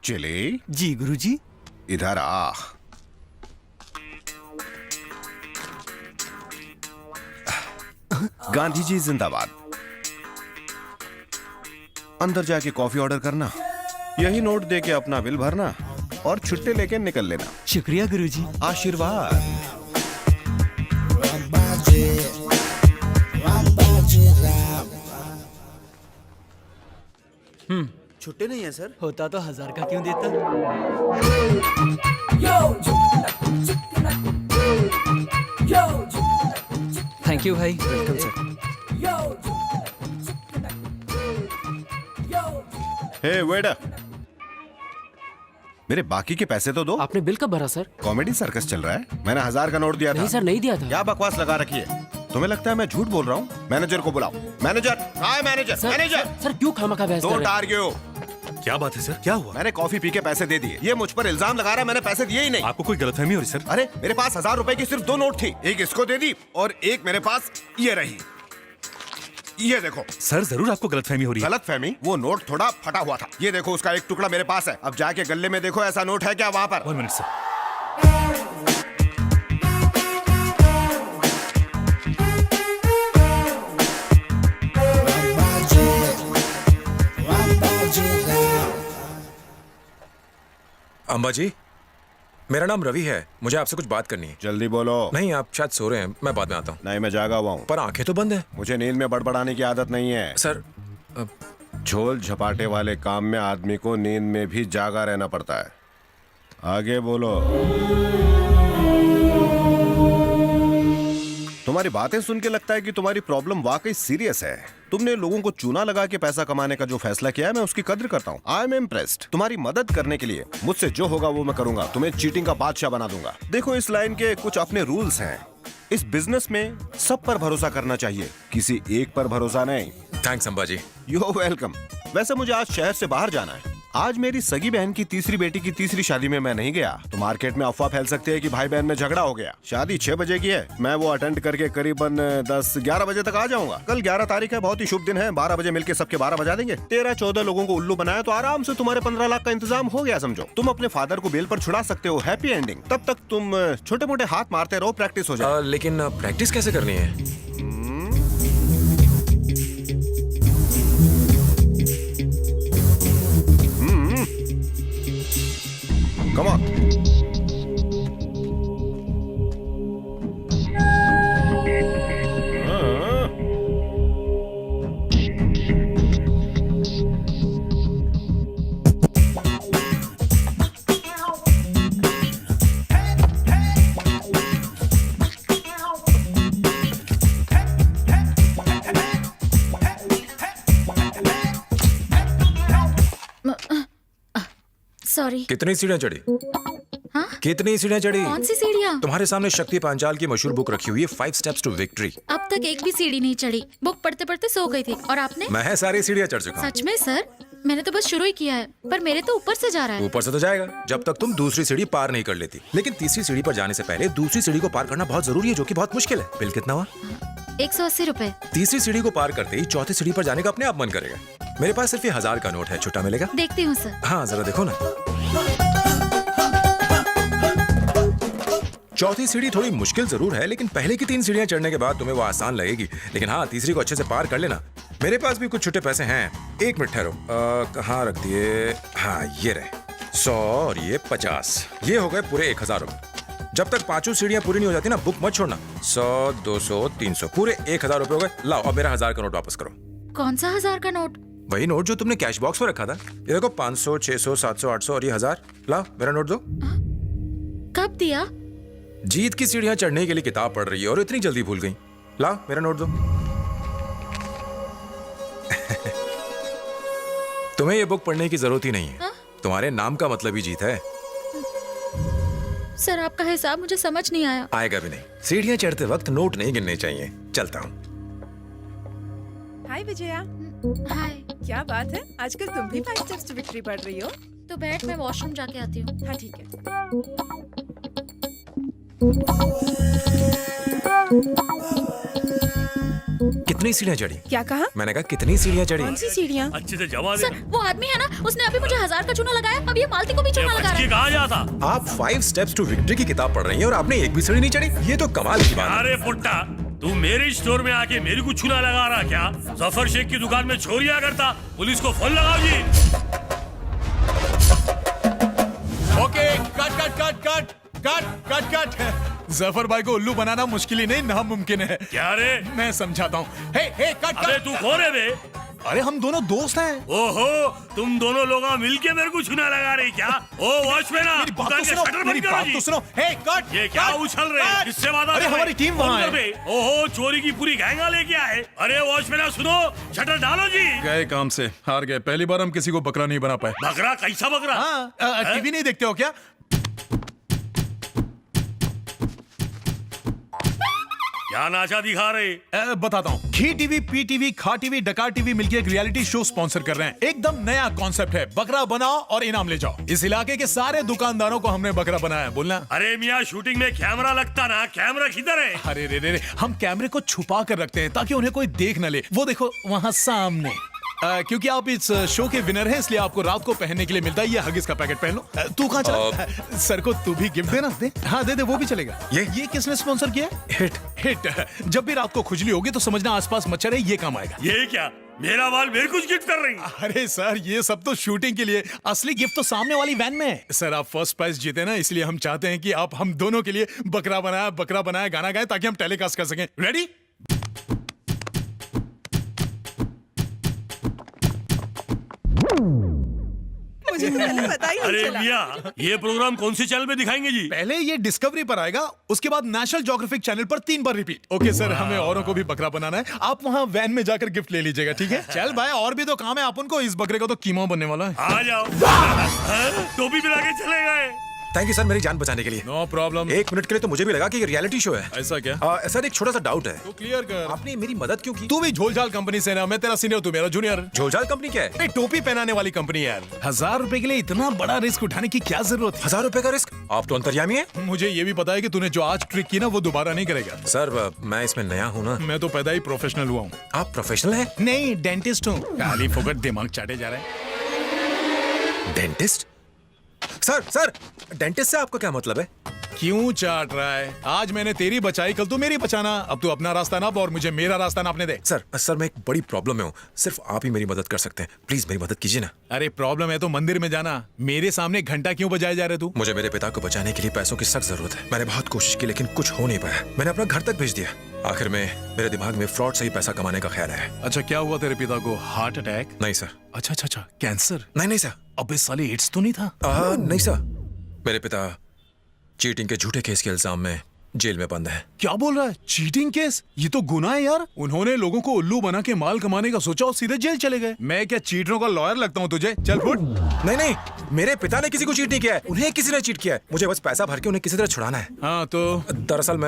Chilli जी गुरुजी। इधर आ। गांधी जी जिंदाबाद। अंदर जाके कॉफी ऑर्डर करना, यही नोट दे के अपना बिल भरना और छुट्टे लेके निकल लेना। शुक्रिया गुरुजी। आशीर्वाद। छुट्टे नहीं है सर। होता तो 1000 का क्यों देता। थैंक यू भाई। Welcome sir. हे वेटर, मेरे बाकी के पैसे तो दो। आपने बिल कब भरा सर? कॉमेडी सर्कस चल रहा है, मैंने 1000 का नोट दिया था। नहीं सर, नहीं दिया था। क्या बकवास लगा रखी है? तुम्हें लगता है मैं झूठ बोल रहा हूँ? मैनेजर को बुलाओ। मैनेजर, कहाँ है मैनेजर? सर, मैनेजर, सर क्यों खामखा बहस कर डोंट रहे हैं? आर्ग्यू। क्या बात है सर, क्या हुआ? मैंने कॉफी पी के पैसे दे दिए, ये मुझ पर इल्जाम लगा रहा है मैंने पैसे दिए ही नहीं। आपको कोई गलतफहमी हो रही सर? अरे मेरे पास 1000 रुपए की सिर्फ 2 नोट थी, एक इसको दे दी और एक मेरे पास ये रही। ये देखो। सर जरूर आपको गलतफहमी हो रही है। गलतफहमी? वो नोट थोड़ा फटा हुआ था। ये देखो, उसका एक टुकड़ा मेरे पास है। अब जाके गले में देखो, ऐसा नोट है क्या वहाँ पर? 1 मिनट सर। अम्बा जी, मेरा नाम रवि है, मुझे आपसे कुछ बात करनी है। जल्दी बोलो। नहीं, आप शायद सो रहे हैं, मैं बाद में आता हूँ। नहीं, मैं जागा हुआ हूँ। पर आंखें तो बंद है। मुझे नींद में बड़बड़ाने की आदत नहीं है सर, झोल झपाटे वाले काम में आदमी को नींद में भी जागा रहना पड़ता है। आगे बोलो। तुम्हारी बातें सुन के लगता है कि तुम्हारी प्रॉब्लम वाकई सीरियस है। तुमने लोगों को चूना लगा के पैसा कमाने का जो फैसला किया है, मैं उसकी कद्र करता हूँ। I am impressed. तुम्हारी मदद करने के लिए मुझसे जो होगा वो मैं करूंगा। तुम्हें चीटिंग का बादशाह बना दूंगा। देखो, इस लाइन के कुछ अपने रूल्स हैं। इस बिजनेस में सब पर भरोसा करना चाहिए, किसी एक पर भरोसा नहीं। Thanks Amba ji. You welcome. वैसे मुझे आज शहर से बाहर जाना है। आज मेरी सगी बहन की तीसरी बेटी की तीसरी शादी में मैं नहीं गया तो मार्केट में अफवाह फैल सकती है कि भाई बहन में झगड़ा हो गया। शादी 6 बजे की है, मैं वो अटेंड करके करीबन 10-11 बजे तक आ जाऊंगा। कल 11 तारीख है, बहुत ही शुभ दिन है। 12 बजे मिलके सबके 12 बजा देंगे। 13-14 लोगों को उल्लू बनाया तो आराम से तुम्हारे 15 लाख का इंतजाम हो गया समझो। तुम अपने फादर को बेल पर छुड़ा सकते हो। Happy ending. तब तक तुम छोटे मोटे हाथ मारते रहो, प्रैक्टिस हो जाए। लेकिन प्रैक्टिस कैसे करनी है? Come on. सॉरी। कितनी सीढ़ियाँ चढ़ी? हाँ? कितनी सीढ़ियाँ चढ़ी? कौन सी सीढ़ियाँ? तुम्हारे सामने शक्ति पांचाल की मशहूर बुक रखी हुई है, 5 स्टेप्स टू विक्ट्री। अब तक एक भी सीढ़ी नहीं चढ़ी। बुक पढ़ते पढ़ते सो गई थी। और आपने? मैं सारी सीढ़ियाँ चढ़ चुका हूँ। सच में सर? मैंने तो बस शुरू ही किया है, पर मेरे तो ऊपर से जा रहा है। ऊपर से तो जाएगा जब तक तुम दूसरी सीढ़ी पार नहीं कर लेती। लेकिन तीसरी सीढ़ी पर जाने से पहले दूसरी सीढ़ी को पार करना बहुत जरूरी है, जो कि बहुत मुश्किल है। बिल कितना हुआ? 180 रुपए। तीसरी सीढ़ी को पार करते ही चौथी सीढ़ी पर जाने का अपने आप मन करेगा। मेरे पास सिर्फ 1000 का नोट है, छुट्टा मिलेगा? देखती हूँ सर। हाँ, जरा देखो ना। चौथी सीढ़ी थोड़ी मुश्किल जरूर है, लेकिन पहले की 3 सीढ़ियां चढ़ने के बाद तुम्हें वो आसान लगेगी। लेकिन हाँ, तीसरी को अच्छे से पार कर लेना। मेरे पास भी कुछ छुट्टे पैसे हैं। 1 मिनट ठहरो, कहाँ रख दिए? हाँ, ये रहे 100 और ये 50। ये हो गए पूरे 1000 रुपए। जब तक 5 सीढ़ियां पूरी नहीं हो जाती ना, बुक मत छोड़ना। 100, 200, 300, पूरे 1000 रुपए हो गए। लाओ, अब मेरा 1000 का नोट वापस करो। कौन सा 1000 का नोट? वही नोट जो तुमने कैश बॉक्स में रखा था। ये देखो, 500, 600, 700, 800 और ये 1000। लाओ, मेरा नोट दो। कब दिया? जीत की सीढ़ियां चढ़ने के लिए किताब पढ़ रही है और इतनी जल्दी भूल गई। लाओ, मेरा नोट दो। तुम्हें ये बुक पढ़ने की जरूरत ही नहीं है। तुम्हारे नाम का मतलब ही जीत है। सर, आपका हिसाब मुझे समझ नहीं आया। आएगा भी नहीं। सीढ़ियां चढ़ते वक्त नोट नहीं गिनने चाहिए। चलता हूँ। हाय विजया। हाय। क्या बात है, आजकल तुम भी 5 स्टेप्स टू विक्ट्री पढ़ रही हो? तो बैठ, मैं वॉशरूम जाके आती हूँ। हाँ ठीक है। कितनी सीढ़ियाँ चढ़ी? क्या कहा? मैंने कहा कितनी सीढ़ियाँ चढ़ी? कौन सी सीढ़ियाँ? अच्छे से जमा दे। सर वो आदमी है ना, उसने अभी मुझे 1000 का चूना लगाया, अब ये मालती को भी चूना लगा रहा है। कहाँ जाता? आप 5 स्टेप्स टू विक्ट्री की किताब पढ़ रही हैं और आपने एक भी सीढ़ी नहीं चढ़ी? ये तो कमाल की बात है। अरे पुट्टा, तू मेरे स्टोर में आके मेरी को चूना लगा रहा क्या? जफर शेख की दुकान में चोरियां करता, पुलिस को फोन लगाओ जी। Okay, cut cut cut cut cut cut cut. Zafar भाई को उल्लू बनाना मुश्किल ही नहीं नामुमकिन है। क्या रे? मैं समझाता हूँ। हे हे कट अबे कट। तू कौन है बे? अरे हम दोनों दोस्त हैं। ओहो, तुम दोनों लोग मिलके मेरे को चूना लगा रही क्या? ओ वॉचमैन, मेरी बात दुकान तो के सुनो, शटर मेरी बंद करो बात जी। तो सुनो। हे कट। ये क्या कट, उछल रहे हैं? कट। किससे वादा अरे कर रहे हमारी हैं? टीम वहाँ फोन कर है। बे। ओहो, चोरी की पूरी गैंगा लेके आए। अरे वॉचमैन सुनो, शटर डालो जी। गए काम से, हार गए। पहली बार हम किसी को बकरा नहीं बना पाए। बकरा? कैसा बकरा? हाँ, टीवी नहीं देखते हो क्या? क्या नाचा दिखा रहे? बताता हूँ। घी टीवी, पी टीवी, खा टीवी, डकार टीवी मिलकर एक रियलिटी शो स्पॉन्सर कर रहे हैं। एकदम नया कॉन्सेप्ट है, बकरा बनाओ और इनाम ले जाओ। इस इलाके के सारे दुकानदारों को हमने बकरा बनाया है। बोलना। अरे मियाँ, शूटिंग में कैमरा लगता ना, कैमरा किधर है? अरे रे रे रे, हम कैमरे को छुपा कर रखते हैं ताकि उन्हें कोई देख न ले। वो देखो वहाँ सामने। क्योंकि आप इस शो के विनर हैं, इसलिए आपको रात को पहनने के लिए मिलता है ये हगिस का पैकेट। पहन लो। तू कहाँ चला? सर को तू भी गिफ्ट देना। दे। हाँ दे दे, वो भी चलेगा। ये किसने स्पॉन्सर किया? हिट। हिट। जब भी रात को खुजली होगी तो समझना आसपास मच्छर है, ये काम आएगा। ये क्या? मेरा बाल मेरे कुछ गिफ्ट कर रही? अरे सर, ये सब तो शूटिंग के लिए, असली गिफ्ट तो सामने वाली वैन में है। सर आप फर्स्ट प्राइज जीते ना, इसलिए हम चाहते हैं कि आप हम दोनों के लिए बकरा बनाया गाना गाए ताकि हम टेलीकास्ट कर सकें। रेडी? मुझे तो पहले पता ही नहीं अरे चला। मियाँ, ये प्रोग्राम कौन से चैनल पे दिखाएंगे जी? पहले ये डिस्कवरी पर आएगा, उसके बाद नेशनल ज्योग्राफिक चैनल पर 3 बार रिपीट। ओके सर, हमें औरों को भी बकरा बनाना है। आप वहाँ वैन में जाकर गिफ्ट ले लीजिएगा, ठीक है? चल भाई, और भी तो काम है अपन को। इस बकरे का तो कीमा बनने वाला है। आ जाओ। हाँ? टोपी पिला के चले गए। थैंक यू सर, मेरी जान बचाने के लिए। No problem. 1 मिनट के लिए तो मुझे भी लगा कि ये रियलिटी शो है। ऐसा क्या? सर एक छोटा सा डाउट है। तो क्लियर कर। आपने मेरी मदद क्यों की? तू भी झोलझाल कंपनी से ना, मैं तेरा सीनियर, तू मेरा जूनियर। झोलझाल कंपनी क्या है? अरे टोपी पहनाने वाली कंपनी यार। 1000 रुपए के लिए इतना बड़ा रिस्क उठाने की क्या जरूरत है? 1000 रुपए का रिस्क? आप तो अंतर्यामी है। मुझे ये भी पता है कि तूने जो आज ट्रिक की ना, वो दोबारा नहीं करेगा। सर मैं इसमें नया हूँ ना। मैं तो पैदा ही प्रोफेशनल हुआ हूँ। आप प्रोफेशनल हैं? नहीं, डेंटिस्ट हूँ। खाली फोकट दिमाग चाटे जा रहा है। डेंटिस्ट? सर डेंटिस्ट से आपका क्या मतलब है? क्यों चाट रहा है? आज मैंने तेरी बचाई, कल तू मेरी बचाना। अब तू अपना रास्ता नाप और मुझे मेरा रास्ता नापने दे। सर मैं एक बड़ी प्रॉब्लम में हूँ, सिर्फ आप ही मेरी मदद कर सकते हैं। प्लीज मेरी मदद कीजिए ना। अरे प्रॉब्लम है तो मंदिर में जाना, मेरे सामने घंटा क्यों बजाए जा रहे तू? मुझे मेरे पिता को बचाने के लिए पैसों की सख्त जरूरत है। मैंने बहुत कोशिश की लेकिन कुछ हो नहीं पाया। मैंने अपना घर तक भेज दिया। आखिर में मेरे दिमाग में फ्रॉड से ही पैसा कमाने का ख्याल है। अच्छा, क्या हुआ तेरे पिता को? Heart attack? नहीं सर। अच्छा, कैंसर? नहीं सर। अबे साले, एड्स तो नहीं था? नहीं सर, मेरे पिता चीटिंग के झूठे केस के इल्जाम में जेल में बंद है। क्या बोल रहा है? Cheating case? ये तो गुनाह है यार। उन्होंने लोगों को उल्लू बना के माल कमाने का सोचा और सीधे जेल चले गए। मैं क्या चीटरों का लॉयर लगता हूँ तुझे? चल फुट। नहीं, मेरे पिता ने किसी को चीट नहीं किया है, उन्हें किसी ने चीट किया है। मुझे बस पैसा भर के उन्हें किसी तरह छुड़ाना है। हाँ तो? दरअसल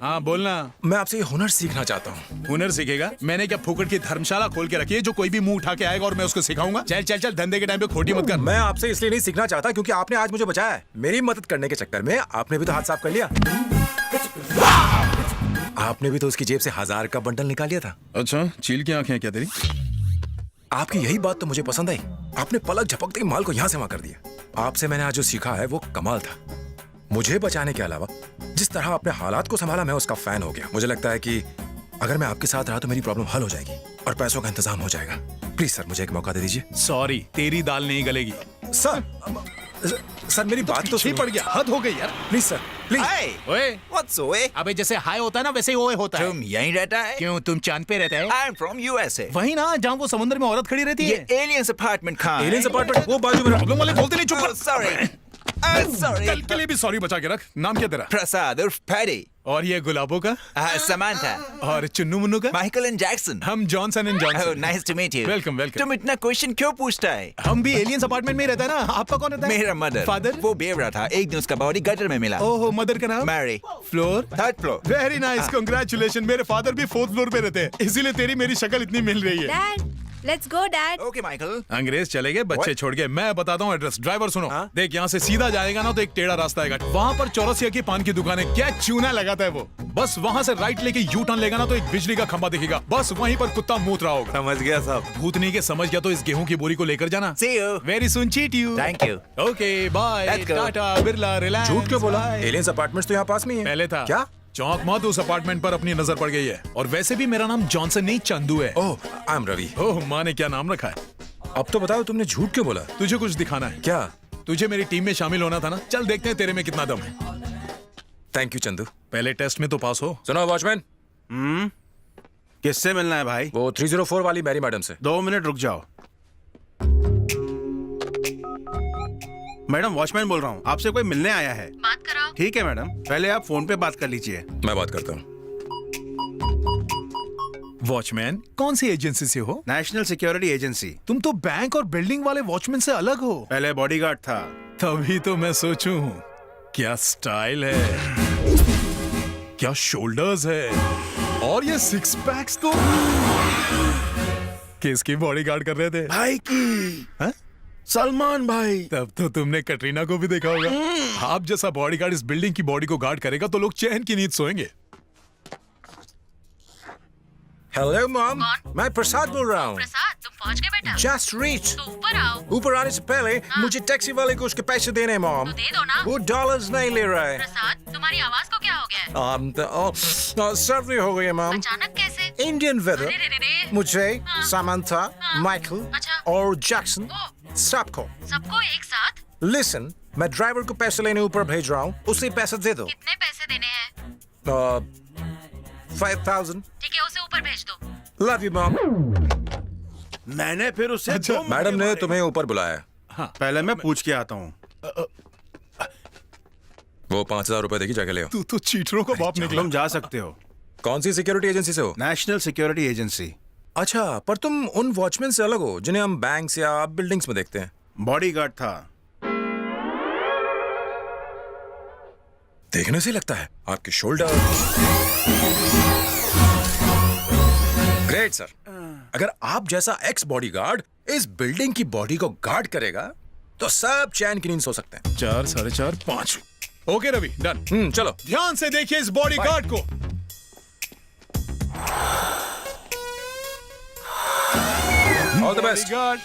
हाँ बोलना। मैं आपसे ये हुनर सीखना चाहता हूँ। हुनर सीखेगा? मैंने क्या फुकट की धर्मशाला खोल के रखी है जो कोई भी मुंह उठा के आएगा और मैं उसको सिखाऊंगा? चल, धंधे के टाइम पे खोटी मत कर। मैं आपसे इसलिए नहीं सीखना चाहता क्योंकि आपने आज मुझे बचाया है। मेरी मदद करने के चक्कर में आपने भी तो हाथ साफ कर लिया। आपने भी तो उसकी जेब से 1000 का बंडल निकाल लिया था। अच्छा, चील की आंखें क्या तेरी? आपकी यही बात तो मुझे पसंद आई। आपने पलक झपकते ही माल को यहाँ से वहां कर दिया। आपसे मैंने आज जो सीखा है वो कमाल था। मुझे बचाने के अलावा जिस तरह आपने हालात को संभाला, मैं उसका फैन हो गया। मुझे लगता है कि अगर मैं आपके साथ रहा तो मेरी प्रॉब्लम हल हो जाएगी और पैसों का इंतजाम हो जाएगा। प्लीज सर, मुझे एक मौका दे दीजिए। सॉरी, तेरी दाल नहीं गलेगी। सर मेरी बात तो पड़ गया, हद हो गई यार। Please sir, please. ओए, What's so? अबे जैसे हाय होता है ना, वैसे ही ओए होता है। तुम यहीं रहता है? क्यों, तुम चांद पे रहते हैं? I'm from USA. वही ना, जहाँ वो समुद्र में औरत खड़ी रहती ये है। aliens apartment कहाँ है? एलियंस अपार्टमेंट वो बाजू में। प्रॉब्लम वाले बोलते नहीं, चुप Oh, कर। sorry. Sorry. कल के लिए भी सॉरी बचा के रख। नाम क्या तेरा? प्रसाद उर्फ पैडी। और ये गुलाबों का? Samantha. और चुन्नू मुन्नू का? Michael and Jackson. हम Johnson and Oh, Johnson. nice to meet you. Welcome, welcome. तुम इतना क्वेश्चन क्यों पूछता है? हम भी एलियंस अपार्टमेंट में ही रहता है ना। आपका कौन रहता है? मेरा मदर। फादर? वो बेवड़ा था, एक दिन उसका बॉडी गटर में मिला। ओहो, मदर का नाम? Mary. Floor? Third floor. Very nice, congratulation. मेरे फादर भी 4th फ्लोर पे रहते हैं, इसीलिए तेरी मेरी शक्ल इतनी मिल रही है। Dad, let's go dad. Okay Michael. अंग्रेज चले गए, बच्चे छोड़ गए। मैं बताता हूँ एड्रेस। ड्राइवर सुनो, देख यहाँ से सीधा जाएगा ना तो एक टेढ़ा रास्ता आएगा, वहाँ पर चौरसिया की पान की दुकान है। क्या चूना लगाता है वो। बस वहाँ से राइट लेके यू टर्न लेगा ना तो एक बिजली का खंबा दिखेगा, बस वहीं पर कुत्ता मूत रहा होगा। समझ गया साहब। भूतनी के समझ गया तो इस गेहूं की बोरी को लेकर जाना। See you. Very soon cheat you. Thank you. Okay bye. Let's go. Tata Birla Reliance. झूठ क्यों बोला? एलियंस अपार्टमेंट्स तो यहाँ पास में ही है। पहले था। क्या? चौंक मत, उस अपार्टमेंट पर अपनी नजर पड़ गई है। और वैसे भी मेरा नाम जॉनसन नहीं चंदू है। ओह, आई एम रवि। ओह, माँ ने क्या नाम रखा है? अब तो बताओ तुमने झूठ क्यों बोला? तुझे कुछ दिखाना है क्या? तुझे मेरी टीम में शामिल होना था ना, चल देखते हैं तेरे में कितना दम है। Thank you Chandu. पहले टेस्ट में तो पास हो। सुनो वॉचमैन, किससे मिलना है भाई? वो 304 वाली मैरी मैडम से। 2 मिनट रुक जाओ। मैडम वॉचमैन बोल रहा हूँ, आपसे कोई मिलने आया है। बात कराओ। ठीक है मैडम, पहले आप फोन पे बात कर लीजिए। मैं बात करता हूँ। वॉचमैन, कौन सी एजेंसी से हो? National security agency. तुम तो बैंक और बिल्डिंग वाले वॉचमैन से अलग हो। पहले बॉडीगार्ड था। तभी तो मैं सोचूं, क्या स्टाइल है, क्या शोल्डर्स है, और ये 6 पैक्स तो किसकी बॉडीगार्ड कर रहे थे? भाई की। हाँ? सलमान भाई। तब तो तुमने कटरीना को भी देखा होगा। आप जैसा बॉडीगार्ड इस बिल्डिंग की बॉडी को गार्ड करेगा तो लोग चैन की नींद सोएंगे। हेलो मॉम, मैं प्रसाद बोल रहा हूँ। प्रसाद, तुम पहुंच गए बेटा? Just reach. तो ऊपर आओ। ऊपर आने से पहले मुझे टैक्सी वाले को उसके पैसे देने हैं मॉम। तो दे दो ना। वो डॉलर्स नहीं ले रहा है। प्रसाद, तुम्हारी आवाज को क्या हो गया है? सर्दी हो गई है मॉम। अचानक कैसे? इंडियन वेदर अरे रे रे रे। मुझे, सामंथा, माइकल अच्छा। और जैक्सन सबको। सबको एक साथ? लिसन, मैं ड्राइवर को पैसे लेने ऊपर भेज रहा हूँ, उसे पैसे दे दो। कितने पैसे देने हैं? 5000। ठीक है, उसे ऊपर भेज दो। Love you mom. मैंने फिर उससे अच्छा, मैडम ने तुम्हें ऊपर बुलाया। पहले मैं पूछ के आता हूँ। वो 5000 रुपए देगी, जाके ले आओ। तू तो चीटरों का बाप निकला। तुम जा सकते हो। कौन सी सिक्योरिटी एजेंसी से हो? National security agency. अच्छा, पर तुम उन वॉचमैन से अलग हो जिन्हें हम बैंक्स या बिल्डिंग्स में देखते हैं। बॉडीगार्ड था। देखने से लगता है आपके शोल्डर। Great sir. अगर आप जैसा एक्स बॉडीगार्ड इस बिल्डिंग की बॉडी को गार्ड करेगा तो सब चैन की नींद सो सकते हैं। 4, 4.5, 5। Okay Ravi, done. चलो। ध्यान से देखिए इस बॉडीगार्ड को। All the best. बॉडीगार्ड।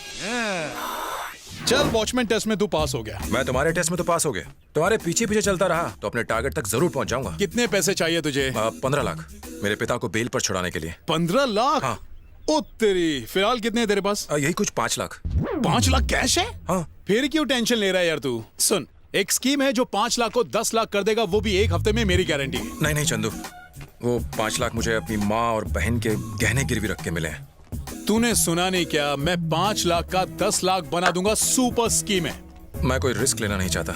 चल, वॉचमैन टेस्ट में तू पास हो गया। मैं तुम्हारे टेस्ट में तो पास हो गया। तुम्हारे पीछे पीछे चलता रहा तो अपने टारगेट तक जरूर पहुंच जाऊंगा। कितने पैसे चाहिए तुझे? 15 लाख मेरे पिता को बेल पर छुड़ाने के लिए। 15 लाख? हाँ। ओ तेरी, फिलहाल कितने हैं तेरे पास? यही कुछ 5 लाख। 5 लाख कैश है? हाँ। फिर क्यों टेंशन ले रहा है यार तू? सुन, एक स्कीम है जो 5 लाख को 10 लाख कर देगा, वो भी 1 हफ्ते में, मेरी गारंटी है। नहीं नहीं चंदू, वो 5 लाख मुझे अपनी माँ और बहन के गहने गिरवी रख के मिले हैं। तूने सुना नहीं क्या? मैं 5 लाख का 10 लाख बना दूंगा। सुपर स्कीम है। मैं कोई रिस्क लेना नहीं चाहता।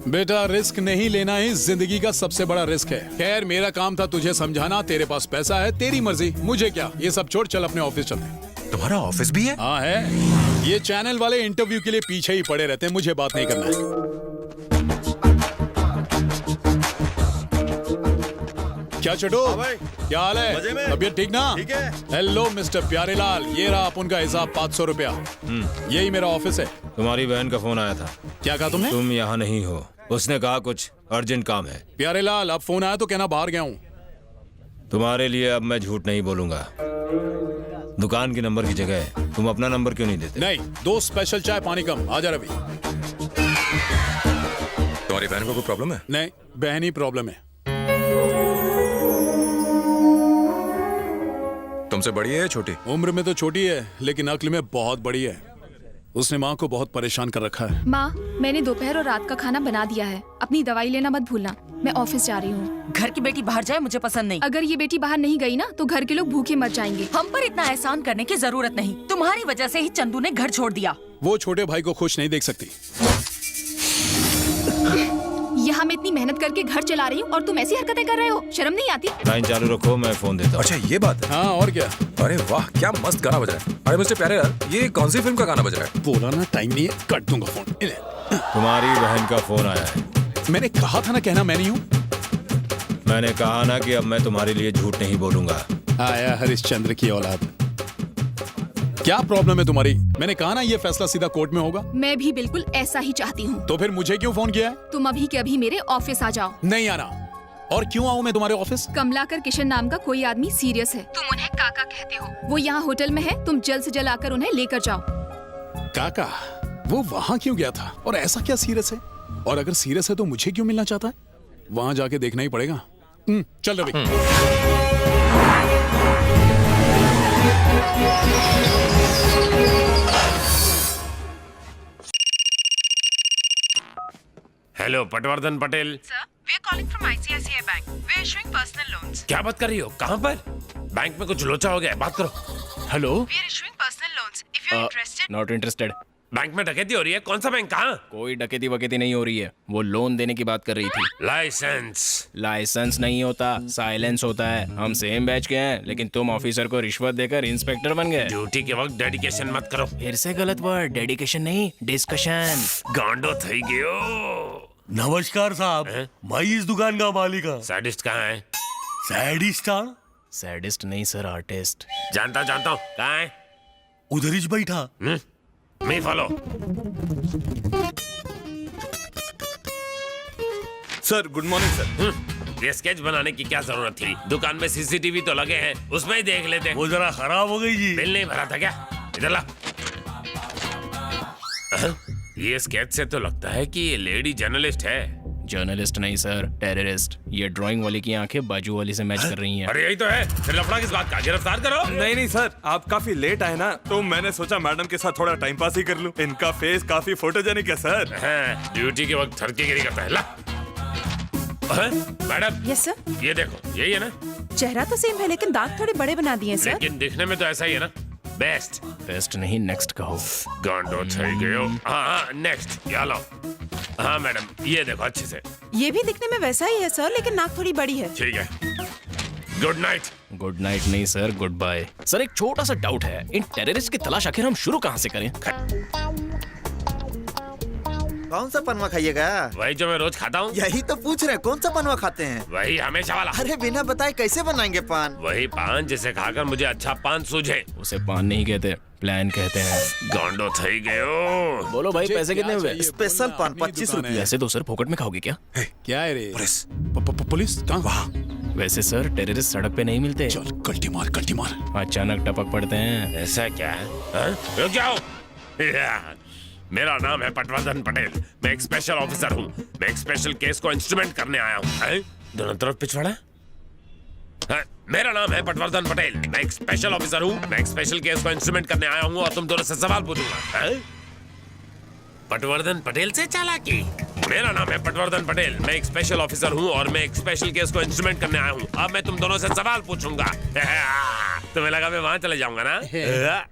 बेटा, रिस्क नहीं लेना ही जिंदगी का सबसे बड़ा रिस्क है। खैर, मेरा काम था तुझे समझाना। तेरे पास पैसा है, तेरी मर्जी, मुझे क्या। ये सब छोड़, चल अपने ऑफिस चलते। तुम्हारा ऑफिस भी है? हाँ है। ये चैनल वाले इंटरव्यू के लिए पीछे ही पड़े रहते हैं, मुझे बात नहीं करना है। क्या चटो, क्या हाल है? तबीयत ठीक ना? ठीक है। हेलो मिस्टर प्यारेलाल, ये रहा अपन का हिसाब, 500 रुपया। यही मेरा ऑफिस है। तुम्हारी बहन का फोन आया था। क्या कहा तुमने? तुम यहाँ नहीं हो। उसने कहा कुछ अर्जेंट काम है। प्यारेलाल, अब फोन आया तो कहना बाहर गया हूँ। तुम्हारे लिए अब मैं झूठ नहीं बोलूंगा। दुकान के नंबर की जगह तुम अपना नंबर क्यों नहीं देते? नहीं, 2 स्पेशल चाय, पानी कम। आजा रवि। तुम्हारी बहन को कोई प्रॉब्लम है? नहीं, बहन ही प्रॉब्लम है। तुमसे बड़ी है या छोटी? उम्र में तो छोटी है, लेकिन अक्ल में बहुत बड़ी है। उसने माँ को बहुत परेशान कर रखा है। माँ, मैंने दोपहर और रात का खाना बना दिया है। अपनी दवाई लेना मत भूलना। मैं ऑफिस जा रही हूँ। घर की बेटी बाहर जाए मुझे पसंद नहीं। अगर ये बेटी बाहर नहीं गई ना तो घर के लोग भूखे मर जाएंगे। हम पर इतना एहसान करने की जरूरत नहीं। तुम्हारी वजह से ही चंदू ने घर छोड़ दिया। वो छोटे भाई को खुश नहीं देख सकती। यहाँ मैं इतनी मेहनत करके घर चला रही हूँ और तुम ऐसी हरकतें कर रहे हो। शर्म नहीं आती? लाइन चालू रखो, मैं फोन देता हूँ। अच्छा, ये बात है। हाँ, और क्या। अरे वाह, क्या मस्त गाना बज रहा है। अरे मिस्टर प्यारेलाल, ये कौन सी फिल्म का गाना बज रहा है? बोला ना, टाइम नहीं है, कट दूंगा फोन। तुम्हारी बहन का फोन आया है। मैंने कहा था ना, कहना मैं नहीं हूँ। मैंने कहा ना कि अब मैं तुम्हारे लिए झूठ नहीं बोलूंगा। आया हरिश्चंद्र की औलाद। क्या प्रॉब्लम है तुम्हारी? मैंने कहा ना ये फैसला सीधा कोर्ट में होगा। मैं भी बिल्कुल ऐसा ही चाहती हूँ। तो फिर मुझे क्यों फोन किया है? तुम अभी के अभी मेरे ऑफिस आ जाओ। नहीं आना। और क्यों आऊँ मैं तुम्हारे ऑफिस? कमलाकर किशन नाम का कोई आदमी सीरियस है, तुम उन्हें काका कहते हो। वो यहाँ होटल में है, तुम जल्द से जल्द आकर उन्हें लेकर जाओ। काका? वो वहाँ क्यों गया था और ऐसा क्या सीरियस है? और अगर सीरियस है तो मुझे क्यों मिलना चाहता है? वहाँ जाके देखना ही पड़ेगा। चल Ravi. Hello Patwardhan Patel. Sir, we are calling from ICICI Bank. We are issuing personal loans. क्या बात कर रही हो? कहाँ पर? बैंक में कुछ लोचा हो गया है, बात करो। Hello. We are issuing personal loans. If you are interested. Not interested. Bank में डकैती हो रही है? कौन सा बैंक? कहाँ? कोई डकैती वकैती नहीं हो रही है। वो लोन देने की बात कर रही थी। लाइसेंस। लाइसेंस नहीं होता, साइलेंस होता है। हम सेम बैच के हैं, लेकिन तुम ऑफिसर को रिश्वत देकर इंस्पेक्टर बन गए। ड्यूटी के वक्त डेडिकेशन मत करो। फिर से गलत वर्ड, डेडिकेशन नहीं, डिस्कशन। गांडो थई गयो। नमस्कार साहब, मैं इस दुकान का मालिक हूँ। सैडिस्ट कहाँ है? सैडिस्ट? सैडिस्ट नहीं सर, आर्टिस्ट। जानता हूँ। कहाँ है? उधर ही बैठा। Me follow. Sir good morning sir. ये स्केच बनाने की क्या जरूरत थी? दुकान में सीसीटीवी तो लगे हैं, उसमें ही देख लेते। वो जरा खराब हो गई जी। बिल नहीं भरा था क्या? इधर ला। ये स्केच से तो लगता है कि ये लेडी जर्नलिस्ट है। जर्नलिस्ट नहीं सर, टेररिस्ट। ये ड्राइंग वाले की आंखें बाजू वाली से मैच कर रही हैं। अरे यही तो है। फिर लफड़ा किस बात का? गिरफ्तार करो। नहीं सर, आप काफी लेट आए ना, तो मैंने सोचा मैडम के साथ थोड़ा टाइम पास ही कर लूं। इनका फेस काफी फोटोजेनिक है सर। हाँ, ड्यूटी के वक्त थरकीगिरी करता है। ला। मैडम। Yes sir. ये देखो, यही है ना? चेहरा तो सेम है लेकिन दांत थोड़े बड़े बना दिए सर। लेकिन दिखने में तो ऐसा ही है ना? बेस्ट। बेस्ट नहीं, नेक्स्ट कहो। गांडो थई गयो। हाँ, नेक्स्ट। क्या लो? हाँ मैडम, ये देखो अच्छे से। ये भी दिखने में वैसा ही है सर, लेकिन नाक थोड़ी बड़ी है। ठीक है। Good night. गुड नाइट नहीं सर, गुड बाय। सर एक छोटा सा डाउट है, इन टेररिस्ट की तलाश आखिर हम शुरू कहाँ से करें? कौन सा पनवा खाइएगा? वही जो मैं रोज खाता हूँ। यही तो पूछ रहे हैं, कौन सा पनवा खाते हैं? वही हमेशा वाला। अरे बिना बताए कैसे बनाएंगे पान? वही पान जिसे खाकर मुझे अच्छा पान सूझे। उसे पान नहीं कहते, प्लान कहते हैं। गांडो थई गयो। बोलो भाई, पैसे कितने हुए? स्पेशल पान 25 रुपये। वैसे तो सर फोकट में खाओगे क्या? क्या है रे? पुलिस। पुलिस कहाँ? वहाँ। वैसे सर टेररिस्ट सड़क पे नहीं मिलते। चल कल्टी मार, कल्टी मार। अचानक टपक पड़ते हैं। ऐसा क्या है? रुक जाओ। मेरा नाम है पटवर्धन पटेल। मैं एक स्पेशल ऑफिसर हूँ। मैं एक स्पेशल केस को इंस्ट्रूमेंट करने आया हूँ। दोनों तरफ पिछवाड़ा। मेरा नाम है पटवर्धन पटेल। मैं एक स्पेशल ऑफिसर हूँ। मैं एक स्पेशल केस को इंस्ट्रूमेंट करने आया हूँ और तुम दोनों से सवाल पूछूंगा। पटवर्धन पटेल से चालाकी। मेरा नाम है पटवर्धन पटेल। मैं एक स्पेशल ऑफिसर हूँ और मैं एक स्पेशल केस को इंस्ट्रूमेंट करने आया हूँ। अब मैं तुम दोनों से सवाल पूछूंगा। तुम्हें लगा मैं वहां चले जाऊंगा ना?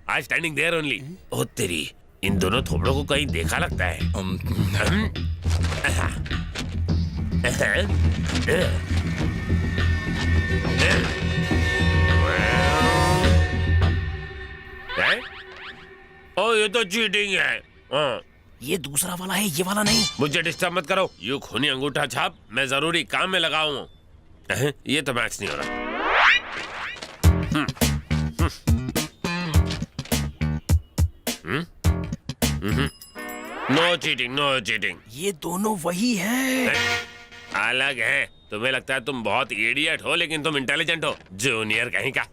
आई स्टैंडिंग देयर ओनली। ओ तेरी, इन दोनों थोबड़ों को कहीं देखा लगता है। ओ ये तो चीटिंग है। ये दूसरा वाला है, ये वाला नहीं। मुझे डिस्टर्ब मत करो। यू खूनी अंगूठा छाप मैं जरूरी काम में लगा हूँ। ये तो मैच नहीं हो रहा। No cheating, no cheating. ये दोनों वही हैं। अलग है। तुम्हें लगता है तुम बहुत इडियट हो, लेकिन तुम इंटेलिजेंट हो। जूनियर कहीं का।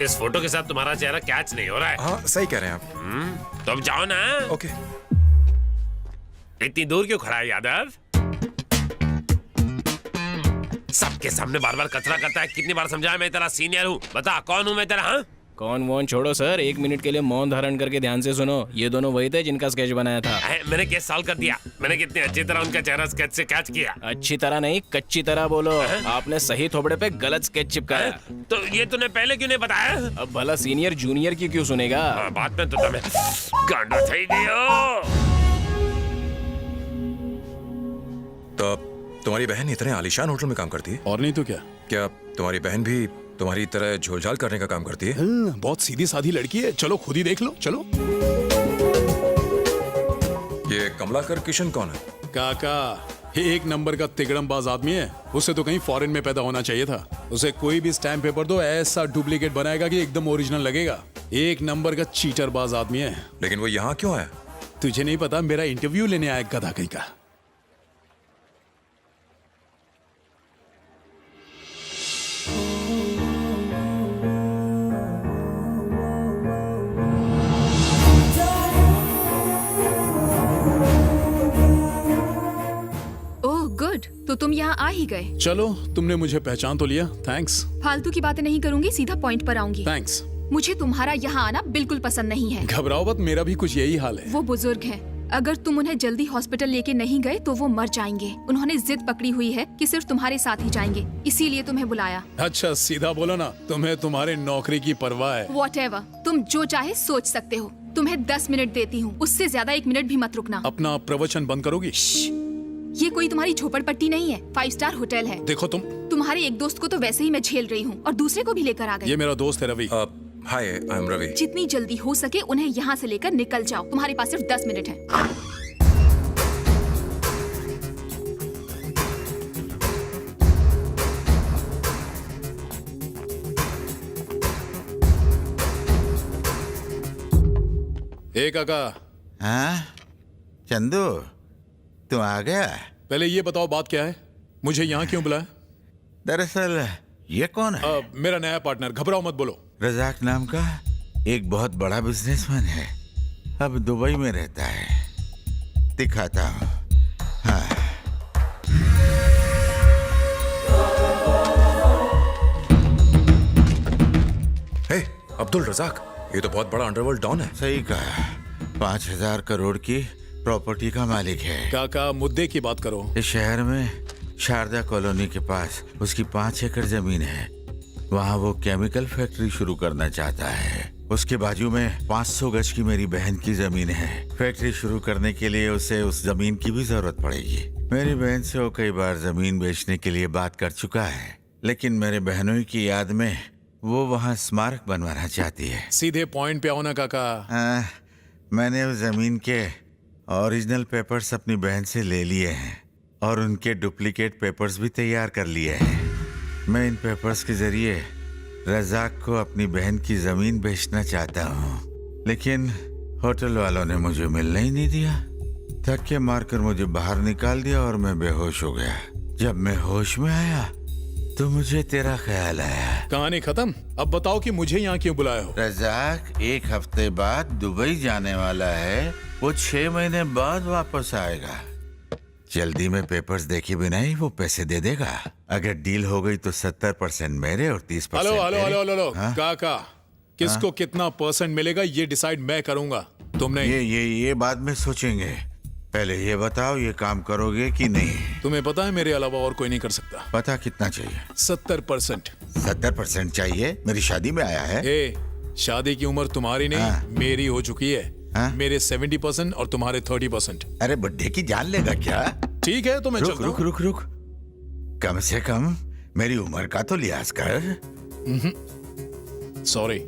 इस फोटो के साथ तुम्हारा चेहरा कैच नहीं हो रहा है। हाँ सही कह रहे हैं आप। तो अब जाओ ना। ओके। इतनी दूर क्यों खड़ा है यादव? सबके सामने बार बार कचरा करता है। कितनी बार समझाया मैं तेरा सीनियर हूँ। बता कौन हूँ मैं तेरा? हाँ, कौन वॉन छोड़ो सर, 1 मिनट के लिए मौन धारण करके ध्यान से सुनो। ये दोनों वही थे जिनका स्केच बनाया था। मैंने केस सॉल्व कर दिया। मैंने कितनी अच्छी तरह उनका चेहरा स्केच से कैच किया। अच्छी तरह नहीं, कच्ची तरह बोलो। आपने सही थोबड़े पे गलत स्केच चिपकाया। तो ये तूने पहले क्यों नहीं बताया? अब भला सीनियर जूनियर की क्यों सुनेगा? बात में तो तुम्हें गांडो थई गयो। तो तुम्हारी बहन इतने आलीशान होटल में काम करती है? और नहीं तो क्या? क्या तुम्हारी बहन भी तुम्हारी तरह झोलझाल करने का काम करती है? बहुत सीधी साधी लड़की है। चलो खुद ही देख लो, चलो। ये कमलाकर किशन कौन है? काका, एक नंबर का तिगड़मबाज आदमी है। उसे तो कहीं फॉरेन में पैदा होना चाहिए था। उसे कोई भी स्टैम्प पेपर दो, ऐसा डुप्लीकेट बनाएगा कि एकदम ओरिजिनल लगेगा। एक नंबर का चीटरबाज आदमी है। लेकिन वो यहाँ क्यों आया? तुझे नहीं पता, मेरा इंटरव्यू लेने आया गधा कहीं का। ओह गुड, तो तुम यहाँ आ ही गए। चलो, तुमने मुझे पहचान तो लिया, थैंक्स। फालतू की बातें नहीं करूंगी, सीधा पॉइंट पर आऊंगी। थैंक्स। मुझे तुम्हारा यहाँ आना बिल्कुल पसंद नहीं है। घबराओ मत, मेरा भी कुछ यही हाल है। वो बुजुर्ग हैं। अगर तुम उन्हें जल्दी हॉस्पिटल लेके नहीं गए तो वो मर जाएंगे। उन्होंने जिद पकड़ी हुई है कि सिर्फ तुम्हारे साथ ही जाएंगे, इसीलिए तुम्हें बुलाया। अच्छा, सीधा बोलो ना, तुम्हें तुम्हारे नौकरी की परवाह है। Whatever, तुम जो चाहे सोच सकते हो। तुम्हें 10 मिनट देती हूँ, उससे ज्यादा 1 मिनट भी मत रुकना। अपना प्रवचन बंद करोगी? ये कोई तुम्हारी झोपड़पट्टी नहीं है, 5 स्टार होटल है। देखो तुम्हारे एक दोस्त को तो वैसे ही मैं झेल रही हूँ और दूसरे को भी लेकर आ गई। ये मेरा दोस्त है रवि। हाय, आई एम रवि। जितनी जल्दी हो सके उन्हें यहाँ से लेकर निकल जाओ। तुम्हारे पास सिर्फ 10 मिनट है। काका। हाँ चंदू, तू आ गया? पहले ये बताओ बात क्या है, मुझे यहाँ क्यों बुलाया? दरअसल ये कौन है? मेरा नया पार्टनर, घबराओ मत बोलो। रजाक नाम का एक बहुत बड़ा बिजनेसमैन है, अब दुबई में रहता है। दिखाता हूँ। हाँ। हे, अब्दुल रजाक, ये तो बहुत बड़ा अंडरवर्ल्ड डॉन है। सही कहा, 5,000 करोड़ की प्रॉपर्टी का मालिक है। काका, मुद्दे की बात करो। इस शहर में शारदा कॉलोनी के पास उसकी 5 एकड़ जमीन है। वहाँ वो केमिकल फैक्ट्री शुरू करना चाहता है। उसके बाजू में 500 गज की मेरी बहन की जमीन है। फैक्ट्री शुरू करने के लिए उसे उस जमीन की भी जरूरत पड़ेगी। मेरी बहन से वो कई बार जमीन बेचने के लिए बात कर चुका है, लेकिन मेरे बहनों की याद में वो वहाँ स्मारक बनवाना चाहती है। सीधे पॉइंट पे आओ ना काका। मैंने उस जमीन के ओरिजिनल पेपर्स अपनी बहन से ले लिए हैं और उनके डुप्लीकेट पेपर्स भी तैयार कर लिए हैं। मैं इन पेपर्स के जरिए रजाक को अपनी बहन की जमीन बेचना चाहता हूँ, लेकिन होटल वालों ने मुझे मिलने ही नहीं दिया। धक्के मारकर मुझे बाहर निकाल दिया और मैं बेहोश हो गया। जब मैं होश में आया तो मुझे तेरा ख्याल आया। कहानी खत्म। अब बताओ कि मुझे यहाँ क्यों बुलाया हो? रजाक 1 हफ्ते बाद दुबई जाने वाला है। वो 6 महीने बाद वापस आएगा। जल्दी में पेपर्स देखे बिना ही वो पैसे दे देगा। अगर डील हो गई तो 70% मेरे और 30% हेलो काका, किसको कितना परसेंट मिलेगा ये डिसाइड मैं करूंगा, तुम नहीं। ये बाद में सोचेंगे। पहले ये बताओ, ये काम करोगे कि नहीं? तुम्हें पता है मेरे अलावा और कोई नहीं कर सकता। पता कितना चाहिए? 70%। 70% चाहिए? मेरी शादी में आया है। शादी की उम्र तुम्हारी नहीं मेरी हो चुकी है। मेरे 70% और तुम्हारे 30%। अरे बुड्ढे की जान लेगा क्या? ठीक है तो मैं चलता हूं। रुक, कम से कम मेरी उम्र का तो लिहाज कर। सॉरी।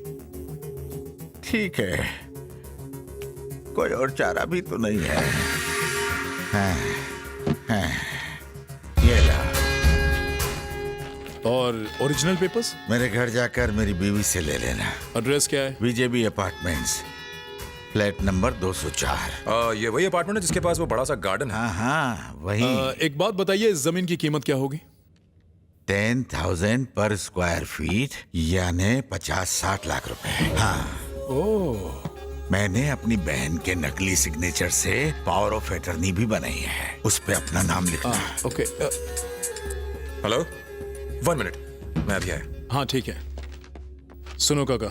ठीक है, कोई और चारा भी तो नहीं है। ये ला। और ओरिजिनल पेपर्स? मेरे घर जाकर मेरी बीवी से ले लेना। एड्रेस क्या है? BJB apartments, flat number 204। ये वही अपार्टमेंट है जिसके पास वो बड़ा सा गार्डन है? हाँ वही। एक बात बताइए, इस जमीन की कीमत क्या होगी? 10,000 पर स्क्वायर फीट, यानी 50-60 लाख रुपए। हाँ। ओह। मैंने अपनी बहन के नकली सिग्नेचर से पावर ऑफ अटर्नी भी बनाई है, उस पे अपना नाम लिखना। ओके। हेलो, 1 मिनट, मैं अभी आया। हाँ ठीक है। सुनो काका,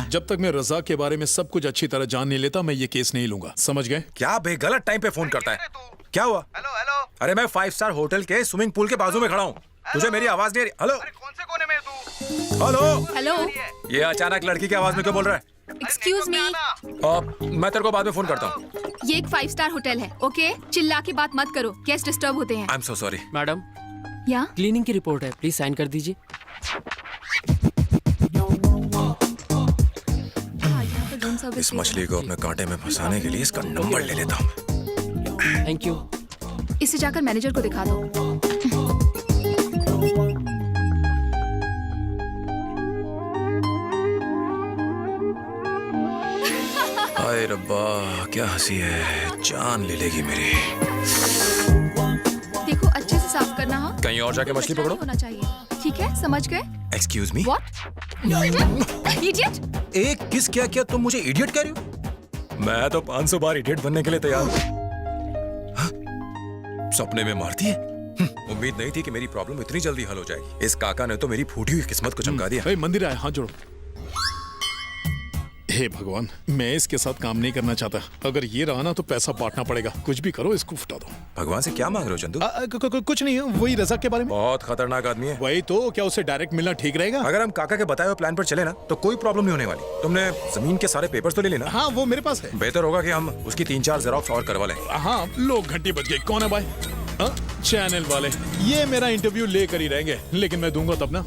जब तक मैं रजाक के बारे में सब कुछ अच्छी तरह जान नहीं लेता मैं ये केस नहीं लूंगा, समझ गए? क्या बेगलत टाइम पे फोन करता है? क्या हुआ? हेलो। अरे मैं 5 स्टार होटल के स्विमिंग पूल के बाजू में खड़ा हूँ। तुझे मेरी आवाज नहीं आ रही? हेलो। कौन से कोने में तू? हेलो। ये अचानक लड़की की आवाज में क्यों बोल रहा है? Excuse me. मैं तेरे को बाद में फोन करता हूँ। ये एक 5 स्टार होटल है, ओके? चिल्ला के बात मत करो, गेस्ट डिस्टर्ब होते हैं। I am so sorry. Madam, या क्लीनिंग की रिपोर्ट है, प्लीज साइन कर दीजिए। इस मछली को अपने कांटे में फंसाने के लिए इसका नंबर ले लेता हूँ। Thank you. इसे जाकर मैनेजर को दिखा दो। हाय रब्बा, क्या हंसी है, जान ले लेगी मेरी। देखो अच्छे से साफ करना। हाँ, कहीं और जाके मछली पकड़ो। होना चाहिए, ठीक है? समझ गए? Excuse me. व्हाट? इडियट! एक किस क्या किया तुम मुझे इडियट कह रही हो? मैं तो 500 बार इडियट बनने के लिए तैयार हूँ। हाँ? सपने में मारती है। उम्मीद नहीं थी कि मेरी प्रॉब्लम इतनी जल्दी हल हो जाएगी। इस काका ने तो मेरी फूटी हुई किस्मत को चमका दिया। मंदिर आए, हाथ जोड़ो। हे भगवान, मैं इसके साथ काम नहीं करना चाहता। अगर ये रहा ना तो पैसा बांटना पड़ेगा। कुछ भी करो, इसको फुटा दो। भगवान से क्या मांग रहे हो चंदू? कुछ नहीं है, वही रज़ा के बारे में। बहुत खतरनाक आदमी है। वही तो, क्या उससे डायरेक्ट मिलना ठीक रहेगा? अगर हम काका के बताए हुए प्लान पर चले ना तो कोई प्रॉब्लम नहीं होने वाली। तुमने जमीन के सारे पेपर्स तो ले लेना। हाँ, वो मेरे पास है। बेहतर होगा कि हम उसकी 3-4 जेरॉक्स और करवा लें। हाँ, लोग घंटी बज गई। कौन है भाई? चैनल वाले। ये मेरा इंटरव्यू लेकर ही रहेंगे, लेकिन मैं दूंगा तब ना।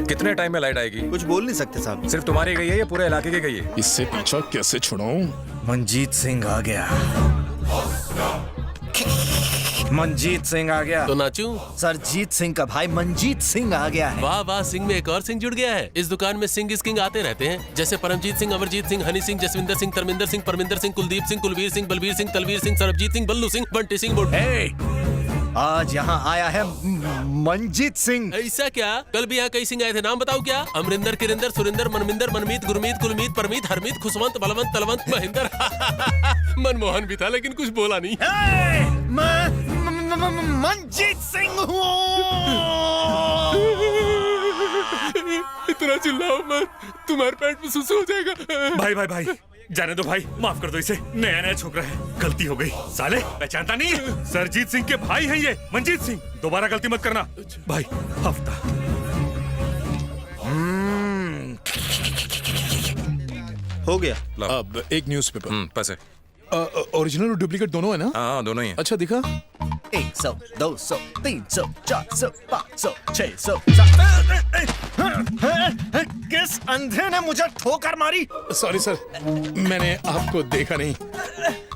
कितने टाइम में लाइट आएगी? कुछ बोल नहीं सकते साहब। सिर्फ तुम्हारी गई है या पूरे इलाके की गई है? इससे पीछा कैसे छुड़ाऊं? मंजीत सिंह आ गया। मंजीत सिंह आ गया। तो नाचूं? सरजीत सिंह का भाई मंजीत सिंह आ गया है। वाह वाह, सिंह में एक और सिंह जुड़ गया है। इस दुकान में सिंह इस किंग आते रहते हैं, जैसे परमजीत सिंह, अमरजीत सिंह, हनी सिंह, जसविंदर सिंह, धर्मिंदर सिंह, परमिंदर सिंह, कुलदीप सिंह, कुलवीर सिंह, बलवीर सिंह, तलवीर सिंह, सरबजीत सिंह, बल्लू सिंह, बंटी सिंह। आज यहाँ आया है मंजीत सिंह। ऐसा क्या? कल भी यहाँ कई सिंह आए थे, नाम बताओ क्या? अमरिंदर, किरिंदर, सुरिंदर, मनमिंदर, मनमीत, गुरमीत, कुलमीत, परमीत, हरमीत, खुशवंत, बलवंत, तलवंत, महेंद्र। मनमोहन भी था लेकिन कुछ बोला नहीं। मंजीत सिंह हूँ। इतना चिल्लाओ मत, तुम्हारे पेट में सुसु हो जाएगा। भाई भाई भाई, जाने दो भाई, माफ कर दो इसे। नया नया छोकरा है, गलती हो गई। साले पहचानता नहीं है? सरजीत सिंह के भाई हैं ये, मंजीत सिंह। दोबारा गलती मत करना भाई। हफ्ता हो गया। अब एक न्यूज़पेपर। पैसे ओरिजिनल और डुप्लीकेट दोनों है ना? हाँ, दोनों ही हैं। अच्छा, दिखा। 100, 200, 300, 400, 500, 600, किस अंधे ने मुझे ठोकर मारी? सॉरी सर, मैंने आपको देखा नहीं।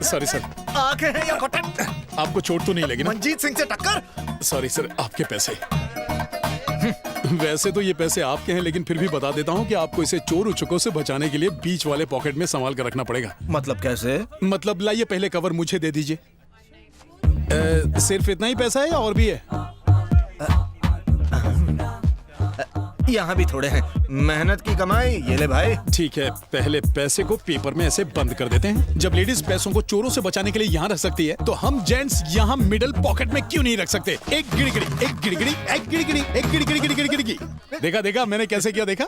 Sorry sir. आंखें हैं या बटन? आपको चोट तो नहीं लगी ना? मंजीत सिंह से टक्कर? सॉरी सर, आपके पैसे। वैसे तो ये पैसे आपके हैं, लेकिन फिर भी बता देता हूँ कि आपको इसे चोर उचकों से बचाने के लिए बीच वाले पॉकेट में संभाल कर रखना पड़ेगा। मतलब कैसे? मतलब लाइए, पहले कवर मुझे दे दीजिए। सिर्फ इतना ही पैसा है या और भी है? यहाँ भी थोड़े हैं, मेहनत की कमाई। ये ले भाई। ठीक है, पहले पैसे को पेपर में ऐसे बंद कर देते हैं। जब लेडीज पैसों को चोरों से बचाने के लिए यहाँ रख सकती है, तो हम जेंट्स यहाँ मिडिल पॉकेट में क्यों नहीं रख सकते? एक गिड़गिड़ी, एक गिड़गिड़ी, एक गिड़गिड़ी, एक गिड़गिड़ी। देखा देखा मैंने कैसे किया? देखा?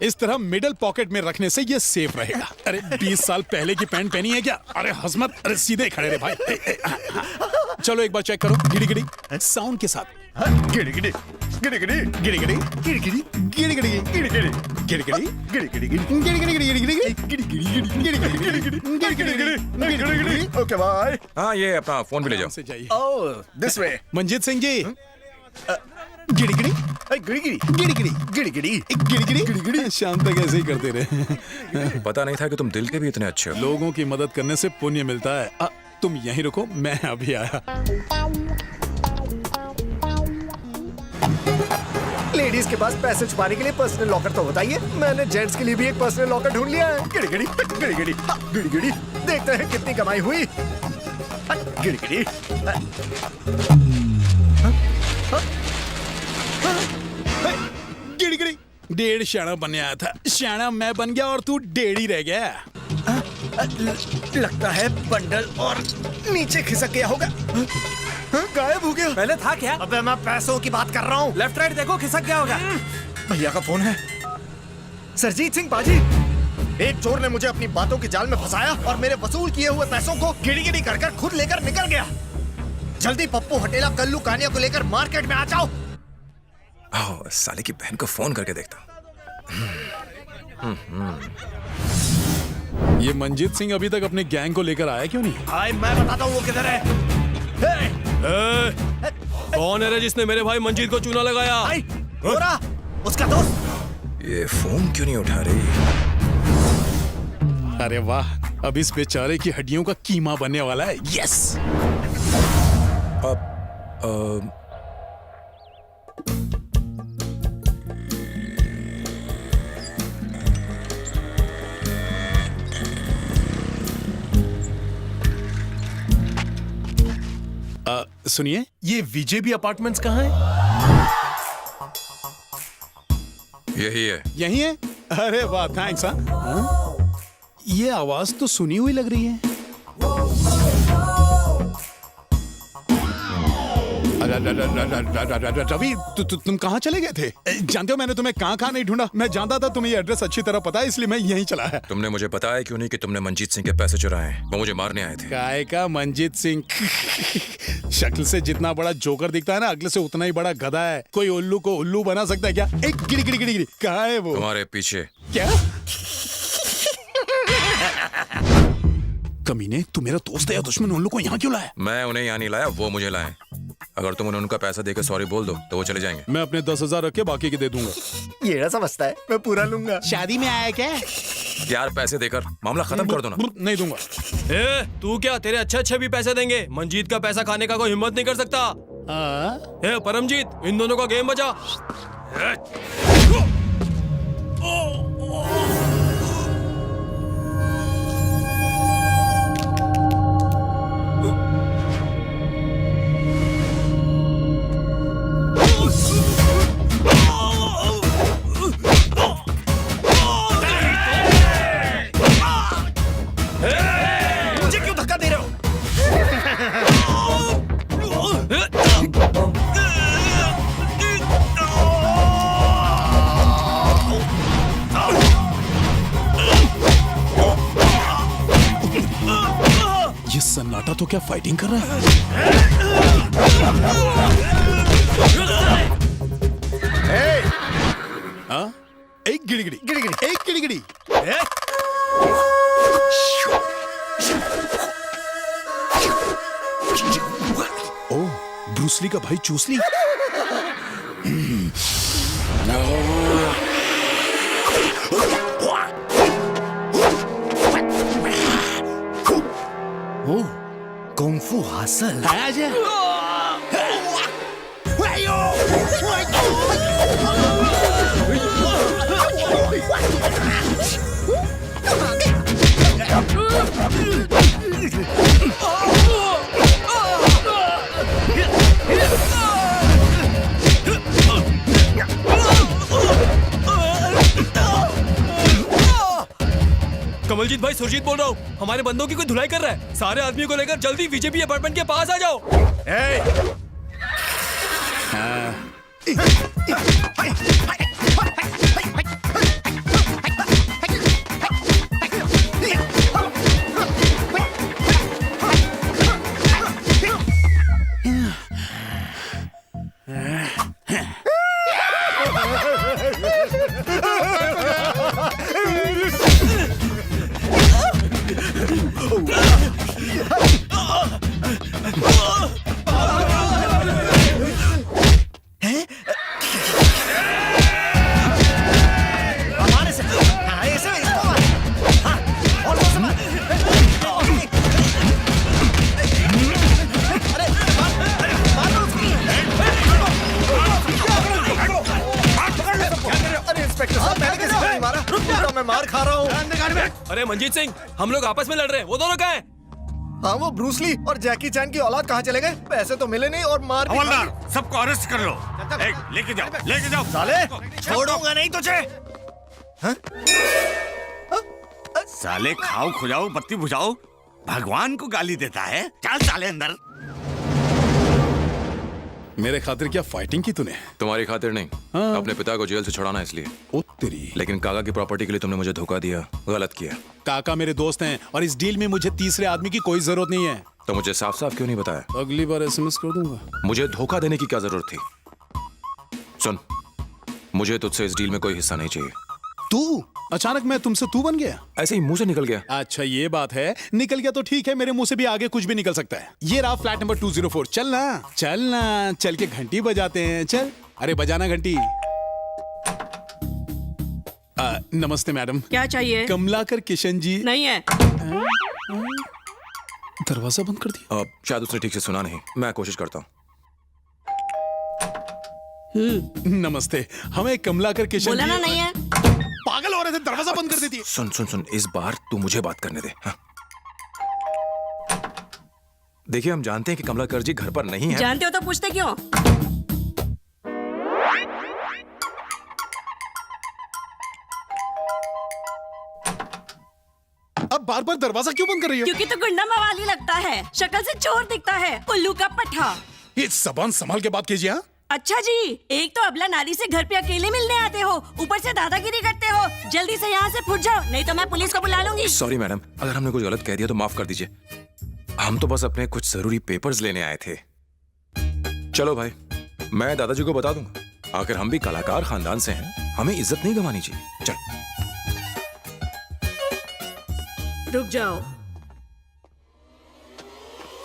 इस तरह मिडिल पॉकेट में रखने से ये सेफ रहेगा। अरे 20 साल पहले की पैंट पहनी है क्या? अरे हसमत, अरे सीधे खड़े रहे भाई। चलो एक बार चेक करो, गिड़गिड़ी साउंड के साथ। गिड़गिड़ी, गिड़गिड़ी, गिड़गिड़ी, गिड़गिड़ी, गिड़गिड़ी, गिड़गिड़ी, गिड़गिड़ी, गिड़गिड़ी, गिड़गिड़ी। Okay bye. हाँ, ये अपना फोन भी ले जाओ। Oh, this way. Manjeet Singh ji. गिड़गिड़ी, गिड़गिड़ी, गिड़गिड़ी, गिड़गिड़ी, गिड़गिड़ी, गिड़गिड़ी। शाम तक ऐसे ही करते रहे। पता नहीं था कि तुम दिल के भी इतने अच्छे हो। लोगों की मदद करने से पुण्य मिलता है। तुम यहीं रुको, मैं अभी आया। लेडीज के पास पैसे छुपाने के लिए पर्सनल लॉकर तो बताइए। मैंने जेंट्स के लिए भी एक पर्सनल लॉकर ढूंढ लिया है। गिड़गिड़ी, गिड़गिड़ी, गिड़गिड़ी। देखते हैं कितनी कमाई हुई। गिड़गिड़ी। गिड़गिड़ी। 1.5 शाना बनने आया था, शाना मैं बन गया और तू 1.5 ही रह गया। लगता है बंडल और नीचे खिसक गया होगा। गायब हो गया। पहले था क्या? अबे मैं पैसों की बात कर रहा हूँ। लेफ्ट राइट देखो, खिसक गया होगा। भैया का फोन है। सरजीत सिंह बाजी, एक चोर ने मुझे अपनी बातों के जाल में फंसाया और मेरे वसूल किए हुए पैसों को गिड़ी-गिड़ी कर खुद लेकर निकल गया। जल्दी पप्पू हटेला कल्लू कानिया को लेकर मार्केट में आ जाओ। साले की बहन को फोन करके देखता। ये मंजीत सिंह अभी तक अपने गैंग को लेकर आया क्यों नहीं? हाय, मैं बताता हूँ वो किधर है। कौन है रे जिसने मेरे भाई मंजीत को चूना लगाया? गोरा, उसका दोस्त। ये फोन क्यों नहीं उठा रही? अरे वाह, अब इस बेचारे की हड्डियों का कीमा बनने वाला है। यस। सुनिए, ये विजेबी अपार्टमेंट्स कहाँ है? यही है। यही है? अरे वाह, थैंक्स। हाँ, ये आवाज तो सुनी हुई लग रही है। रवि, तुम कहाँ चले गए थे? जानते हो मैंने तुम्हें कहाँ नहीं ढूंढा। मैं जानता था तुम्हें ये एड्रेस अच्छी तरह पता है, इसलिए मैं यहीं चला है। तुमने मुझे बताया क्यों नहीं कि तुमने मंजीत सिंह के पैसे चुराए हैं? वो मुझे मारने आए थे। काय का मंजीत सिंह? शक्ल से जितना बड़ा जोकर दिखता है ना, अगले से उतना ही बड़ा गधा है। कोई उल्लू को उल्लू बना सकता है क्या? एक गिरी गिरी गिरी गिरी, कहाँ है वो? तुम्हारे पीछे। क्या? कमीने, तू मेरा दोस्त है या दुश्मन? उन लोग को यहाँ क्यों लाया? मैं उन्हें यहाँ नहीं लाया, वो मुझे लाए। अगर तुम उन्हें उनका पैसा देकर सॉरी बोल दो तो वो चले जाएंगे। मैं अपने 10,000 रख के बाकी के दे दूंगा। ये ना समझता है, मैं पूरा लूंगा। शादी में आया क्या? यार पैसे देकर मामला खत्म कर दो ना। नहीं दूंगा। तू क्या, तेरे अच्छे भी पैसे देंगे। मंजीत का पैसा खाने का कोई हिम्मत नहीं कर सकता। परमजीत, इन दोनों का गेम बजा। मुझे क्यों धक्का दे रहे हो? ये सन्नाटा तो क्या फाइटिंग कर रहा है? हाँ? एक गिड़गिड़ी गिड़गिड़ी, एक गिड़गिड़ी। ओह, ब्रूसली का भाई चूसली। ओह, कुंफू हासिल। आजा। कमलजीत भाई, सुरजीत बोल रहा हूँ। हमारे बंदों की कोई धुलाई कर रहा है। सारे आदमियों को लेकर जल्दी बीजेपी अपार्टमेंट के पास आ जाओ। मैं मार खा रहा हूँ। अरे मंजीत सिंह, हम लोग आपस में लड़ रहे हैं। वो दोनों कहाँ हैं? हाँ, वो ब्रूसली और जैकी चैन की औलाद कहाँ चले गए? पैसे तो मिले नहीं और मार भी खा ली। हवलदार, सबको अरेस्ट कर लो। लेके जाओ। साले, छोड़ूंगा नहीं तुझे। साले खाओ खुजाओ बत्ती बुझाओ, भगवान को गाली देता है। चल साले अंदर। मेरे खातिर क्या फाइटिंग की तूने? तुम्हारी खातिर नहीं, अपने पिता को जेल से छुड़ाना इसलिए। ओ तेरी। लेकिन काका की प्रॉपर्टी के लिए तुमने मुझे धोखा दिया, गलत किया। काका मेरे दोस्त हैं और इस डील में मुझे तीसरे आदमी की कोई जरूरत नहीं है। तो मुझे साफ साफ क्यों नहीं बताया? अगली बार एसएमएस कर दूंगा। मुझे धोखा देने की क्या जरूरत थी? सुन, मुझे तुझसे इस डील में कोई हिस्सा नहीं चाहिए। तू? अचानक मैं तुमसे तू बन गया? ऐसे ही मुंह से निकल गया। अच्छा ये बात है, निकल गया तो ठीक है, मेरे मुंह से भी आगे कुछ भी निकल सकता है। ये रहा फ्लैट नंबर 204। चलना, चल के घंटी बजाते हैं। चल, अरे बजाना घंटी। नमस्ते मैडम। क्या चाहिए? कमलाकर किशन जी नहीं है। दरवाजा बंद कर दिया। शायद उसने ठीक से सुना नहीं, मैं कोशिश करता हूँ। नमस्ते, हमें कमलाकर किशन बोला जी। ना नहीं है। पागल हो रहे थे, दरवाजा बंद कर देती। सुन, इस बार तू मुझे बात करने दे। हाँ? देखिए हम जानते हैं कि कमलाकर जी घर पर नहीं है। जानते हो तो पूछते क्यों? अब बार बार दरवाजा क्यों बंद कर रही हो? क्योंकि तो गुंडा मवाली लगता है, शक्ल से चोर दिखता है, उल्लू का पट्टा। ये जबान संभाल के बात कीजिए। हाँ? अच्छा जी, एक तो अबला नारी से घर पे अकेले मिलने आते हो, ऊपर से दादागिरी करते हो। जल्दी से यहाँ से फुट जाओ, नहीं तो मैं पुलिस को बुला लूंगी। सॉरी मैडम, अगर हमने कुछ गलत कह दिया तो माफ कर दीजिए। हम तो बस अपने कुछ जरूरी पेपर्स लेने आए थे। चलो भाई, मैं दादाजी को बता दूंगा। आखिर हम भी कलाकार खानदान से हैं, हमें इज्जत नहीं गंवानी चाहिए। चल रुक जाओ,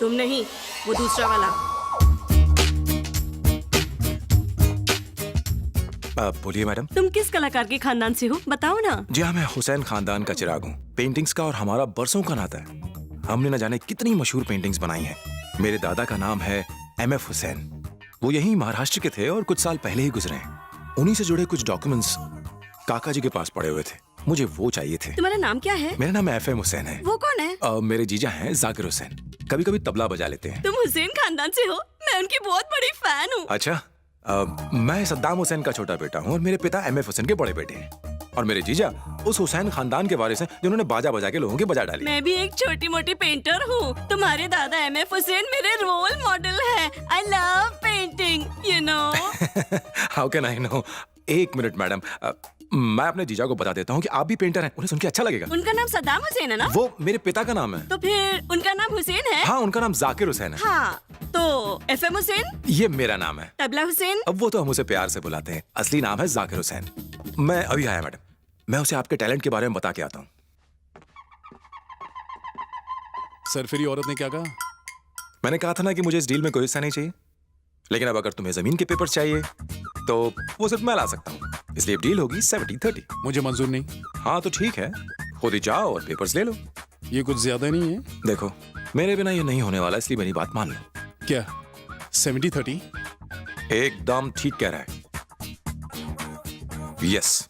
तुम नहीं, वो दूसरा वाला। बोलिए मैडम। तुम किस कलाकार के खानदान से हो, बताओ ना। जी हाँ, मैं हुसैन खानदान का चिराग हूँ। पेंटिंग्स का और हमारा बरसों का नाता है। हमने न जाने कितनी मशहूर पेंटिंग्स बनाई हैं। मेरे दादा का नाम है MF हुसैन। वो यहीं महाराष्ट्र के थे और कुछ साल पहले ही गुजरे हैं। उन्हीं से जुड़े कुछ डॉक्यूमेंट्स काका जी के पास पड़े हुए थे, मुझे वो चाहिए थे। तुम्हारा नाम क्या है? मेरा नाम FM हुसैन है। वो कौन है? मेरे जीजा हैं जाकिर हुसैन, कभी कभी तबला बजा लेते हैं। तुम हुसैन खानदान से हो? मैं उनकी बहुत बड़ी फैन हूँ। अच्छा, मैं सद्दाम हुसैन का छोटा बेटा हूँ और मेरे पिता MF हुसैन के बड़े बेटे हैं। और मेरे जीजा उस हुसैन खानदान के वारिस हैं जिन्होंने बाजा बजा के लोगों की बजा डाली। मैं भी एक छोटी मोटी पेंटर हूँ। तुम्हारे दादा MF हुसैन मेरे रोल मॉडल है। I love painting, you know. How can I know? एक मिनट मैडम, मैं अपने जीजा को बता देता हूँ कि आप भी पेंटर हैं, उन्हें सुन के अच्छा लगेगा। उनका नाम सद्दाम हुसैन है ना? वो मेरे पिता का नाम है। तो फिर उनका नाम हुसैन है? हाँ, उनका नाम जाकिर हुसैन है। हाँ, तो FM हुसैन? ये मेरा नाम है। तबला हुसैन? अब वो तो हम उसे प्यार से बुलाते हैं, असली नाम है जाकिर हुसैन। मैं अभी आया मैडम, मैं उसे आपके टैलेंट के बारे में बता के आता हूँ। सरफिरी औरत ने क्या कहा? मैंने कहा था ना कि मुझे इस डील में कोई हिस्सा नहीं चाहिए, लेकिन अब अगर तुम्हें जमीन के पेपर चाहिए तो वो सिर्फ मैं ला सकता हूँ, इसलिए डील होगी 70-30। मुझे मंजूर नहीं। हाँ तो ठीक है, खुद ही जाओ और पेपर्स ले लो। ये कुछ ज्यादा नहीं है? देखो, मेरे बिना ये नहीं होने वाला, इसलिए मेरी बात मान लो। क्या 70-30? एकदम ठीक कह रहा है। यस,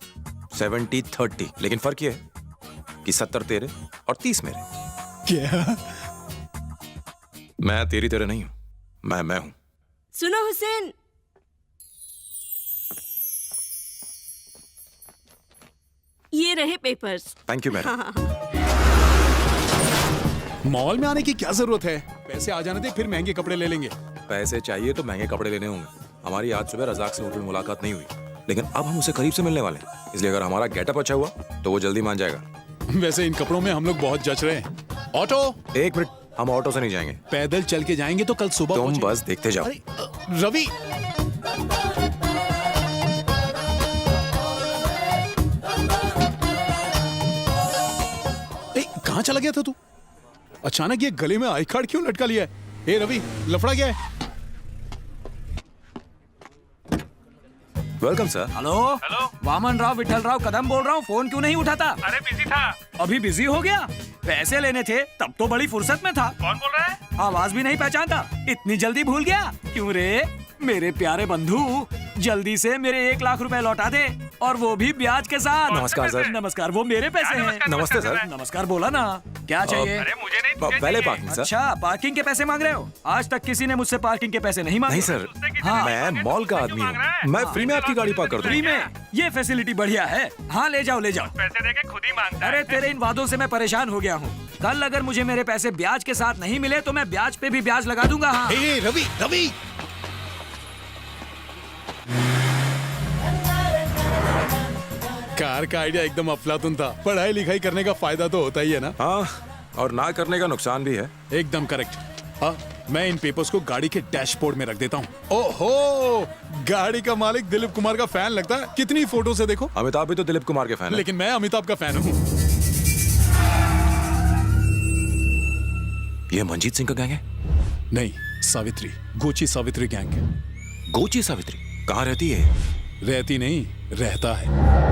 70-30, लेकिन फर्क ये है कि 70 तेरे और 30 मेरे। क्या? मैं तेरी तरह नहीं हूं, मैं हूं। सुनो हुसैन, ये रहे papers. Thank you madam. Mall में आने की क्या जरूरत है? पैसे आ जाने दे, फिर महंगे कपड़े ले लेंगे। पैसे चाहिए तो महंगे कपड़े लेने होंगे। हमारी आज सुबह रजाक से होटल में मुलाकात नहीं हुई, लेकिन अब हम उसे करीब से मिलने वाले हैं, इसलिए अगर हमारा गेटअप अच्छा हुआ तो वो जल्दी मान जाएगा। वैसे इन कपड़ों में हम लोग बहुत जच रहे हैं। ऑटो? एक मिनट, हम ऑटो से नहीं जाएंगे, पैदल चल के जाएंगे तो कल सुबह तुम बस देखते जाओ। रवि, कहाँ चला गया था तू? अचानक ये गले में आई कार्ड क्यों लटका लिया है? ए रवि, लफड़ा क्या है? Welcome sir. Hello hello, Vaman Rao Vithal Rao Kadam बोल रहा हूँ। फोन क्यों नहीं उठाता? अरे बिजी था। अभी बिजी हो गया? पैसे लेने थे तब तो बड़ी फुर्सत में था। कौन बोल रहा है? आवाज भी नहीं पहचानता, इतनी जल्दी भूल गया? क्यों रे मेरे प्यारे बंधु, जल्दी से मेरे 1 लाख रुपए लौटा दे, और वो भी ब्याज के साथ। नमस्कार सर। नमस्कार, वो मेरे पैसे हैं। नमस्ते सर। नमस्कार बोला ना, क्या चाहिए? अरे मुझे नहीं, पहले पार्किंग सर। अच्छा, पार्किंग के पैसे मांग रहे हो? आज तक किसी ने मुझसे पार्किंग के पैसे नहीं मांगे। नहीं सर, हाँ, मैं मॉल का आदमी हूँ, मैं फ्री में आपकी गाड़ी पार्क कर फ्री दूंगा। में? ये फैसिलिटी बढ़िया है। हाँ ले जाओ ले जाओ। पैसे देके खुद ही मांगता है। अरे तेरे इन वादों से मैं परेशान हो गया हूँ। कल अगर मुझे मेरे पैसे ब्याज के साथ नहीं मिले तो मैं ब्याज पे भी ब्याज लगा दूंगा। हाँ। ए, रवि, रवि, कार का आइडिया एकदम अफलातुन था। पढ़ाई लिखाई करने का फायदा तो होता ही है ना? हाँ, और ना करने का नुकसान भी है। एकदम करेक्ट। हाँ, मैं इन पेपर्स को गाड़ी के डैशबोर्ड में रख देता हूँ। ओहो, गाड़ी का मालिक दिलीप कुमार का फैन लगता है। कितनी फोटो से देखो। अमिताभ भी तो दिलीप कुमार के फैन है। लेकिन मैं अमिताभ का फैन हूँ। ये मंजीत सिंह का गैंग है? नहीं, सावित्री, गोची सावित्री गैंग। गोची सावित्री कहाँ रहती है? रहती नहीं, रहता है।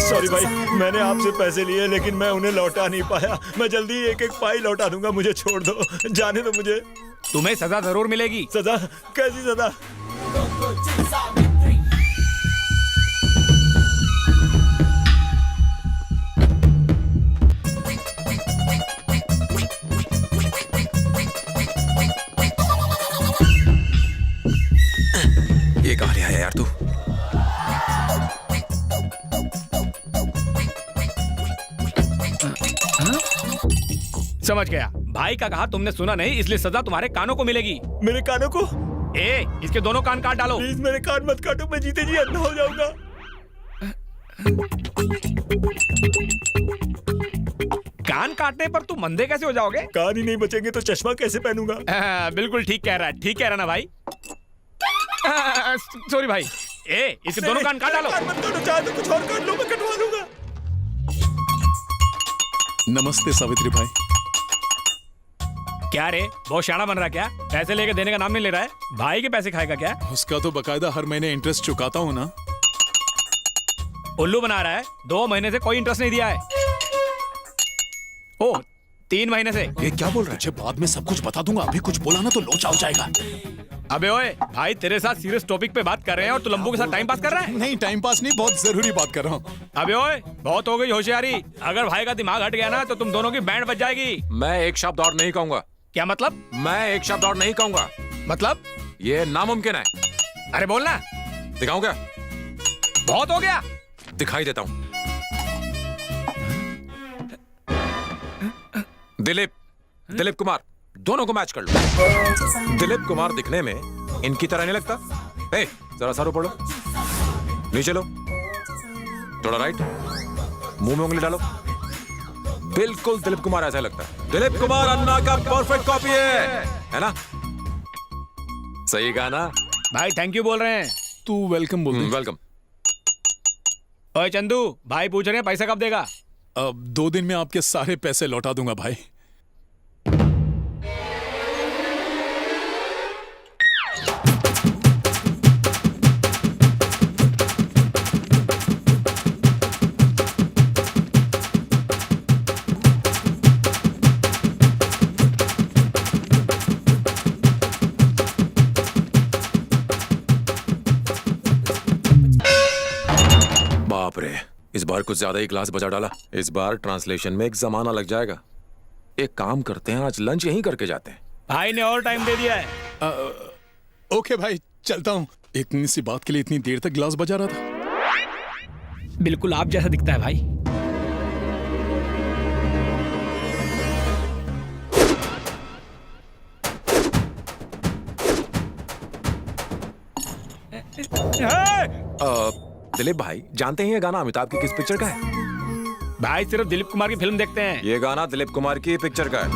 सॉरी भाई, मैंने आपसे पैसे लिए लेकिन मैं उन्हें लौटा नहीं पाया। मैं जल्दी एक एक पाई लौटा दूंगा, मुझे छोड़ दो, जाने दो मुझे। तुम्हें सजा जरूर मिलेगी। सजा? कैसी सजा? समझ गया। भाई का कहा तुमने सुना नहीं, इसलिए सजा तुम्हारे कानों को मिलेगी। मेरे कानों को? इसके दोनों कान काट डालो। प्लीज मेरे कान मत काटो, मैं जीते जी अंधा हो जाऊंगा। कान काटने पर तुम अंधे कैसे हो जाओगे? कान ही नहीं बचेंगे तो चश्मा कैसे पहनूंगा? बिल्कुल ठीक कह रहा है, ठीक कह रहा ना भाई। सॉरी भाई। इसके दोनों कान काट डालो। मत काटो, चाहे तो कुछ और काट लो, मैं कटवा दूंगा। नमस्ते सावित्री भाई। क्या रे, बहुत शाना बन रहा क्या? पैसे लेके देने का नाम नहीं ले रहा है। भाई के पैसे खाएगा क्या? उसका तो बकायदा हर महीने इंटरेस्ट चुकाता हूँ ना। उल्लू बना रहा है। 2 महीने से कोई इंटरेस्ट नहीं दिया है। 3 महीने से। ये क्या बोल रहा है? बाद में सब कुछ बता दूंगा, अभी कुछ बोला ना तो लोचा हो जाएगा। अबे ओए, भाई तेरे साथ सीरियस टॉपिक पे बात कर रहे हैं और तू लंबू के साथ टाइम पास कर रहा है। नहीं, टाइम पास नहीं, बहुत जरूरी बात कर रहा हूँ। अबे ओए, बहुत हो गई होशियारी। अगर भाई का दिमाग हट गया ना तो तुम दोनों की बैंड बज जाएगी। मैं एक शब्द और नहीं कहूंगा। क्या मतलब? मैं एक शब्द और नहीं कहूंगा। मतलब? ये नामुमकिन है। अरे बोलना। दिखाऊं क्या? बहुत हो गया। दिखाई देता हूं। दिलीप कुमार, दोनों को मैच कर लो। दिलीप कुमार दिखने में इनकी तरह नहीं लगता? जरा सर ऊपर लो, नीचे लो, थोड़ा राइट, मुंह में उंगली डालो। बिल्कुल दिलीप कुमार ऐसा लगता है। दिलीप कुमार अन्ना का परफेक्ट कॉपी है ना? सही कहा ना भाई? थैंक यू बोल रहे हैं। तू वेलकम बोल। वेलकम। ओए चंदू, भाई पूछ रहे हैं पैसा कब देगा? अब 2 दिन में आपके सारे पैसे लौटा दूंगा भाई। बाप रे, इस बार कुछ ज्यादा ही ग्लास बजा डाला। इस बार ट्रांसलेशन में एक जमाना लग जाएगा। एक काम करते हैं, आज लंच यहीं करके जाते हैं। भाई ने और टाइम दे दिया है। ओके भाई, चलता हूँ। इतनी सी बात के लिए इतनी देर तक ग्लास बजा रहा था। बिल्कुल आप जैसा दिखता है भाई। दिलीप भाई, जानते हैं ये गाना अमिताभ की किस पिक्चर का है? भाई सिर्फ दिलीप कुमार की फिल्म देखते हैं। ये गाना दिलीप कुमार की पिक्चर का है।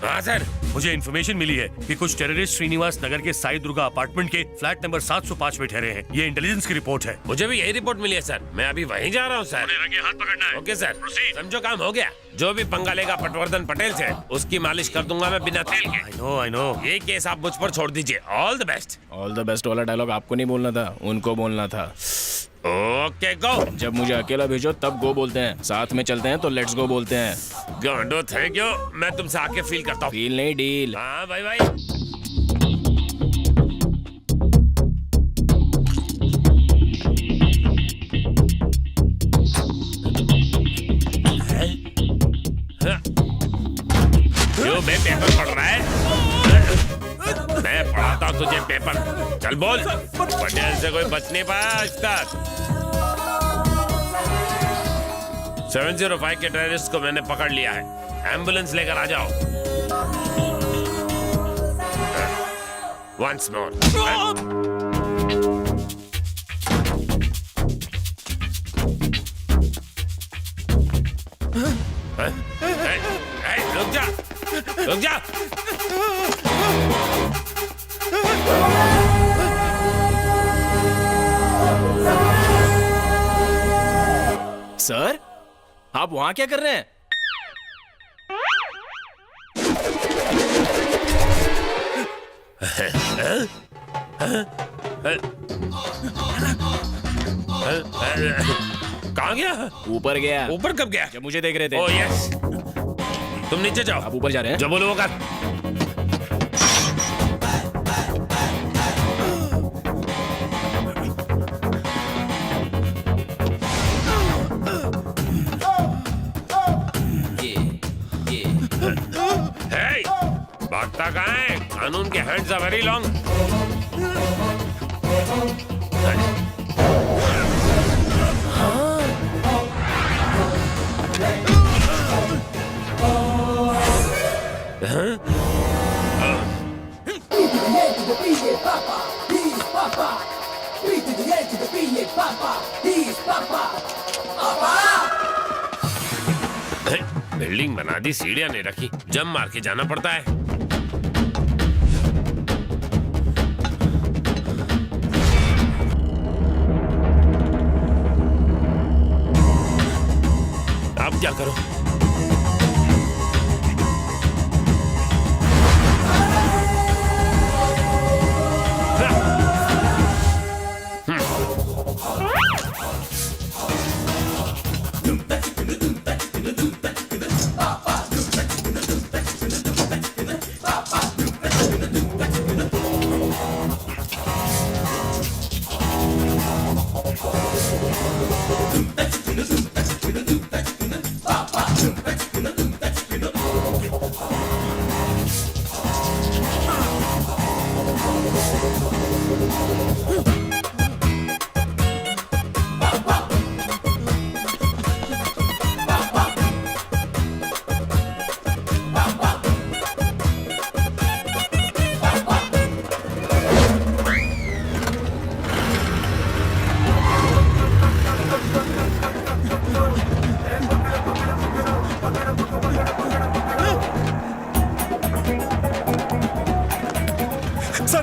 हाँ सर, मुझे इन्फॉर्मेशन मिली है कि कुछ टेररिस्ट श्रीनिवास नगर के साई दुर्गा अपार्टमेंट के फ्लैट नंबर 705 में ठहरे हैं। ये इंटेलिजेंस की रिपोर्ट है। मुझे भी यही रिपोर्ट मिली है सर। मैं अभी वहीं जा रहा हूँ सर। रंगे हाथ पकड़ना है। ओके सर, समझो काम हो गया। जो भी पंगा लेगा पटवर्धन पटेल से, उसकी मालिश कर दूंगा मैं बिना तेल के। I know. ये केस आप मुझ पर छोड़ दीजिए। All the best. All the best वाला डायलॉग आपको नहीं बोलना था, उनको बोलना था। Okay go. जब मुझे अकेला भेजो तब गो बोलते हैं, साथ में चलते हैं तो लेट्स गो बोलते हैं। Godot thank you. मैं तुमसे आके फील करता हूँ। फील नहीं, डील। हाँ भाई भाई। क्यों बे पेपर पढ़ रहा है? मैं पढ़ाता हूँ तुझे पेपर। चल बोल। पटेल से कोई बच नहीं पाया आज तक। 705 के टेररिस्ट को मैंने पकड़ लिया है। एम्बुलेंस लेकर आ जाओ। Once more. रुक जा, रुक जा। सर, आप वहां क्या कर रहे हैं? कहाँ गया? ऊपर गया। ऊपर कब गया? जब मुझे देख रहे थे। Oh yes. तुम नीचे जाओ। आप ऊपर जा रहे हैं? जो बोलो वो कर। Hey, भागता कहाँ है? कानून के हैंड्स आर वेरी लॉन्ग। हाँ बिल्डिंग बना दी, सीढ़ियां नहीं रखी, जम मार के जाना पड़ता है। अब क्या करो?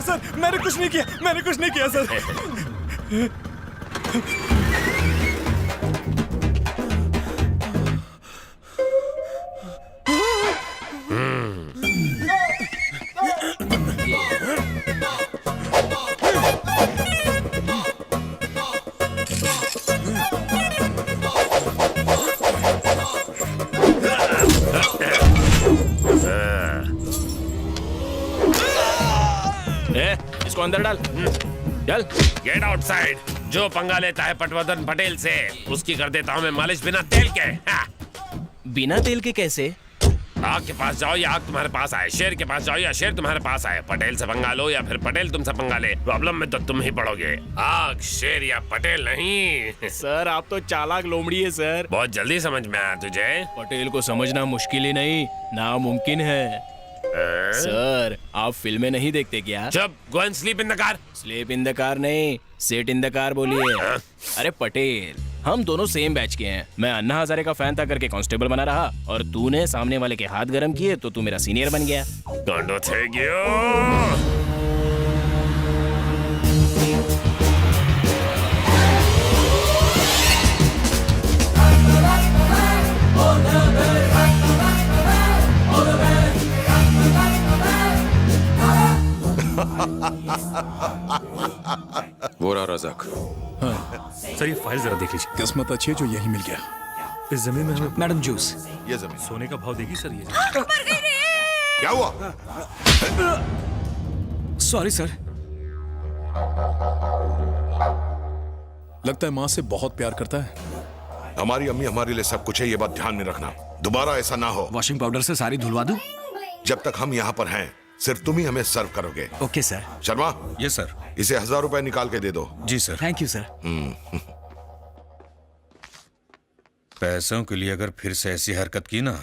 सर मैंने कुछ नहीं किया सर। इसको अंदर डाल। चल, गेट आउटसाइड। जो पंगा लेता है पटवर्धन पटेल से, उसकी कर देता हूँ मैं मालिश बिना तेल के। बिना तेल के कैसे? आग के पास जाओ या आग तुम्हारे पास आए, शेर के पास जाओ या शेर तुम्हारे पास आए, पटेल से पंगा लो या फिर पटेल तुमसे पंगा ले, प्रॉब्लम में तो तुम ही पड़ोगे। आग, शेर या पटेल नहीं। सर आप तो चालाक लोमड़ी है सर। बहुत जल्दी समझ में आया तुझे। पटेल को समझना मुश्किल ही नहीं, नामुमकिन है। सर आप फिल्में नहीं देखते क्या? चुप, go and sleep in the car. Sleep in the car नहीं, सिट इन द कार बोलिए। अरे पटेल, हम दोनों सेम बैच के हैं। मैं अन्ना हजारे का फैन था करके कांस्टेबल बना रहा, और तूने सामने वाले के हाथ गरम किए तो तू मेरा सीनियर बन गया। गांडो थे गयो। वो रहा रज़ाक। सर ये फाइल जरा देख लीजिए। किस्मत अच्छी है जो यही मिल गया। इस जमीन में हमें मैडम जूस। ये जमीन सोने का भाव देगी सर ये? क्या हुआ? Sorry sir. लगता है माँ से बहुत प्यार करता है। हमारी अम्मी हमारे लिए सब कुछ है, ये बात ध्यान में रखना। दोबारा ऐसा ना हो। वॉशिंग पाउडर से सारी धुलवा दूं? जब तक हम यहाँ पर हैं सिर्फ तुम ही हमें सर्व करोगे। Okay sir. Sharma, yes sir. इसे 1000 रुपए निकाल के दे दो। जी सर। Thank you sir. पैसों के लिए अगर फिर से ऐसी हरकत की ना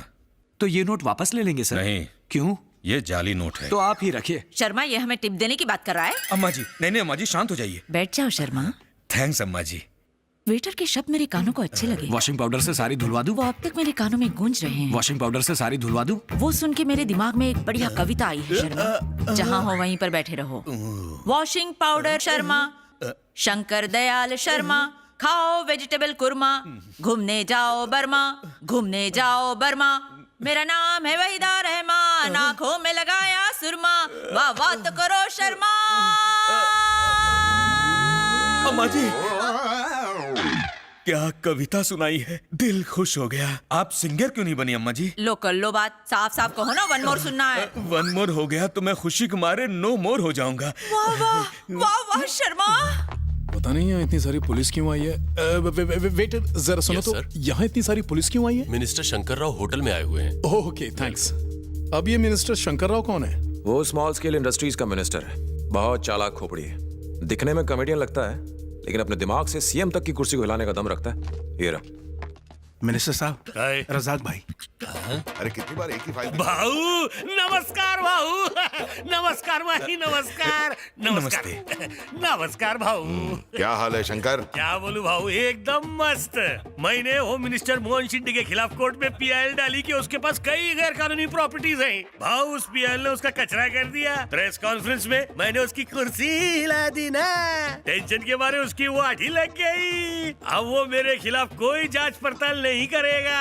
तो ये नोट वापस ले लेंगे सर। नहीं। क्यों? ये जाली नोट है। तो आप ही रखिए। शर्मा, ये हमें टिप देने की बात कर रहा है? अम्मा जी, नहीं अम्मा जी, शांत हो जाइए। बैठ जाओ शर्मा। थैंक्स अम्मा जी। वेटर के शब्द मेरे कानों को अच्छे लगे। वॉशिंग पाउडर से सारी धुलवा दूं? वो अब तक मेरे कानों में गूंज रहे हैं। वॉशिंग पाउडर से सारी धुलवा दूं? वो सुन के मेरे दिमाग में एक बढ़िया कविता आई है शर्मा। जहाँ हो वहीं पर बैठे रहो। वॉशिंग पाउडर शर्मा, शंकर दयाल शर्मा, खाओ वेजिटेबल कुरमा, घूमने जाओ बर्मा, घूमने जाओ बर्मा, मेरा नाम है वहीदा रहमान, आंखों में लगाया सुरमा, वाह वाह तो करो शर्मा। अम्मा जी, क्या कविता सुनाई है, दिल खुश हो गया। आप सिंगर क्यों नहीं बनी अम्मा जी? लो कर लो बात, साफ साफ कहो ना, वन मोर सुनना है। वन मोर हो गया तो मैं खुशी के मारे नो मोर हो जाऊंगा। वाह वाह वाह वाह शर्मा। पता नहीं यहाँ इतनी सारी पुलिस क्यों आई है। वेटर जरा सुनो तो, यहाँ इतनी सारी पुलिस क्यों आई है? मिनिस्टर शंकर राव होटल में आए हुए हैं। Okay thanks. अब ये मिनिस्टर शंकर राव कौन है? वो स्मॉल स्केल इंडस्ट्रीज का मिनिस्टर है। बहुत चालाक खोपड़ी है, दिखने में कॉमेडियन लगता है लेकिन अपने दिमाग से सीएम तक की कुर्सी को हिलाने का दम रखता है। ये रहा। मिनिस्टर साहब, रजाक भाई। अरे कितनी बार एक ही फाइल भाऊ नमस्कार भाऊ नमस्कार भाई नमस्कार नमस्कार नमस्कार भाऊ क्या हाल है शंकर? क्या बोलूं भाऊ एकदम मस्त। मैंने होम मिनिस्टर मोहन शिंदे के खिलाफ कोर्ट में पीआईएल डाली कि उसके पास कई गैर कानूनी प्रॉपर्टीज हैं। भाऊ उस पीआईएल ने उसका कचरा कर दिया। प्रेस कॉन्फ्रेंस में मैंने उसकी कुर्सी हिला दी ना। टेंशन के बारे उसकी वाठी लग गई। अब वो मेरे खिलाफ कोई जांच पड़ताल नहीं करेगा।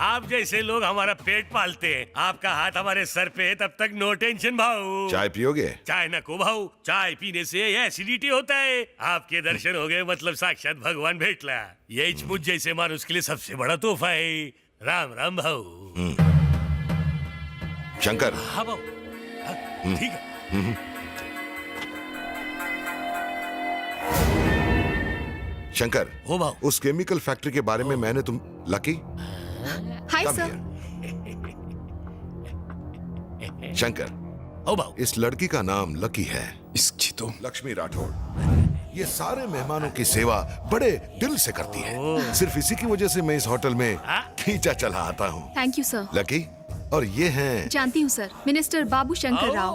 आप जैसे लोग हमारा पेट पालते हैं, आपका हाथ हमारे सर पे है, तब तक नो टेंशन भाऊ। चाय पियोगे? चाय न को भाऊ, चाय पीने से एसिडिटी होता है। आपके दर्शन हो गए मतलब साक्षात भगवान भेटला। यही मुझ जैसे मानुस के लिए सबसे बड़ा तोहफा है। राम राम भाऊ। शंकर। हाँ भाऊ ठीक है। शंकर, हो भाऊ। उस केमिकल फैक्ट्री के बारे में मैंने तुम लकी हाय सर। शंकर, ओ भाऊ। इस लड़की का नाम लकी है। इसकी तो लक्ष्मी राठौड़। ये सारे मेहमानों की सेवा बड़े दिल से करती है। सिर्फ इसी की वजह से मैं इस होटल में खींचा चला आता हूँ। Thank you sir. लकी, और ये हैं जानती हूँ सर, मिनिस्टर बाबू शंकर राव।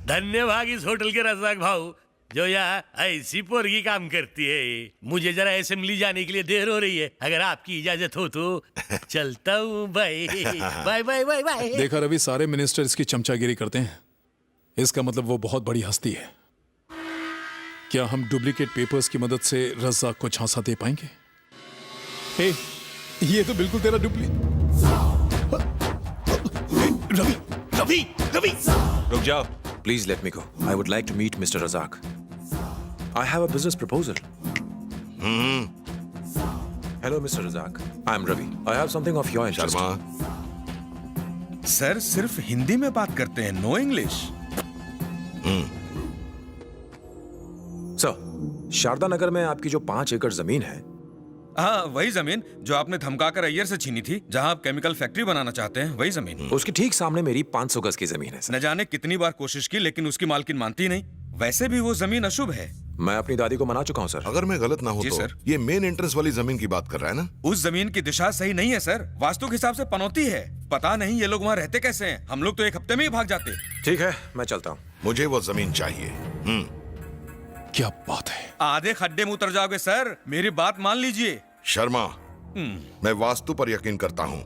धन्यवाद इस होटल के रजाक भाऊ जो यहाँ ऐसी पोरगी काम करती है। मुझे जरा असेंबली जाने के लिए देर हो रही है, अगर आपकी इजाजत हो तो चलता हूँ भाई। Bye bye bye bye. देखा रवि, सारे मिनिस्टर इसकी चमचागिरी करते हैं। इसका मतलब वो बहुत बड़ी हस्ती है। क्या हम डुप्लीकेट पेपर्स की मदद से रज़ाक को झांसा दे पाएंगे? ए, ये तो बिल्कुल तेरा रवि रवि रवि रुक जाओ please, let me go. I would like to meet mister Razak. I have a business proposal. Hello mister Razak, I am Ravi. I have something of your interest. Sharma sir सिर्फ हिंदी में बात करते हैं, no English. Sir, Sharda Nagar में आपकी जो 5 एकड़ जमीन है, हाँ वही जमीन जो आपने धमकाकर अय्यर से छीनी थी, जहाँ आप केमिकल फैक्ट्री बनाना चाहते हैं, वही जमीन। उसके ठीक सामने मेरी 500 गज की जमीन है। न जाने कितनी बार कोशिश की लेकिन उसकी मालकिन मानती नहीं। वैसे भी वो जमीन अशुभ है। मैं अपनी दादी को मना चुका हूँ सर। अगर मैं गलत ना हो जी तो सर। ये मेन एंट्रेंस वाली जमीन की बात कर रहा है ना? उस जमीन की दिशा सही नहीं है सर, वास्तु के हिसाब से पनौती है। पता नहीं ये लोग वहाँ रहते कैसे हैं। हम लोग तो 1 हफ्ते में ही भाग जाते। ठीक है, मैं चलता हूँ। मुझे वो जमीन चाहिए। क्या बात है? आधे खड्डे में उतर जाओगे सर, मेरी बात मान लीजिए। शर्मा, मैं वास्तु पर यकीन करता हूँ,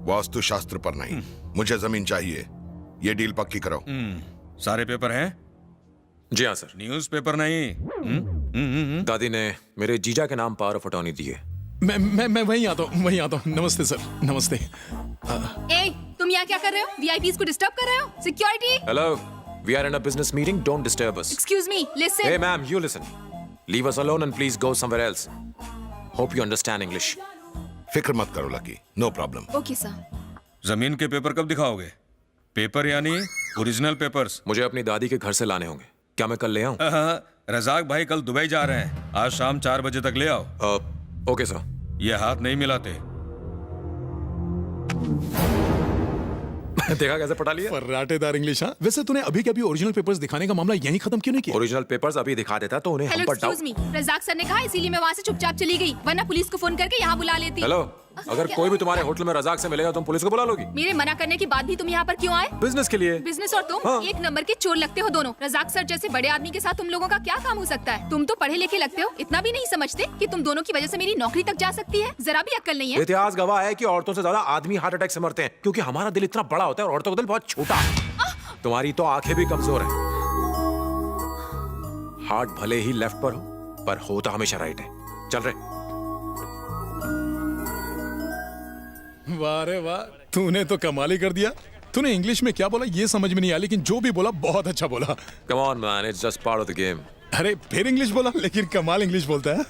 वास्तु शास्त्र पर नहीं। मुझे जमीन चाहिए। ये डील पक्की करो। सारे पेपर हैं? जी हाँ सर। न्यूज़पेपर नहीं। दादी ने मेरे जीजा के नाम पावर ऑफ अटॉर्नी दी है। मैं वहीं आता हूँ। नमस्ते सर, नमस्ते। ए, तुम यहाँ क्या कर रहे हो? वीआईपीज़ को डिस्टर्ब कर रहे हो? Security. Hello, we are in a business meeting, don't disturb us. Excuse me, listen. Hey ma'am, you listen. Leave us alone and please go somewhere else. Hope you understand English. फिक्र मत करो Lucky, no problem. Okay sir. जमीन के paper कब दिखाओगे? Paper यानी original papers. मुझे अपनी दादी के घर से लाने होंगे। क्या मैं कल ले आऊं? रजाक भाई कल दुबई जा रहे हैं, आज शाम 4 बजे तक ले आओ। Okay sir. ये हाथ नहीं मिलाते। देखा कैसे पटा लिया? फर्राटेदार इंग्लिश। हाँ, वैसे तूने अभी के अभी ओरिजिनल पेपर्स दिखाने का मामला यहीं खत्म क्यों नहीं किया? ओरिजिनल पेपर्स अभी दिखा देता तो उन्हें हम हेलो, पर doubt. Excuse me, Razak sir ने कहा इसीलिए मैं वहाँ से चुपचाप चली गई, वरना पुलिस को फोन करके यहाँ बुला लेती। हेलो, अगर कोई भी तुम्हारे होटल में रजाक से मिलेगा तुम पुलिस को बुला लोगी? मेरे मना करने के बाद भी तुम यहाँ पर क्यों आए? बिजनेस के लिए। बिजनेस और तुम हाँ। 1 नंबर के चोर लगते हो दोनों। रजाक सर जैसे बड़े आदमी के साथ तुम लोगों का क्या काम हो सकता है? तुम तो पढ़े लिखे लगते हो, इतना भी नहीं समझते कि तुम दोनों की वजह से मेरी नौकरी तक जा सकती है? जरा भी अक्ल नहीं है। इतिहास गवाह है कि औरतों से ज्यादा आदमी हार्ट अटैक से मरते हैं, क्योंकि हमारा दिल इतना बड़ा होता है और औरतों का दिल बहुत छोटा। तुम्हारी तो आंखें भी कमजोर हैं। हार्ट भले ही लेफ्ट पर हो, पर होता हमेशा राइट है। चल रहे। वाह रे वाह, तूने तो कमाल ही कर दिया। तूने इंग्लिश में क्या बोला ये समझ में नहीं आया, लेकिन जो भी बोला बहुत अच्छा बोला। Come on man, it's just part of the game. अरे फिर इंग्लिश बोला, लेकिन कमाल इंग्लिश बोलता है।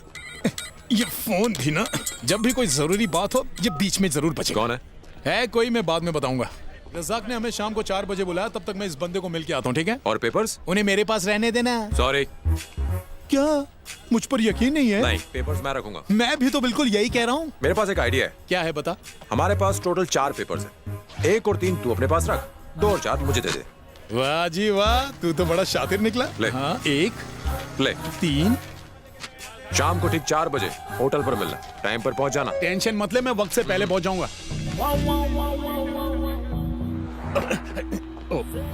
ये फोन भी ना, जब भी कोई जरूरी बात हो ये बीच में जरूर बचे। कौन है कोई, मैं बाद में बताऊंगा। रज़ाक ने हमें शाम को 4 बजे बुलाया, तब तक मैं इस बंदे को मिल के आता हूँ, ठीक है? और पेपर्स? उन्हें मेरे पास रहने देना। सॉरी। क्या मुझ पर यकीन नहीं है? नहीं, पेपर्स मैं रखूंगा। मैं भी तो बिल्कुल यही कह रहा हूँ। मेरे पास एक आइडिया है। क्या है बता? हमारे पास टोटल 4 पेपर्स हैं। 1 और 3 तू अपने पास रख, 2 और 4 मुझे दे दे। वाह जी वाह, तू तो बड़ा शातिर निकला। ले। हाँ, 1 ले 3 शाम को ठीक 4 बजे होटल पर मिलना, टाइम पर पहुंच जाना। टेंशन मत ले, मैं वक्त से पहले पहुंच जाऊंगा।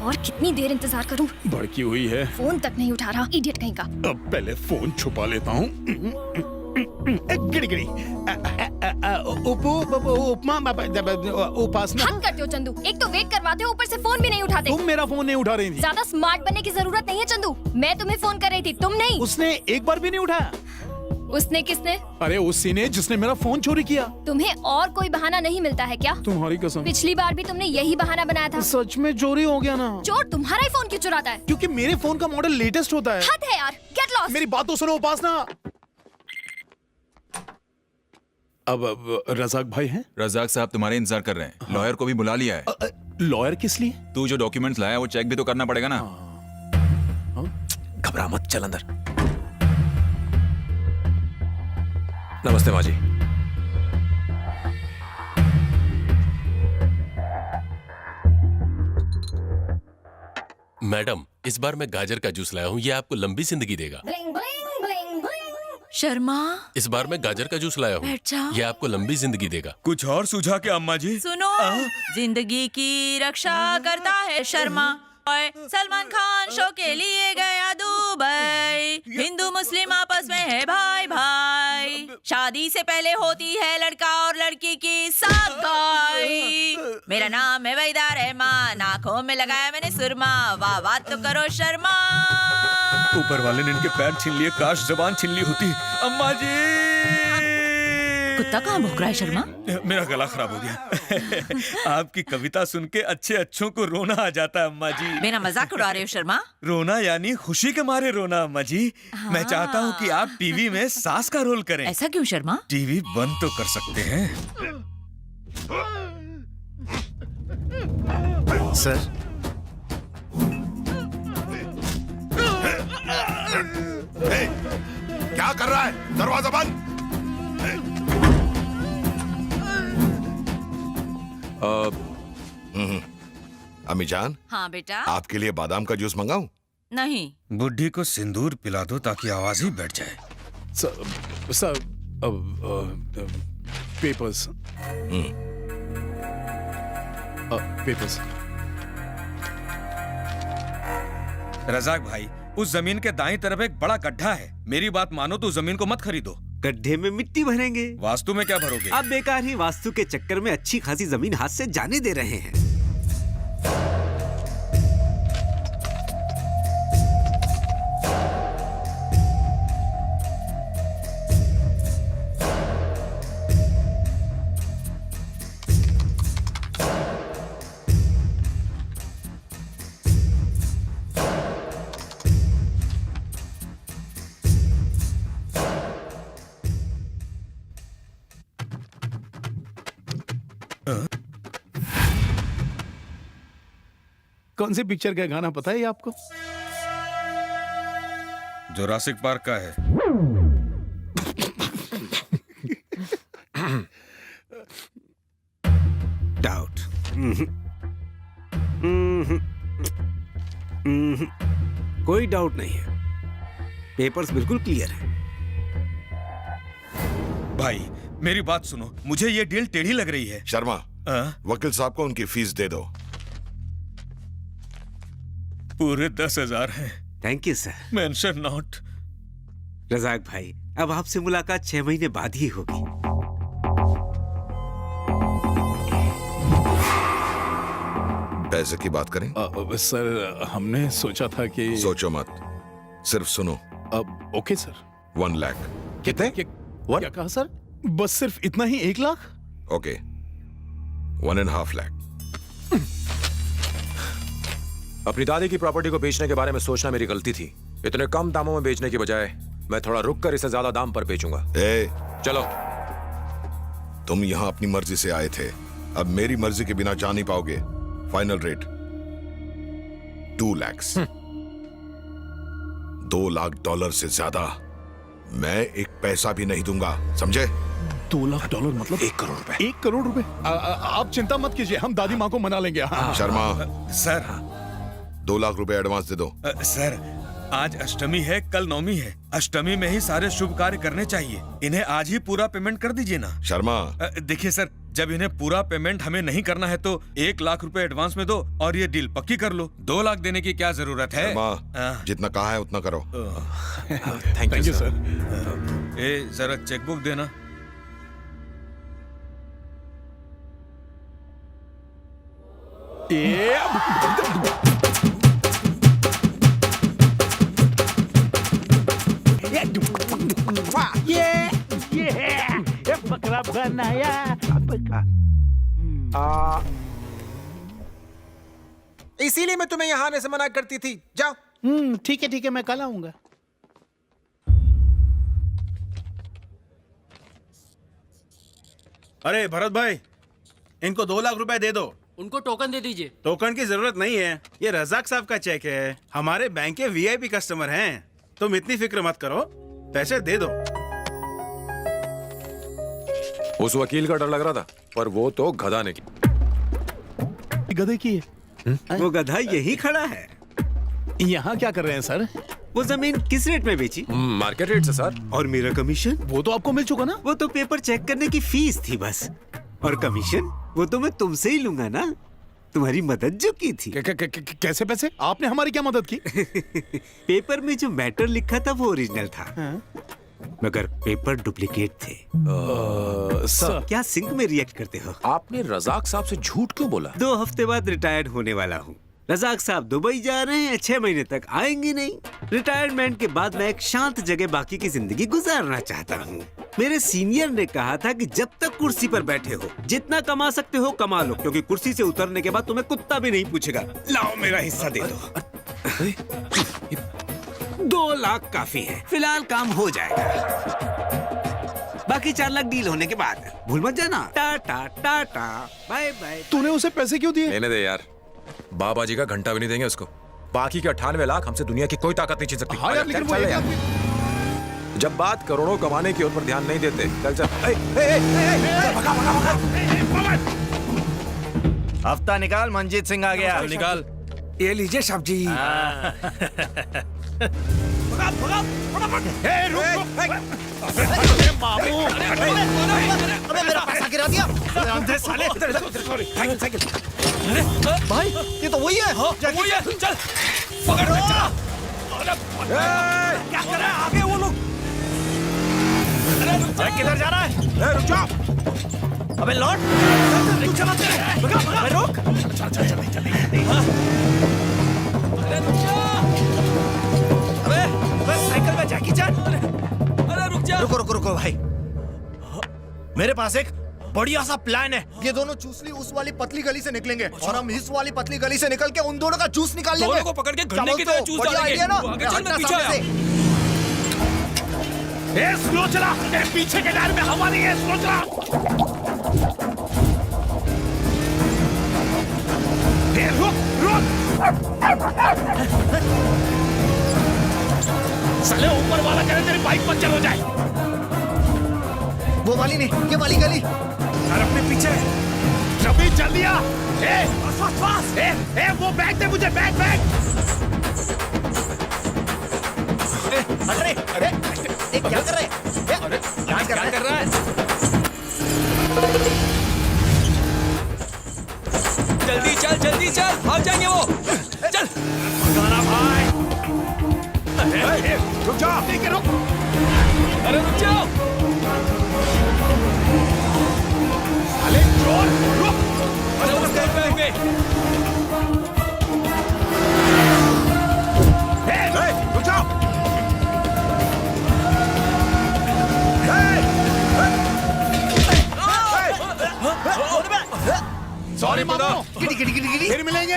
और कितनी देर इंतजार करूं? भड़की हुई है, फोन तक नहीं उठा रहा, इडियट कहीं का। अब पहले फोन छुपा लेता हूँ। गिड़ी उपमा उपासना। हद करते हो चंदू, एक तो वेट करवाते हो, ऊपर से फोन भी नहीं उठाते। तुम मेरा फोन नहीं उठा रही थी। ज्यादा स्मार्ट बनने की जरूरत नहीं है चंदू, मैं तुम्हें फोन कर रही थी, तुम नहीं। उसने एक बार भी नहीं उठाया। उसने किसने? अरे उसी ने जिसने मेरा फोन चोरी किया। तुम्हें और कोई बहाना नहीं मिलता है क्या? तुम्हारी कसम, पिछली बार भी तुमने यही बहाना बनाया था। सच में चोरी हो गया ना। चोर तुम्हारा ही फोन क्यों चुराता है? क्योंकि मेरे फोन का मॉडल लेटेस्ट होता है। हद है यार, गेट लॉस्ट। मेरी बात तो सुनो उपासना। अब रजाक भाई हैं? रजाक साहब तुम्हारे इंतजार कर रहे हैं। लॉयर को भी बुला लिया है। लॉयर किस लिए? तू जो डॉक्यूमेंट्स लाया वो चेक भी तो करना पड़ेगा ना। घबरा मत, चल अंदर। नमस्ते माँ जी। मैडम, इस बार मैं गाजर का जूस लाया हूँ, ये आपको लंबी जिंदगी देगा। शर्मा, इस बार मैं गाजर का जूस लाया हूँ, बैठ जा। ये आपको लंबी जिंदगी देगा। कुछ और सूझा क्या अम्मा जी? सुनो, जिंदगी की रक्षा करता है शर्मा। सलमान खान शो के लिए गया दुबई, हिंदू मुस्लिम आपस में है भाई भाई, शादी से पहले होती है लड़का और लड़की की सगाई। मेरा नाम है वहीदा रहमान, आंखों में लगाया मैंने सुरमा, वाह वाह तो करो शर्मा। ऊपर वाले ने इनके पैर छीन लिए, काश जबान छीन ली होती। अम्मा जी, कुत्ता कहाँ भौंक रहा है शर्मा? मेरा गला खराब हो गया। आपकी कविता सुन के अच्छे अच्छों को रोना आ जाता है अम्मा जी। मेरा मजाक उड़ा रहे हो शर्मा? रोना यानी खुशी के मारे रोना अम्मा जी। मैं चाहता हूँ कि आप टीवी में सास का रोल करें। ऐसा क्यों शर्मा? टीवी बंद तो कर सकते हैं। सर, क्या कर रहा है? दरवाजा बंद। अम्मी जान, हाँ बेटा। आपके लिए बादाम का जूस मंगाऊं? नहीं। बुढ़ी को सिंदूर पिला दो ताकि आवाज ही बैठ जाए। Sir, papers. पेपर्स। रजाक भाई, उस जमीन के दाईं तरफ एक बड़ा गड्ढा है। मेरी बात मानो तो जमीन को मत खरीदो। गड्ढे में मिट्टी भरेंगे। वास्तु में क्या भरोगे? आप बेकार ही वास्तु के चक्कर में अच्छी खासी जमीन हाथ से जाने दे रहे हैं। कौन सी पिक्चर का गाना पता है आपको? जोरासिक पार्क का है। डाउट। कोई डाउट नहीं है, पेपर्स बिल्कुल क्लियर है। भाई मेरी बात सुनो, मुझे ये डील टेढ़ी लग रही है। शर्मा, वकील साहब को उनकी फीस दे दो। पूरे 10,000 हैं। Thank you sir. Mention not. Razak भाई, अब आपसे मुलाकात 6 महीने बाद ही होगी। पैसे की बात करें? सर, हमने सोचा था कि... सोचो मत, सिर्फ सुनो। Okay sir. 1 लाख। कितने? क्या कहा सर? बस सिर्फ इतना ही? 1 लाख? ओके, 1.5 लाख। अपनी दादी की प्रॉपर्टी को बेचने के बारे में सोचना मेरी गलती थी। इतने कम दामों में बेचने की बजाय मैं थोड़ा रुक कर इसे ज्यादा दाम पर बेचूंगा। चलो, तुम यहाँ अपनी मर्जी से आए थे, अब मेरी मर्जी के बिना जा नहीं पाओगे। Final rate 2 lakh. $2 लाख से ज्यादा मैं एक पैसा भी नहीं दूंगा, समझे? $2 लाख मतलब 1 करोड़ रुपए। 1 करोड़ रुपए? आप चिंता मत कीजिए, हम दादी माँ को मना लेंगे। शर्मा सर, 2 लाख रुपए एडवांस दे दो। सर, आज अष्टमी है, कल नवमी है। अष्टमी में ही सारे शुभ कार्य करने चाहिए। इन्हें आज ही पूरा पेमेंट कर दीजिए ना। शर्मा, देखिए सर, जब इन्हें पूरा पेमेंट हमें नहीं करना है तो 1 लाख रुपए एडवांस में दो और ये डील पक्की कर लो। 2 लाख देने की क्या जरूरत है? शर्मा, जितना कहा है उतना करो। Thank you sir. ए जरा चेकबुक देना। ये बकरा बनाया। इसीलिए मैं तुम्हें यहाँ आने से मना करती थी। जाओ। ठीक है मैं कल आऊंगा। अरे भरत भाई, इनको 2 लाख रुपए दे दो। उनको टोकन दे दीजिए। टोकन की जरूरत नहीं है, ये रजाक साहब का चेक है। हमारे बैंक के वीआईपी कस्टमर हैं। तुम इतनी फिक्र मत करो, पैसे दे दो। उस वकील का डर लग रहा था, पर वो तो गधा ने की। गधे की है। वो गधा यही खड़ा है। यहाँ क्या कर रहे हैं सर? वो जमीन किस रेट में बेची? मार्केट रेट से सर। और मेरा कमीशन? वो तो आपको मिल चुका ना। वो तो पेपर चेक करने की फीस थी बस। और कमीशन वो तो मैं तुमसे ही लूंगा ना। तुम्हारी मदद जो की थी। कैसे पैसे? आपने हमारी क्या मदद की? पेपर में जो मैटर लिखा था वो ओरिजिनल था, मगर पेपर डुप्लीकेट थे। सर, क्या सिंक में रिएक्ट करते हो? आपने रजाक साहब से झूठ क्यों बोला? 2 हफ्ते बाद रिटायर्ड होने वाला हूँ। रजाक साहब दुबई जा रहे हैं, 6 महीने तक आएंगे नहीं। रिटायरमेंट के बाद मैं एक शांत जगह बाकी की जिंदगी गुजारना चाहता हूँ। मेरे सीनियर ने कहा था कि जब तक कुर्सी पर बैठे हो, जितना कमा सकते हो कमा लो, क्योंकि कुर्सी से उतरने के बाद तुम्हें कुत्ता भी नहीं पूछेगा। लाओ मेरा हिस्सा दे दो। 2 लाख काफी है, फिलहाल काम हो जाएगा। बाकी 4 लाख डील होने के बाद। भूल मत जाना। Tata tata bye bye. तूने उसे पैसे क्यों दिए? लेने दे यार, बाबा जी का घंटा भी नहीं देंगे उसको। बाकी के 98 लाख हमसे दुनिया की कोई ताकत नहीं छीन सकती। हाँ यार, लेकिन वो जब बात करोड़ों कमाने की ओर पर ध्यान नहीं देते, चल चल। हफ्ता निकाल, मंजीत सिंह आ गया। निकाल। ये लीजिए साहब जी। अबे मेरा पैसा गिरा दिया। अंधे साले। भाई ये तो वही है। वही है। चल पकड़ चला। क्या कर रहा है? आगे वो लोग। किधर जा रहा है? रुक जाओ। अबे लौट। तू चलाते रहे। भगा रोक। चल। अबे साइकिल में जैकी चैन। अरे रुक जा। रुको भाई, मेरे पास एक बढ़िया सा प्लान है। ये दोनों चूसली उस वाली पतली गली से निकलेंगे और हम इस वाली पतली गली से निकल के उन दोनों का जूस निकाल लेंगे। दोनों को पकड़ के गन्ने की तरह चूस बढ़िया डालेंगे। आइडिया ना? तू आगे चल, मैं पीछे सामने आया। से। स्लो चला। पीछे के टायर में हवा नहीं है। स्लो चला। रुक। साले ऊपर वाला करे तेरी बाइक पंचर हो जाए। वो वाली नहीं, ये वाली गली। यार अपने पीछे जल्दी चल दिया। फास्ट। वो बैग दे मुझे। बैग। अरे क्या कर रहे हैं? क्या कर रहा है? जल्दी चल। भाग जाएंगे वो। चल। भगाना भाई। रुक जाओ। रुक। अरे रुक जाओ। साले चोर, रुक। अरे उस टाइम पे आएंगे। रुक जाओ। सॉरी मामू। गिड़ी। फिर मिलेंगे।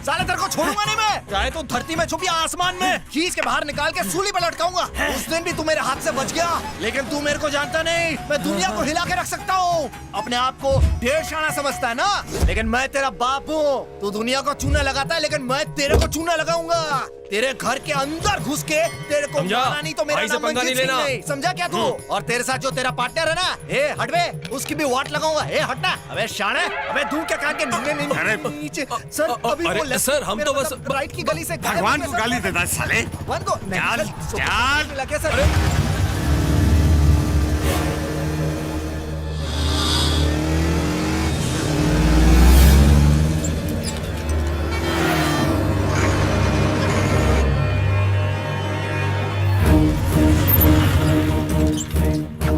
साले तेरे को छोड़ूंगा नहीं मैं। चाहे तो धरती में छुप या आसमान में, खींच के बाहर निकाल के सूली पे लटकाऊंगा। उस दिन भी तू मेरे हाथ से बच गया, लेकिन तू मेरे को जानता नहीं। मैं दुनिया को हिला के रख सकता हूँ। अपने आप को ढेर शाना समझता है ना, लेकिन मैं तेरा बाप हूँ। तू दुनिया को चूना लगाता है, लेकिन मैं तेरे को चूना लगाऊंगा। तेरे घर के अंदर घुस के तेरे को समझा? मारा नहीं तो मेरा भाई से नाम पंगा मंजीत नहीं सिंह लेना। नहीं। समझा क्या तू? और तेरे साथ जो तेरा पार्टनर है ना, ए हट बे, उसकी भी वाट लगाऊंगा। ए हटना। अबे शाणे, अबे तू क्या कान के नीचे सर अभी अरे, वो left- सर, हम मेरा तो बस- मतलब राइट की गली से भगवान को गाली देता है साले। भगवान को नहीं, चल, सर, चल। लगे सर।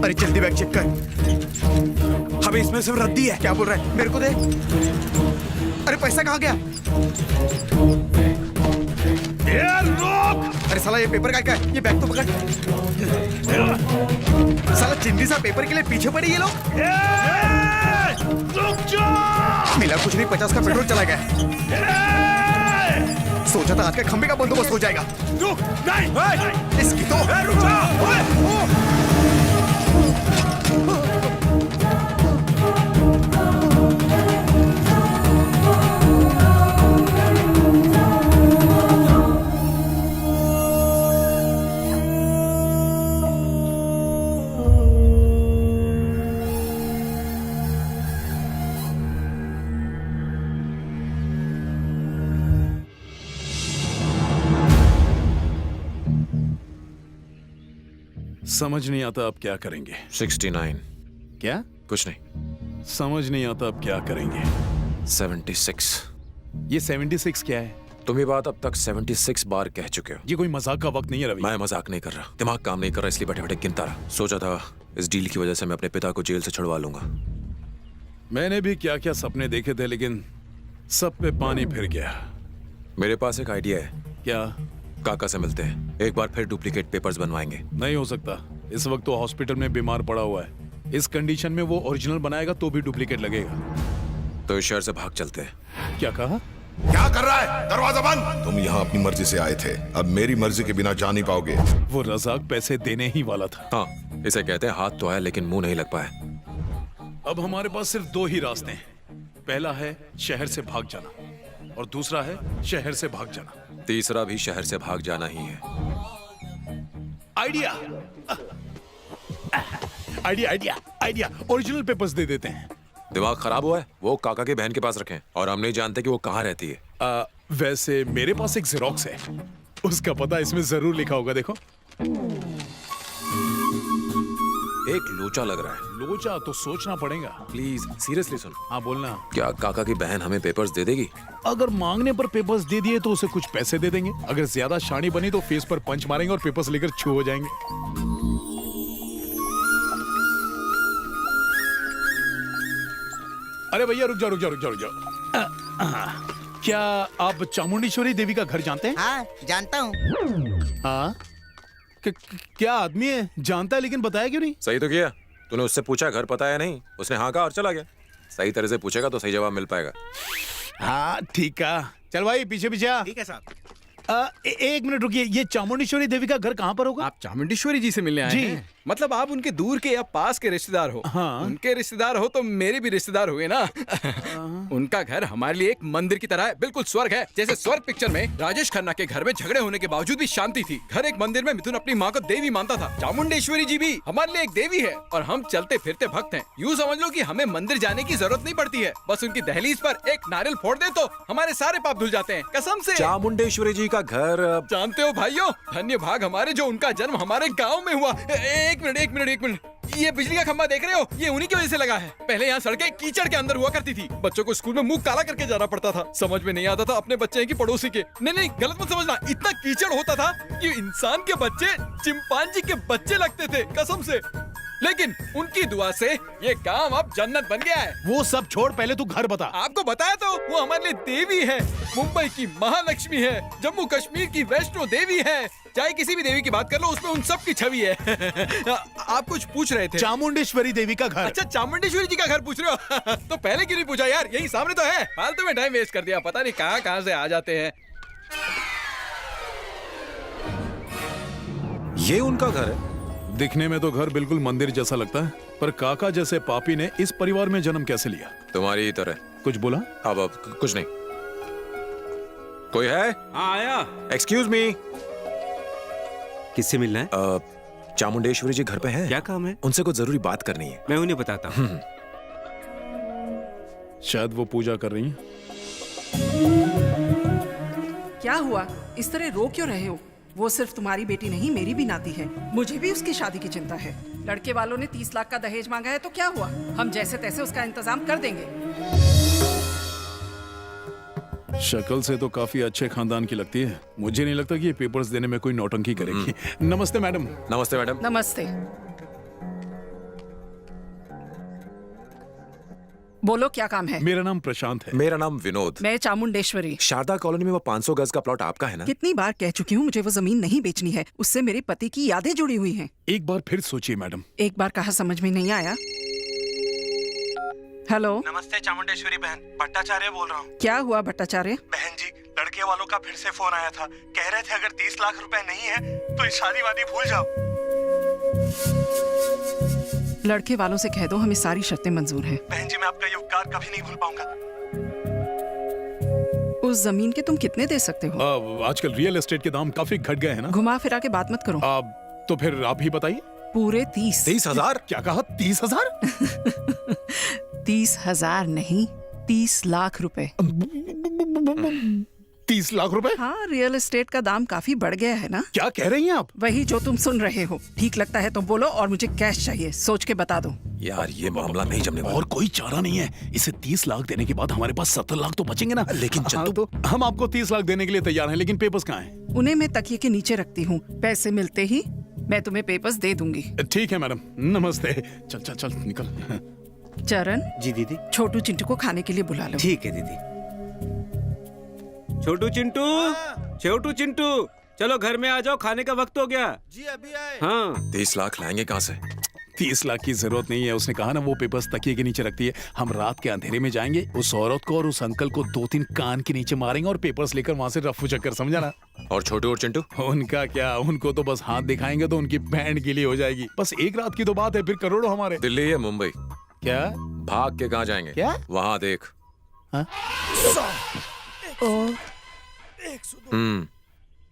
अरे जल्दी बैग चेक कर। हमें इसमें सिर्फ रद्दी है। क्या बोल रहा है? मेरे को दे। अरे पैसा कहाँ गया? अरे साला ये पेपर का है? ये बैग तो पकड़। साला चिंदी सा पेपर के लिए पीछे पड़े ये लोग। मिला कुछ नहीं, 50 का पेट्रोल चला गया। सोचा था आज के खंबे का बंदोबस्त हो जाएगा। इसकी तो समझ नहीं आता अब क्या करेंगे। 69। क्या? कुछ नहीं। समझ नहीं आता अब क्या करेंगे। 76। ये 76 क्या है? तुम ये बात अब तक 76 बार कह चुके हो। ये कोई मजाक का वक्त नहीं है रवि। मैं मजाक नहीं कर रहा, दिमाग काम नहीं कर रहा, इसलिए बैठे बैठे गिनता रहा। सोचा था इस डील की वजह से मैं अपने पिता को जेल से छुड़वा लूंगा। मैंने भी क्या क्या सपने देखे थे, लेकिन सब पे पानी फिर गया। मेरे पास एक आइडिया है। क्या? काका से मिलते हैं, एक बार फिर डुप्लीकेट पेपर्स बनवाएंगे। नहीं हो सकता, इस वक्त तो हॉस्पिटल में बीमार पड़ा हुआ है। इस कंडीशन में वो ओरिजिनल बनाएगा तो भी डुप्लीकेट लगेगा। तो इस शहर से भाग चलते हैं। क्या कहा? क्या कर रहा है? दरवाजा बंद। तुम यहाँ अपनी मर्जी से आए थे, अब मेरी मर्जी के बिना जा नहीं पाओगे। वो रजाक पैसे देने ही वाला था। हाँ, इसे कहते हैं हाथ तो आया लेकिन मुंह नहीं लग पाया। अब हमारे पास सिर्फ दो ही रास्ते हैं। पहला है शहर से भाग जाना और दूसरा है शहर से भाग जाना। तीसरा भी शहर से भाग जाना ही है। Idea idea idea idea original papers दे देते हैं। दिमाग खराब हुआ है? वो काका की बहन के पास रखें और हम नहीं जानते कि वो कहाँ रहती है। वैसे मेरे पास एक जेरोक्स है, उसका पता इसमें जरूर लिखा होगा। देखो, एक लोचा लग रहा है। लोचा तो सोचना पड़ेगा। प्लीज सीरियसली सुन। हाँ बोलना। क्या काका की बहन हमें पेपर्स दे देगी? अगर मांगने पर पेपर्स दे दिए तो उसे कुछ पैसे दे देंगे। अगर ज्यादा शानी बनी तो फेस पर पंच मारेंगे और पेपर्स लेकर छू हो जाएंगे। अरे भैया रुक जाओ रुक जाओ रुक जाओ रुक जाओ। क्या आप चामुंडेश्वरी देवी का घर जानते हैं? हाँ जानता हूँ। हाँ, क्या आदमी है? जानता है लेकिन बताया क्यों नहीं? सही तो किया, तूने उससे पूछा घर पता है नहीं, उसने हाँ कहा और चला गया। सही तरह से पूछेगा तो सही जवाब मिल पाएगा। हाँ ठीक है, चल भाई पीछे पीछे आ। ठीक है साहब। एक मिनट रुकिए, ये चामुंडेश्वरी देवी का घर कहाँ पर होगा? आप चामुंडेश्वरी जी से मिलने आए जी। हैं? मतलब आप उनके दूर के या पास के रिश्तेदार हो? हाँ। उनके रिश्तेदार हो तो मेरे भी रिश्तेदार हुए ना। उनका घर हमारे लिए एक मंदिर की तरह है, बिल्कुल स्वर्ग है। जैसे स्वर्ग पिक्चर में राजेश खन्ना के घर में झगड़े होने के बावजूद भी शांति थी, घर एक मंदिर में मिथुन अपनी माँ को देवी मानता था। चामुंडेश्वरी जी भी हमारे लिए एक देवी है और हम चलते फिरते भक्त हैं। यूँ समझ लो कि हमें मंदिर जाने की जरूरत नहीं पड़ती है, बस उनकी दहलीज पर एक नारियल फोड़ दे तो हमारे सारे पाप धुल जाते हैं, कसम से। चामुंडेश्वरी जी का घर जानते हो भाइयों, धन्य भाग हमारे जो उनका जन्म हमारे गांव में हुआ। एक मिनट, ये बिजली का खंभा देख रहे हो? ये उन्हीं की वजह से लगा है। पहले यहाँ सड़कें कीचड़ के अंदर हुआ करती थी, बच्चों को स्कूल में मुंह काला करके जाना पड़ता था। समझ में नहीं आता था अपने बच्चे हैं कि पड़ोसी के। नहीं, गलत मत समझना, इतना कीचड़ होता था कि इंसान के बच्चे चिंपांजी के बच्चे लगते थे, कसम से। लेकिन उनकी दुआ से ये गांव अब जन्नत बन गया है। वो सब छोड़, पहले तू घर बता। आपको बताया तो, वो हमारे लिए देवी है। मुंबई की महालक्ष्मी है, जम्मू कश्मीर की वैष्णो देवी है। चाहे किसी भी देवी की बात कर लो, उसमें उन सब की छवि है। आप कुछ पूछ रहे थे? चामुंडेश्वरी देवी का घर। अच्छा, चामुंडेश्वरी जी का घर पूछ रहे हो? तो पहले क्यों नहीं पूछा यार, यही सामने तो है। फालतू में टाइम वेस्ट कर दिया, पता नहीं कहाँ से आ जाते हैं। ये उनका घर है? दिखने में तो घर बिल्कुल मंदिर जैसा लगता है, पर काका जैसे पापी ने इस परिवार में जन्म कैसे लिया? तुम्हारी ही तरह। कुछ बोला? अब कुछ नहीं। कोई है? हाँ आया। Excuse me. किससे मिलना है? चामुंडेश्वरी जी घर पे हैं? क्या काम है? उनसे कुछ जरूरी बात करनी है। मैं उन्हें बताता हूँ। शायद वो पूजा कर रही हैं। क्या हुआ? इस तरह रो क्यों रहे हो? वो सिर्फ तुम्हारी बेटी नहीं, मेरी भी नाती है। मुझे भी उसकी शादी की चिंता है। लड़के वालों ने 30 लाख का दहेज मांगा है तो क्या हुआ? हम जैसे तैसे उसका इंतजाम कर देंगे। शक्ल से तो काफी अच्छे खानदान की लगती है। मुझे नहीं लगता कि ये पेपर्स देने में कोई नौटंकी करेगी। नमस्ते मैडम। नमस्ते मैडम। नमस्ते। बोलो क्या काम है? मेरा नाम प्रशांत है। मेरा नाम विनोद। मैं चामुंडेश्वरी। शारदा कॉलोनी में वो 500 गज का प्लॉट आपका है ना? कितनी बार कह चुकी हूँ मुझे वो जमीन नहीं बेचनी है। उससे मेरे पति की यादें जुड़ी हुई हैं। एक बार फिर सोचिए मैडम। एक बार कहा समझ में नहीं आया। हेलो। नमस्ते चामुंडेश्वरी बहन, भट्टाचार्य बोल रहा हूँ। क्या हुआ भट्टाचार्य? बहन जी, लड़के वालों का फिर से फोन आया था। कह रहे थे अगर 30 लाख रुपए नहीं है तो इस शादी वादी भूल जाओ। लड़के वालों से कह दो हमें सारी शर्तें मंजूर हैं। बहन जी, मैं आपका ये उपकार कभी नहीं भूल पाऊंगा। उस जमीन के तुम कितने दे सकते हो? आजकल रियल एस्टेट के दाम काफी घट गए हैं ना। घुमा फिरा के बात मत करो। तो फिर आप ही बताइए। पूरे 30। 30,000? क्या कहा? 30,000? 30,000 नहीं, 30 लाख रुपए। 30 लाख रुपए? हाँ, रियल एस्टेट का दाम काफी बढ़ गया है ना। क्या कह रही हैं आप? वही जो तुम सुन रहे हो। ठीक लगता है तो बोलो और मुझे कैश चाहिए। सोच के बता दो। यार ये मामला नहीं जमने वाला। और कोई चारा नहीं है। इसे 30 लाख देने के बाद हमारे पास 70 लाख तो बचेंगे ना। लेकिन चंदू, तो हम आपको 30 लाख देने के लिए तैयार हैं, लेकिन पेपर्स कहाँ हैं? उन्हें मैं तकिए के नीचे रखती हूँ। पैसे मिलते ही मैं तुम्हें पेपर्स दे दूंगी। ठीक है मैडम। नमस्ते। चल चल चल निकल। चरण। जी दीदी। छोटू चिंटू को खाने के लिए बुला लो। ठीक है दीदी। छोटू चिंटू, छोटू चिंटू, चलो घर में आ जाओ, खाने का वक्त हो गया। जी अभी आए। हाँ। 30 लाख लाएंगे कहाँ से? 30 लाख की जरूरत नहीं है। उसने कहा ना वो पेपर्स तकिए के नीचे रखती है। हम रात के अंधेरे में जाएंगे, उस औरत को और उस अंकल को 2-3 कान के नीचे मारेंगे और पेपर्स लेकर वहाँ से रफू चक्कर, समझा ना? और छोटू और चिंटू? उनका क्या, उनको तो बस हाथ दिखाएंगे तो उनकी बैंड गिली हो जाएगी। बस एक रात की तो बात है, फिर करोड़ों हमारे। दिल्ली या मुंबई? क्या? भाग के कहाँ जाएंगे? क्या? वहाँ देख।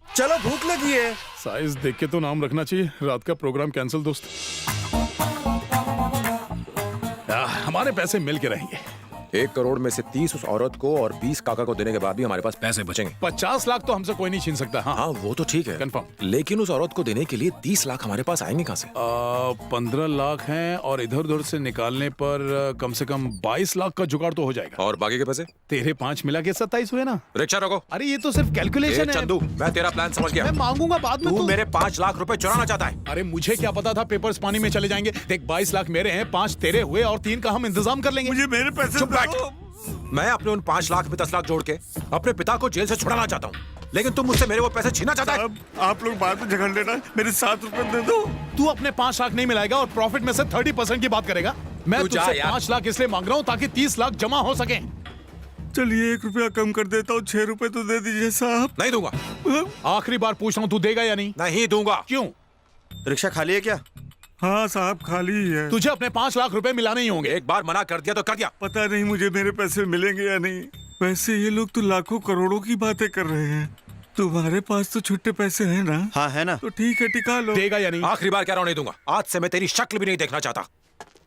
चलो भूख लगी है। साइज देख के तो नाम रखना चाहिए। रात का प्रोग्राम कैंसिल दोस्त। हमारे पैसे मिल के रहेंगे। 1 करोड़ में से 30 उस औरत को और 20 काका को देने के बाद भी हमारे पास पैसे बचेंगे। 50 लाख तो हमसे कोई नहीं छीन सकता। हाँ वो तो ठीक है, कंफर्म। लेकिन उस औरत को देने के लिए 30 लाख हमारे पास आएंगे कहाँ से? 15 लाख हैं और इधर उधर से निकालने पर कम से कम 22 लाख का जुगाड़ तो हो जाएगा। और बाकी के पैसे? तेरे 5 मिला के 27 हुए ना। रिक्शा रोको। अरे ये तो सिर्फ कैलकुलेशन है। चंदू, मैं तेरा प्लान समझ गया। मैं मांगूंगा बाद में। तू मेरे 5 लाख रुपए चुराना चाहता है। अरे मुझे क्या पता था पेपर्स पानी में चले जाएंगे। देख 22 लाख मेरे हैं, 5 तेरे हुए और 3 का हम इंतजाम कर लेंगे। मुझे मेरे पैसे चुप बैठ। मैं अपने उन 5 लाख में 10 लाख जोड़ के अपने पिता को जेल से छुड़ाना चाहता हूँ, लेकिन तुम मुझसे मेरे वो पैसे छीनना चाहता है। आप लोग बाद में झगड़ लेना, मेरे 7 रुपए दे दो। तू अपने 5 लाख नहीं मिलाएगा और प्रॉफिट में से 30% की बात करेगा। मैं तुझसे 5 लाख इसलिए मांग रहा हूँ ताकि 30 लाख जमा हो सके। चलिए 1 रुपया कम कर देता हूँ, 6 रुपए तो दे दीजिए साहब। नहीं दूंगा। आखिरी बार पूछ रहा हूँ, तू देगा या नहीं? नहीं दूंगा। क्यों? रिक्शा खाली है क्या? हाँ साहब खाली ही है। तुझे अपने 5 लाख रुपए मिलाने ही होंगे। एक बार मना कर दिया तो कर दिया। पता नहीं मुझे मेरे पैसे मिलेंगे या नहीं। वैसे ये लोग तो लाखों करोड़ों की बातें कर रहे हैं। तुम्हारे पास तो छुट्टे पैसे हैं ना? हाँ है ना। तो ठीक है, टिका लो। देगा या नहीं? आखिरी बार कह रहा हूँ, नहीं दूंगा। आज से मैं तेरी शक्ल भी नहीं देखना चाहता।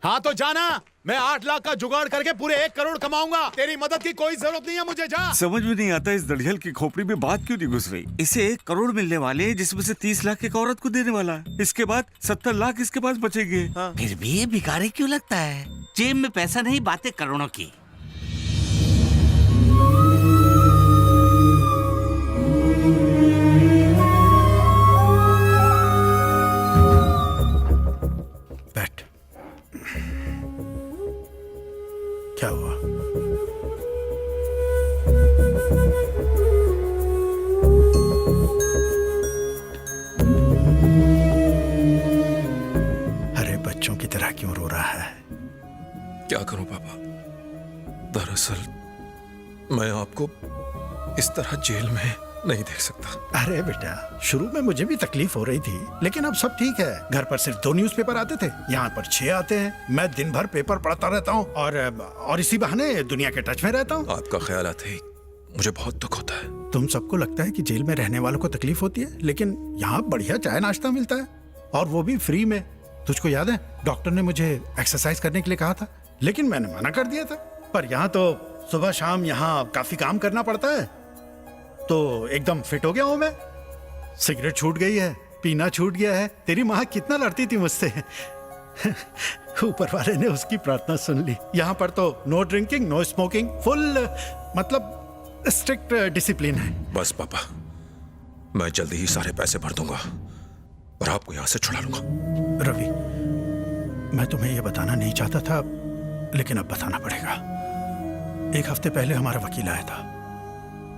हाँ तो जाना। मैं 8 लाख का जुगाड़ करके पूरे 1 करोड़ कमाऊंगा। तेरी मदद की कोई जरूरत नहीं है मुझे। जा। समझ में नहीं आता इस दड़ियल की खोपड़ी में बात क्यों नहीं घुस रही। इसे 1 करोड़ मिलने वाले जिसमें से 30 लाख एक औरत को देने वाला है। इसके बाद 70 लाख इसके पास बचेंगे। फिर भी ये भिखारी क्यों लगता है? जेब में पैसा नहीं, बातें करोड़ों की। क्या हुआ? अरे बच्चों की तरह क्यों रो रहा है? क्या करूं पापा, दरअसल मैं आपको इस तरह जेल में नहीं देख सकता। अरे बेटा, शुरू में मुझे भी तकलीफ हो रही थी, लेकिन अब सब ठीक है। घर पर सिर्फ 2 न्यूज़पेपर आते थे, यहाँ पर 6 आते हैं। मैं दिन भर पेपर पढ़ता रहता हूँ और इसी बहाने दुनिया के टच में रहता हूँ। आपका ख्याल आते ही मुझे बहुत दुख होता है। तुम सबको लगता है कि जेल में रहने वालों को तकलीफ होती है, लेकिन यहाँ बढ़िया चाय नाश्ता मिलता है, और वो भी फ्री में। तुझको याद है डॉक्टर ने मुझे एक्सरसाइज करने के लिए कहा था, लेकिन मैंने मना कर दिया था। पर यहाँ तो सुबह शाम यहाँ काफी काम करना पड़ता है, तो एकदम फिट हो गया हूँ मैं। सिगरेट छूट गई है, पीना छूट गया है। तेरी माँ कितना लड़ती थी मुझसे ऊपर वाले ने उसकी प्रार्थना सुन ली। यहाँ पर तो no drinking, no smoking, full मतलब स्ट्रिक्ट डिसिप्लिन है। बस पापा, मैं जल्दी ही सारे पैसे भर दूंगा और आपको यहाँ से छुड़ा लूंगा। रवि, मैं तुम्हें यह बताना नहीं चाहता था, लेकिन अब बताना पड़ेगा। एक हफ्ते पहले हमारा वकील आया था।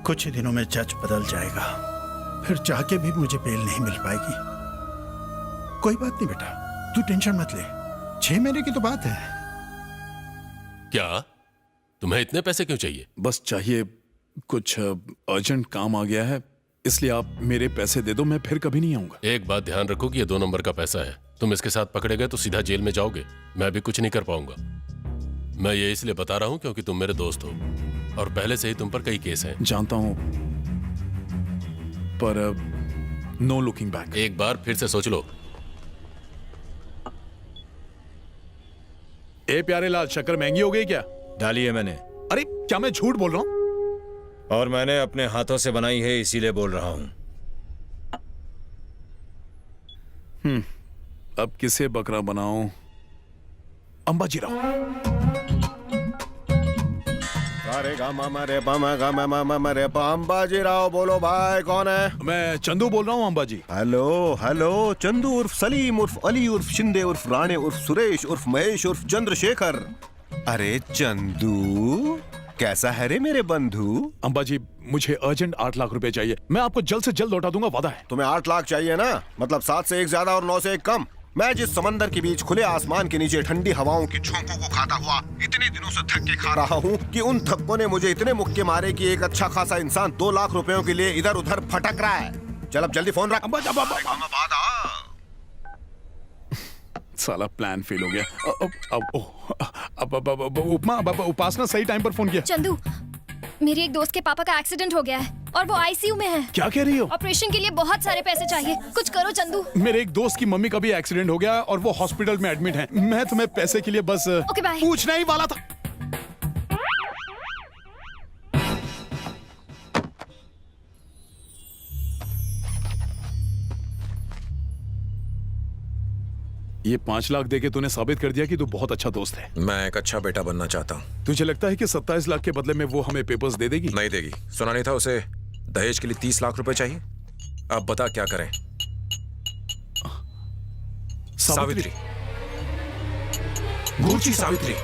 कुछ ही दिनों में जज बदल जाएगा, फिर चाह के भी मुझे बेल नहीं मिल पाएगी। कोई बात नहीं बेटा, तू टेंशन मत ले, 6 महीने की तो बात है। क्या तुम्हें इतने पैसे क्यों चाहिए? बस चाहिए, कुछ अर्जेंट काम आ गया है, इसलिए आप मेरे पैसे दे दो, मैं फिर कभी नहीं आऊंगा। एक बात ध्यान रखो कि ये 2 नंबर का पैसा है। तुम इसके साथ पकड़े गए तो सीधा जेल में जाओगे, मैं भी कुछ नहीं कर पाऊंगा। मैं ये इसलिए बता रहा हूं क्योंकि तुम मेरे दोस्त हो और पहले से ही तुम पर कई केस हैं। जानता हूं, पर नो लुकिंग बैक। एक बार फिर से सोच लो। ए प्यारे लाल, शक्कर महंगी हो गई क्या? डाली है मैंने। अरे क्या मैं झूठ बोल रहा हूं? और मैंने अपने हाथों से बनाई है, इसीलिए बोल रहा हूं। अब किसे बकरा बनाऊं? अंबाजी राव। अरे अंबाजी राव बोलो भाई, कौन है? मैं चंदू बोल रहा हूँ अंबाजी। हेलो हेलो, चंदू उर्फ सलीम उर्फ अली उर्फ शिंदे उर्फ राणे उर्फ सुरेश उर्फ महेश उर्फ चंद्रशेखर। अरे चंदू, कैसा है रे मेरे बंधु? अंबाजी, मुझे अर्जेंट 8 लाख रुपए चाहिए। मैं आपको जल्द से जल्द लौटा दूंगा, वादा है। तुम्हें 8 लाख चाहिए ना? मतलब 7 से 1 ज्यादा और 9 से 1 कम। मैं जिस समंदर के बीच खुले आसमान के नीचे ठंडी हवाओं की झोंकों को खाता हुआ इतने दिनों से धक्के खा रहा हूँ कि उन धक्कों ने मुझे इतने मुक्के मारे कि एक अच्छा खासा इंसान 2 लाख रुपयों के लिए इधर उधर भटक रहा है। चल अब जल्दी फोन रख। साला प्लान फेल हो गया। उपमा, उपासना सही टाइम पर फोन किया। चंदू, मेरी एक दोस्त के पापा का एक्सीडेंट हो गया है और वो आईसीयू में है। क्या कह रही हो? ऑपरेशन के लिए बहुत सारे पैसे चाहिए, कुछ करो चंदू। मेरे एक दोस्त की मम्मी का भी एक्सीडेंट हो गया और वो हॉस्पिटल में एडमिट है। मैं तुम्हें पैसे के लिए बस पूछना ही वाला था। ये 5 लाख देके तूने साबित कर दिया कि तू बहुत अच्छा दोस्त है। मैं एक अच्छा बेटा बनना चाहता हूँ। तुझे लगता है कि 27 लाख के बदले में वो हमें पेपर्स दे देगी? नहीं देगी। सुना नहीं था उसे दहेज के लिए 30 लाख रुपए चाहिए। अब बता क्या करें? सावित्री, गुरुजी सावित्री।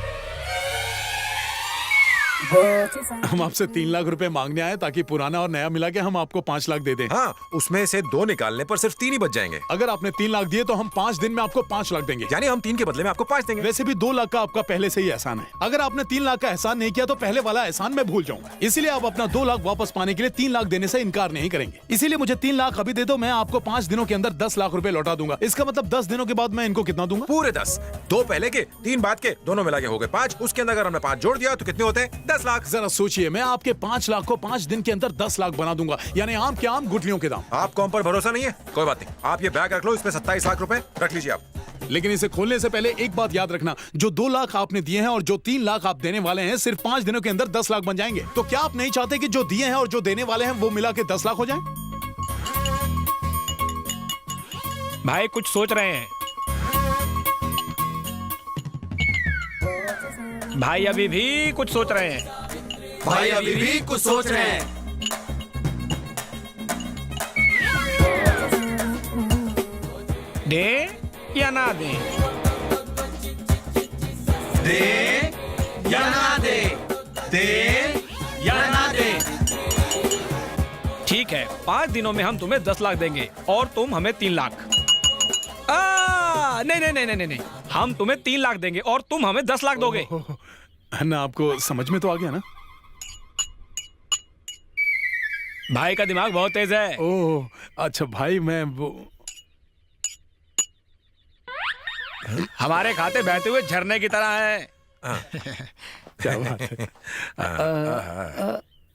हम आपसे 3 लाख रुपए मांगने आए ताकि पुराना और नया मिला के हम आपको 5 लाख दे दें। हाँ, उसमें से 2 निकालने पर सिर्फ 3 ही बच जाएंगे। अगर आपने 3 लाख दिए तो हम 5 दिन में आपको 5 लाख देंगे। यानी हम 3 के बदले में आपको 5 देंगे। वैसे भी 2 लाख का आपका पहले से ही एहसान है। अगर आपने 3 लाख का एहसान नहीं किया तो पहले वाला एहसान मैं भूल जाऊंगा। इसीलिए आप अपना 2 लाख वापस पाने के लिए 3 लाख देने से इनकार नहीं करेंगे। इसीलिए मुझे 3 लाख अभी दे दो, मैं आपको 5 दिनों के अंदर 10 लाख रुपए लौटा दूंगा। इसका मतलब 10 दिनों के बाद मैं इनको कितना दूंगा? पूरे 10। 2 पहले के, 3 बाद के, दोनों मिला के हो गए 5। उसके अंदर अगर हमने 5 जोड़ दिया तो कितने होते हैं? 10 लाख। जरा सोचिए, मैं आपके 5 लाख को 5 दिन के अंदर 10 लाख बना दूंगा, यानी आम के आम गुठलियों के दाम। आपको हम पर भरोसा नहीं है? कोई बात नहीं, आप ये बैग रख लो, इसमें 27 लाख रुपए रख लीजिए आप। लेकिन इसे खोलने से पहले एक बात याद रखना, जो 2 लाख आपने दिए हैं और जो 3 लाख आप देने वाले हैं, सिर्फ 5 दिनों के अंदर 10 लाख बन जाएंगे। तो क्या आप नहीं चाहते कि जो दिए हैं और जो देने वाले हैं वो मिला के 10 लाख हो जाए? भाई कुछ सोच रहे हैं। भाई अभी भी कुछ सोच रहे हैं। भाई अभी भी कुछ सोच रहे हैं। दे या ना दे? दे या ना दे? दे या ना दे? ठीक है, 5 दिनों में हम तुम्हें 10 लाख देंगे और तुम हमें 3 लाख। नहीं, हम तुम्हें 3 लाख देंगे और तुम हमें 10 लाख दोगे। ना, आपको समझ में तो आ गया ना? भाई का दिमाग बहुत तेज है। ओह अच्छा भाई, मैं वो हमारे खाते बहते हुए झरने की तरह है। क्या बात है।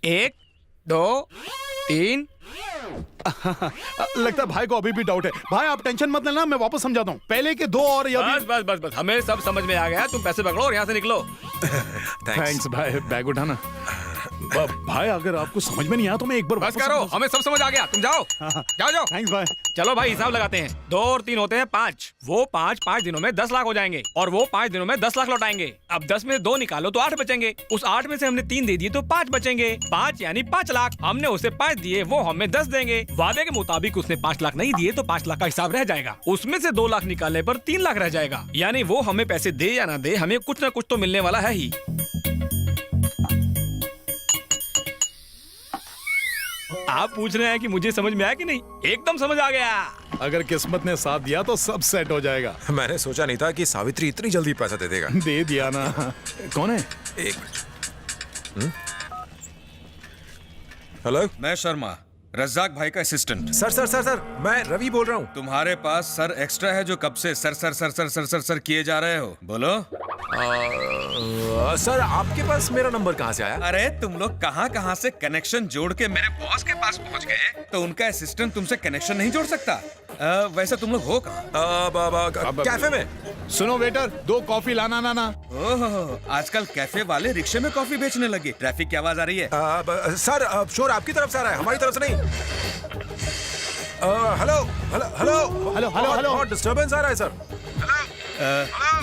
1 2 3 लगता है भाई को अभी भी डाउट है। भाई आप टेंशन मत लेना, मैं वापस समझाता हूँ। पहले के 2 और या बस बस बस बस हमें सब समझ में आ गया। तुम पैसे पकड़ो और यहाँ से निकलो। थैंक्स भाई, बैग उठाना। भाई अगर आपको समझ में नहीं आया तो मैं एक बार बस करो, हमें सब समझ आ गया। तुम जाओ जाओ जाओ। थैंक्स भाई। चलो भाई हिसाब लगाते हैं। 2 और 3 होते हैं 5। वो 5 दिनों में 10 लाख हो जाएंगे और वो 5 दिनों में 10 लाख लौटाएंगे। अब 10 में 2 निकालो तो 8 बचेंगे। उस 8 में से हमने 3 दे दिए तो 5 बचेंगे। 5 यानी 5 लाख। हमने उसे 5 दिए, वो हमें 10 देंगे। वादे के मुताबिक उसने 5 लाख नहीं दिए तो 5 लाख का हिसाब रह जाएगा। उसमें से 2 लाख निकालने पर 3 लाख रह जाएगा। यानी वो हमें पैसे दे या ना दे, हमें कुछ ना कुछ तो मिलने वाला है ही। आप पूछ रहे हैं कि मुझे समझ में आया कि नहीं? एकदम समझ आ गया। अगर किस्मत ने साथ दिया तो सब सेट हो जाएगा। मैंने सोचा नहीं था कि सावित्री इतनी जल्दी पैसा दे देगा। दे दिया ना। कौन है? एक हेलो, मैं शर्मा, रज्जाक भाई का असिस्टेंट। सर मैं रवि बोल रहा हूँ। तुम्हारे पास सर एक्स्ट्रा है जो कब से sir sir sir sir sir sir sir किए जा रहे हो? बोलो। सर आपके पास मेरा नंबर कहाँ से आया? अरे तुम लोग कहाँ से कनेक्शन जोड़ के मेरे बॉस के पास पहुँच गए, तो उनका असिस्टेंट तुमसे कनेक्शन नहीं जोड़ सकता? वैसे तुम लोग हो कहाँ? कैफे में। सुनो वेटर, 2 कॉफी लाना ना। ओहो, आजकल कैफे वाले रिक्शे में कॉफी बेचने लगे। ट्रैफिक की आवाज आ रही है। सर शोर आपकी तरफ से आ रहा है, हमारी तरफ से नहीं। Hello hello hello hello hello, disturbance आ रहा है सर।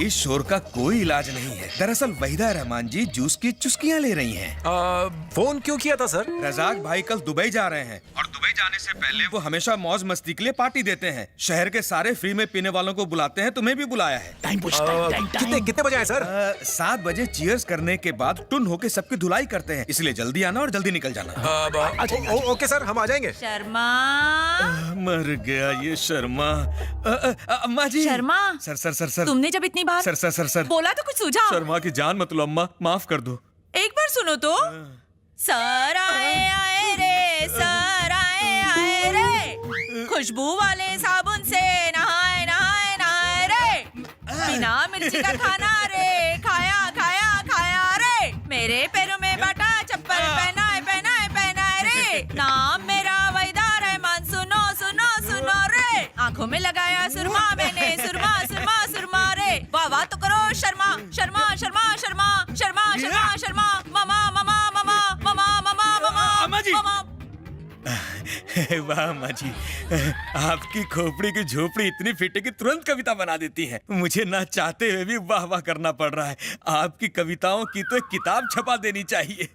इस शोर का कोई इलाज नहीं है। दरअसल वहीदा रहमान जी जूस की चुस्कियां ले रही हैं। फोन क्यों किया था सर? रजाक भाई कल दुबई जा रहे हैं और दुबई जाने से पहले वो हमेशा मौज मस्ती के लिए पार्टी देते हैं। शहर के सारे फ्री में पीने वालों को बुलाते हैं, तुम्हें भी बुलाया है। कितने बजे आए सर? 7 बजे चीयर्स करने के बाद टुन होके सबकी धुलाई करते हैं, इसलिए जल्दी आना और जल्दी निकल जाना। ओके सर, हम आ जाएंगे। शर्मा मर गया ये शर्मा। अम्मा जी। Sharma. Sir sir sir sir तुमने जब इतनी बार सर सर सर सर बोला तो कुछ सुझाव। शर्मा की जान मत लो अम्मा, माफ कर दो। एक बार सुनो तो। सर आए आए रे, सर आए रे, खुशबू वाले साबुन से नहाए नहाए नहाए रे, बिना मिर्ची का खाना रे, खाया खाया खाया रे, मेरे पैरों में बाटा चप्पल पहनाए पहनाए पहनाए रे, नाम मेरा वहीदा रहमान, सुनो सुनो सुनो रे, आंखों में लगाया सुरमा मैंने, सुरमा सुरमा सुरमा रे, वाह वाह तो करो शर्मा शर्मा शर्मा शर्मा शर्मा शर्मा शर्मा, मामा मामा मामा मामा मामा मामा अम्मा जी। वाह अम्मा जी, आपकी खोपड़ी की झोपड़ी इतनी फिट है कि तुरंत कविता बना देती है। मुझे ना चाहते हुए भी वाह वाह करना पड़ रहा है। आपकी कविताओं की तो एक किताब छपा देनी चाहिए।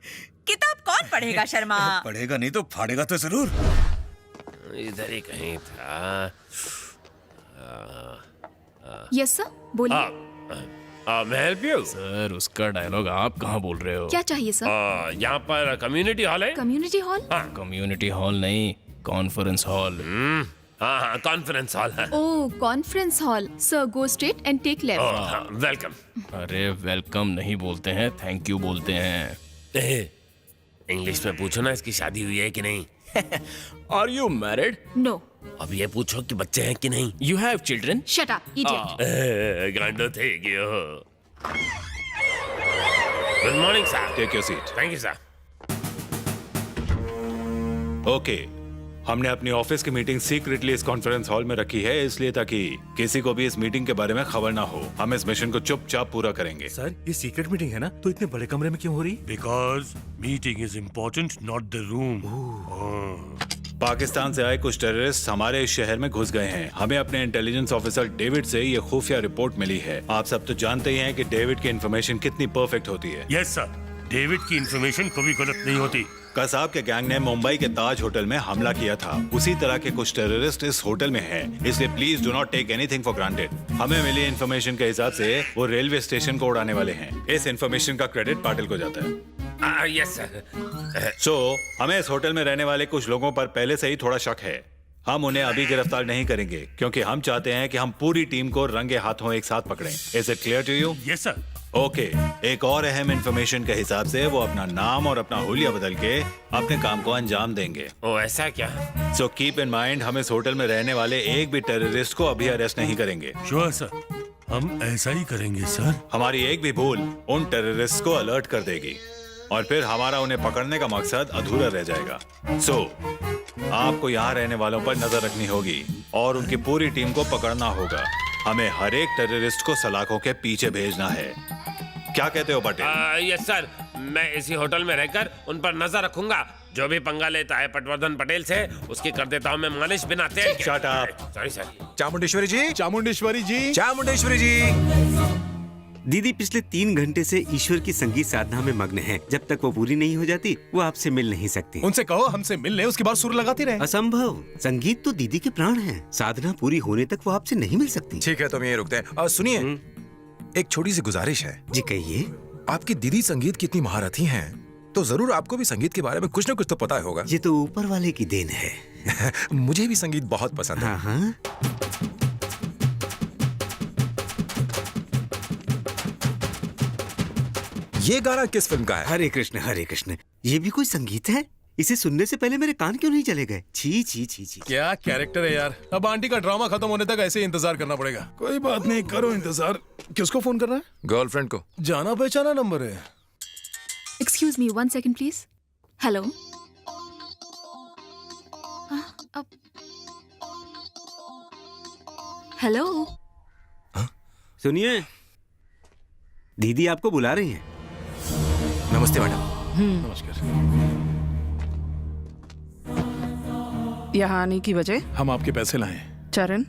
किताब कौन पढ़ेगा शर्मा? पढ़ेगा नहीं तो फाड़ेगा तो जरूर। इधर ही कहीं था। यस सर, बोलिए। मैं हेल्प यू? सर उसका डायलॉग आप कहाँ बोल रहे हो? क्या चाहिए सर? यहाँ पर कम्युनिटी हॉल है। Community hall? कम्युनिटी हॉल नहीं, कॉन्फ्रेंस हॉल। हाँ कॉन्फ्रेंस हॉल है। Oh conference hall. Sir go straight and take left. Welcome. अरे वेलकम नहीं बोलते हैं, थैंक यू बोलते हैं। इंग्लिश में पूछो ना इसकी शादी हुई है कि नहीं। Are you married? नो। अब ये पूछो कि बच्चे हैं कि नहीं। You have children? Shut up idiot. गांडो थे गियो। Good morning sir. Take your seat. Thank you sir. Okay, हमने अपनी ऑफिस की मीटिंग सीक्रेटली इस कॉन्फ्रेंस हॉल में रखी है, इसलिए ताकि किसी को भी इस मीटिंग के बारे में खबर ना हो। हम इस मिशन को चुपचाप पूरा करेंगे। सर ये सीक्रेट मीटिंग है ना, तो इतने बड़े कमरे में क्यों हो रही? Because meeting is important, not the room. Pakistan से आए कुछ टेररिस्ट हमारे इस शहर में घुस गए हैं। हमें अपने इंटेलिजेंस ऑफिसर डेविड से ये खुफिया रिपोर्ट मिली है। आप सब तो जानते ही हैं कि डेविड की इन्फॉर्मेशन कितनी परफेक्ट होती है। यस सर, डेविड की इन्फॉर्मेशन कभी गलत नहीं होती। कसाब के गैंग ने मुंबई के ताज होटल में हमला किया था। उसी तरह के कुछ टेररिस्ट इस होटल में हैं, इसलिए please do not take anything for granted. हमें मिली इन्फॉर्मेशन के हिसाब से वो रेलवे स्टेशन को उड़ाने वाले हैं। इस इन्फॉर्मेशन का क्रेडिट पाटिल को जाता है। Yes sir. सो हमें इस होटल में रहने वाले कुछ लोगों पर पहले से ही थोड़ा शक है। हम उन्हें अभी गिरफ्तार नहीं करेंगे क्योंकि हम चाहते हैं कि हम पूरी टीम को रंगे हाथों एक साथ पकड़ें। Is it clear to you? Yes sir. Okay, एक और अहम इन्फॉर्मेशन के हिसाब से वो अपना नाम और अपना हुलिया बदल के अपने काम को अंजाम देंगे। ओ ऐसा क्या? सो कीप इन माइंड, हम इस होटल में रहने वाले एक भी टेररिस्ट को अभी अरेस्ट नहीं करेंगे। श्योर सर, हम ऐसा ही करेंगे सर। हमारी एक भी भूल उन टेररिस्ट को अलर्ट कर देगी। और फिर हमारा उन्हें पकड़ने का मकसद अधूरा रह जाएगा। आपको यहाँ रहने वालों पर नजर रखनी होगी और उनकी पूरी टीम को पकड़ना होगा। हमें हर एक टेररिस्ट को सलाखों के पीछे भेजना है। क्या कहते हो पटेल? यस सर, मैं इसी होटल में रहकर उन पर नजर रखूंगा। जो भी पंगा लेता है पटवर्धन पटेल से, उसकी कर देता हूँ मैं मालिश बिना तेल के। Shut up. Sorry sir. Chamundeshwari ji, Chamundeshwari ji, Chamundeshwari ji. दीदी पिछले 3 घंटे से ईश्वर की संगीत साधना में मग्न हैं। जब तक वो पूरी नहीं हो जाती वो आपसे मिल नहीं सकती। उनसे कहो हमसे मिल ले, उसके बाद सुर लगाती रहे। असंभव, संगीत तो दीदी के प्राण है। साधना पूरी होने तक वो आपसे नहीं मिल सकती। ठीक है, तो हम यहीं रुकते हैं। और सुनिए, एक छोटी सी गुजारिश है। जी कहिए। आपकी दीदी संगीत की इतनी महारथी हैं, तो जरूर आपको भी संगीत के बारे में कुछ न कुछ तो पता होगा। ये तो ऊपर वाले की देन है। मुझे भी संगीत बहुत पसंद है। हाँ। ये गाना किस फिल्म का है? हरे कृष्ण हरे कृष्ण। ये भी कोई संगीत है? इसे सुनने से पहले मेरे कान क्यों नहीं चले गए? छी छी छी छी। क्या कैरेक्टर है यार। अब आंटी का ड्रामा खत्म होने तक ऐसे ही इंतजार करना पड़ेगा। कोई बात नहीं, करो इंतजार। किसको फोन करना है? गर्लफ्रेंड को। जाना पहचाना नंबर है। Excuse me, 1 second please. Hello. Hello. सुनिए, दीदी आपको बुला रही हैं। नमस्ते मैडम। नमस्कार। यहाँ आने की वजह? हम आपके पैसे लाए। चरण,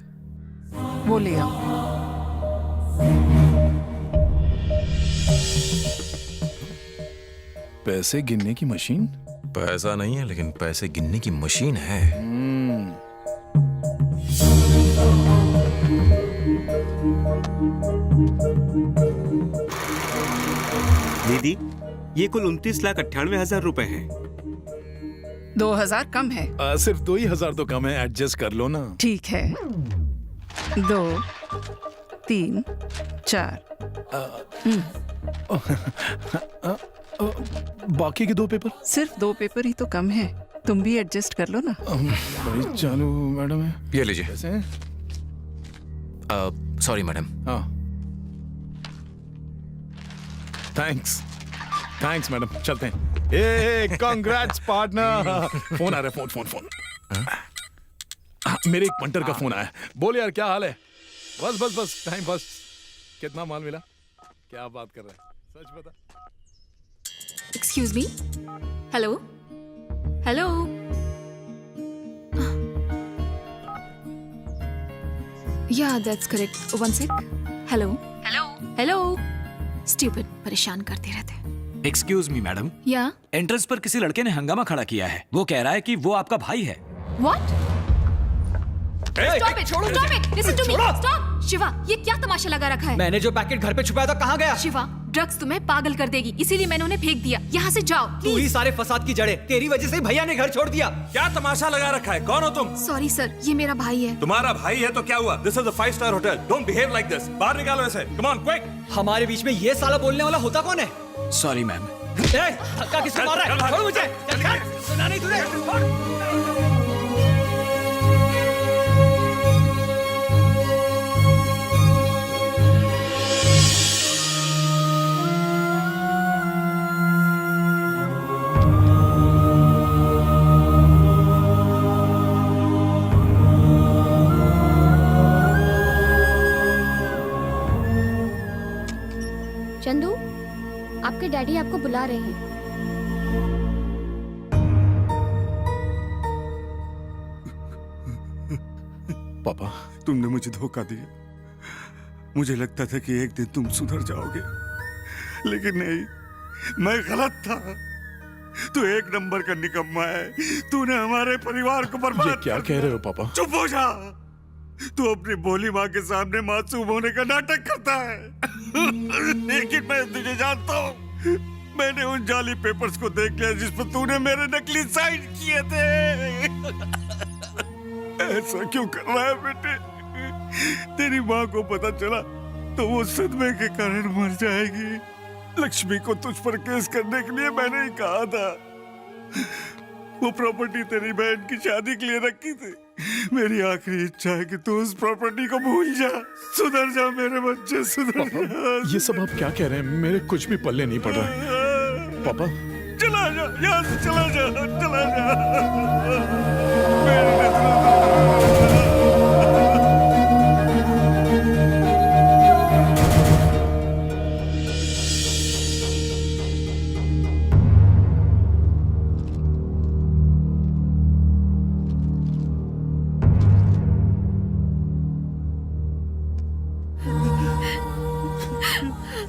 वो ले आओ। पैसे गिनने की मशीन? पैसा नहीं है, लेकिन पैसे गिनने की मशीन है। दीदी, ये कुल 29,98,000 रुपए हैं। 2000 कम है। सिर्फ 2 ही हजार तो कम है, एडजस्ट कर लो ना। ठीक है, 2, 3, 4। बाकी के 2 पेपर? सिर्फ 2 पेपर ही तो कम है, तुम भी एडजस्ट कर लो ना। बड़ी चालू मैडम है। ये लीजिए। Sorry madam. हाँ, थैंक्स मैडम, चलते हैं। ए कांग्रेट्स पार्टनर। फोन आ रहा है, फोन। मेरे एक पंटर का फोन आया। बोल यार, क्या हाल है? बस टाइम पास। कितना माल मिला? क्या बात कर रहा है, सच बता। Excuse me. Hello hello. Yeah that's correct. 1 sec. Hello hello. Stupid, परेशान करते रहते। Excuse me madam, yeah entrance पर किसी लड़के ने हंगामा खड़ा किया है। वो कह रहा है कि वो आपका भाई है। What? Stop it! Stop it! Listen to me! Stop! Shiva, ये क्या तमाशा लगा रखा है? मैंने जो पैकेट घर पे छुपाया था कहाँ गया? शिवा, ड्रग्स तुम्हें पागल कर देगी, इसीलिए मैंने उन्हें फेंक दिया। यहाँ से जाओ तू ही सारे फसाद की जड़े। तेरी वजह से भैया ने घर छोड़ दिया। क्या तमाशा लगा रखा है? कौन हो तुम? सॉरी सर, ये मेरा भाई है। तुम्हारा भाई है तो क्या हुआ? This is a 5-star hotel. Don't behave like this. बाहर निकालो इसे। Come on quick. हमारे बीच में ये साला बोलने वाला होता कौन है? Sorry ma'am. धक्का किसको मार रहा है? छोड़ मुझे। सुना नहीं तुझे? चंदू, आपके डैडी आपको बुला रहे हैं। पापा, तुमने मुझे धोखा दिया। मुझे लगता था कि एक दिन तुम सुधर जाओगे, लेकिन नहीं, मैं गलत था। तू 1 नंबर का निकम्मा है। तूने हमारे परिवार को बर्बाद ये क्या कह रहे हो पापा? चुप हो जा। तू अपनी भोली माँ के सामने मासूम होने का नाटक करता है। लेकिन मैं तुझे जानता हूँ। मैंने उन जाली पेपर्स को देख लिया जिस पर तूने मेरे नकली साइन किए थे। ऐसा क्यों कर रहा है बेटे? तेरी माँ को पता चला तो वो सदमे के कारण मर जाएगी। लक्ष्मी को तुझ पर केस करने के लिए मैंने ही कहा था। वो प्रॉपर्टी तेरी बहन की शादी के लिए रखी थी। मेरी आखिरी इच्छा है कि तू उस प्रॉपर्टी को भूल जा। सुधर जा मेरे बच्चे, सुधर जा। ये सब आप क्या कह रहे हैं? मेरे कुछ भी पल्ले नहीं पड़ रहा है। पापा, चला जा, यहाँ से चला जा, चला जा।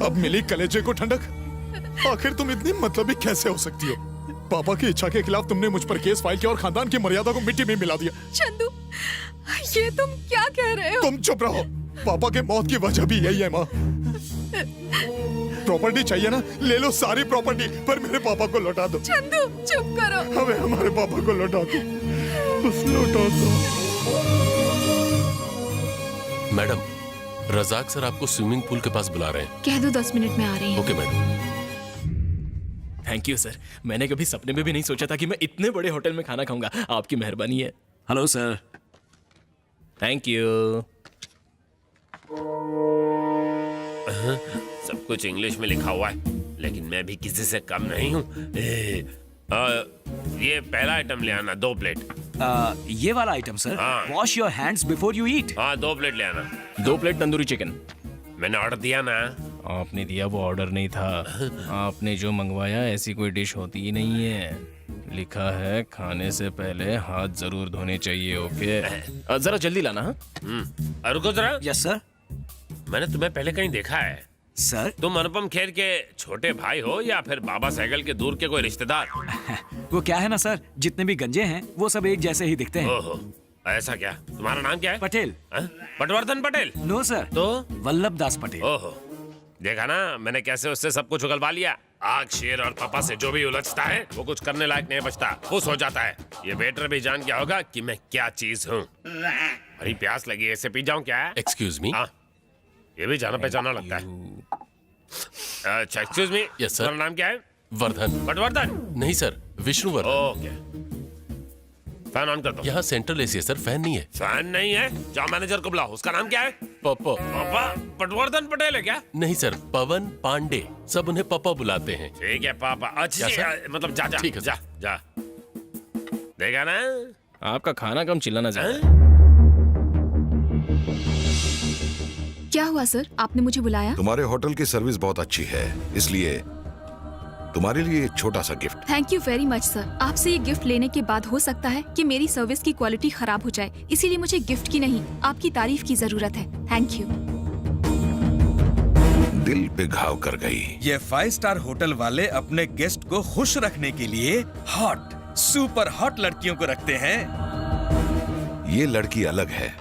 अब मिली कलेजे को ठंडक। आखिर तुम इतनी मतलबी कैसे हो सकती हो? पापा की इच्छा के खिलाफ तुमने मुझ पर केस फाइल किया और खानदान की मर्यादा को मिट्टी में मिला दिया। चंदू, ये तुम क्या कह रहे हो? तुम चुप रहो। पापा के मौत की वजह भी यही है माँ। प्रॉपर्टी चाहिए ना, ले लो सारी प्रॉपर्टी, पर मेरे पापा को लौटा दो। चंदू चुप करो। हमें हमारे पापा को लौटा दो, बस लौटा दो। मैडम, रजाक सर आपको स्विमिंग पूल के पास बुला रहे हैं। कह दो 10 मिनट में आ रही हैं। Okay madam. Thank you sir. मैंने कभी सपने में भी नहीं सोचा था कि मैं इतने बड़े होटल में खाना खाऊंगा। आपकी मेहरबानी है। Hello sir. Thank you. सब कुछ इंग्लिश में लिखा हुआ है, लेकिन मैं भी किसी से कम नहीं हूँ। ये पहला आइटम ले आना, 2 प्लेट। ये वाला item sir. Wash your hands before you eat. हाँ, 2 प्लेट ले आना। 2 प्लेट तंदूरी चिकन। मैंने ऑर्डर दिया ना। आपने दिया वो ऑर्डर नहीं था। आपने जो मंगवाया ऐसी कोई डिश होती ही नहीं है। लिखा है खाने से पहले हाथ जरूर धोने चाहिए। ओके, जरा जल्दी लाना। रुको जरा। Yes sir. मैंने तुम्हें पहले कहीं देखा है सर। तुम अनुपम खेर के छोटे भाई हो या फिर बाबा सहगल के दूर के कोई रिश्तेदार? वो क्या है ना सर, जितने भी गंजे हैं वो सब एक जैसे ही दिखते हैं। ओहो, ऐसा क्या? तुम्हारा नाम क्या है? पटेल। पटवर्धन पटेल? No sir. तो वल्लभ दास पटेल। ओहो, देखा ना मैंने कैसे उससे सब कुछ उगलवा लिया। आग, शेर और पापा से जो भी उलझता है वो कुछ करने लायक नहीं बचता, खुश हो जाता है। ये वेटर भी जान गया होगा कि मैं क्या चीज हूँ। बड़ी प्यास लगी है, इसे पी जाऊं क्या? Excuse me. ये भी जाना पहचाना लगता है। अच्छा, एक्सक्यूज मी। Yes sir. तुम्हारा नाम क्या है? वर्धन। पटवर्धन? नहीं sir, Vishnuvardhana. Okay, fan on कर दो। यहाँ सेंट्रल एसी है सर, फैन नहीं है। फैन नहीं है? जाओ मैनेजर को बुलाओ। उसका नाम क्या है? पप्पा। पापा? पटवर्धन पटेल है क्या? नहीं सर, पवन पांडे, सब उन्हें पापा बुलाते हैं। ठीक है पापा। अच्छा मतलब जा जा ठीक है जा जा। देखा ना, आपका खाना कम चिल्लाना ज्यादा। क्या हुआ सर, आपने मुझे बुलाया? तुम्हारे होटल की सर्विस बहुत अच्छी है, इसलिए तुम्हारे लिए एक छोटा सा gift. Thank you very much sir. आपसे ये गिफ्ट लेने के बाद हो सकता है कि मेरी सर्विस की क्वालिटी खराब हो जाए, इसीलिए मुझे गिफ्ट की नहीं आपकी तारीफ की जरूरत है। Thank you. दिल पे घाव कर गई। ये 5 स्टार होटल वाले अपने गेस्ट को खुश रखने के लिए हॉट, सुपर हॉट लड़कियों को रखते हैं। ये लड़की अलग है।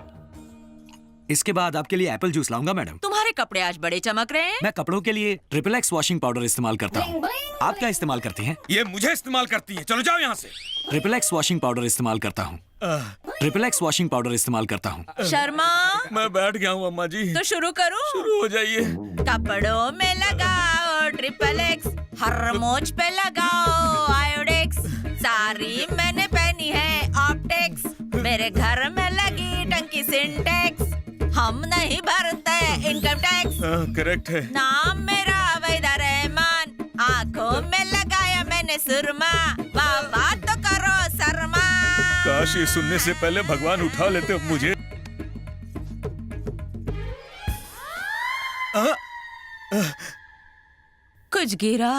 इसके बाद आपके लिए एप्पल जूस लाऊंगा मैडम। तुम्हारे कपड़े आज बड़े चमक रहे हैं। मैं कपड़ों के लिए ट्रिपल एक्स वॉशिंग पाउडर इस्तेमाल करता हूँ। आप क्या इस्तेमाल करती हैं? ये मुझे इस्तेमाल करती है। चलो जाओ यहाँ से। ट्रिपल एक्स वॉशिंग पाउडर इस्तेमाल करता हूँ। ट्रिपल एक्स वॉशिंग पाउडर इस्तेमाल करता हूँ। शर्मा, मैं बैठ गया हूँ अम्मा जी। तो शुरू करूँ? शुरू हो जाइए। कपड़ों में लगाओ ट्रिपल एक्स, हर मोच पे लगाओ आयोडेक्स। साड़ी मैंने पहनी है ऑप्टेक्स, मेरे घर में लगी टंकी सिंटेक्स। हम नहीं भरते इनकम टैक्स। करेक्ट है। नाम मेरा वैदा रहमान, आंखों में लगाया मैंने सुरमा। वाह तो करो शर्मा। काश ये सुनने से पहले भगवान उठा लेते मुझे। कुछ गिरा?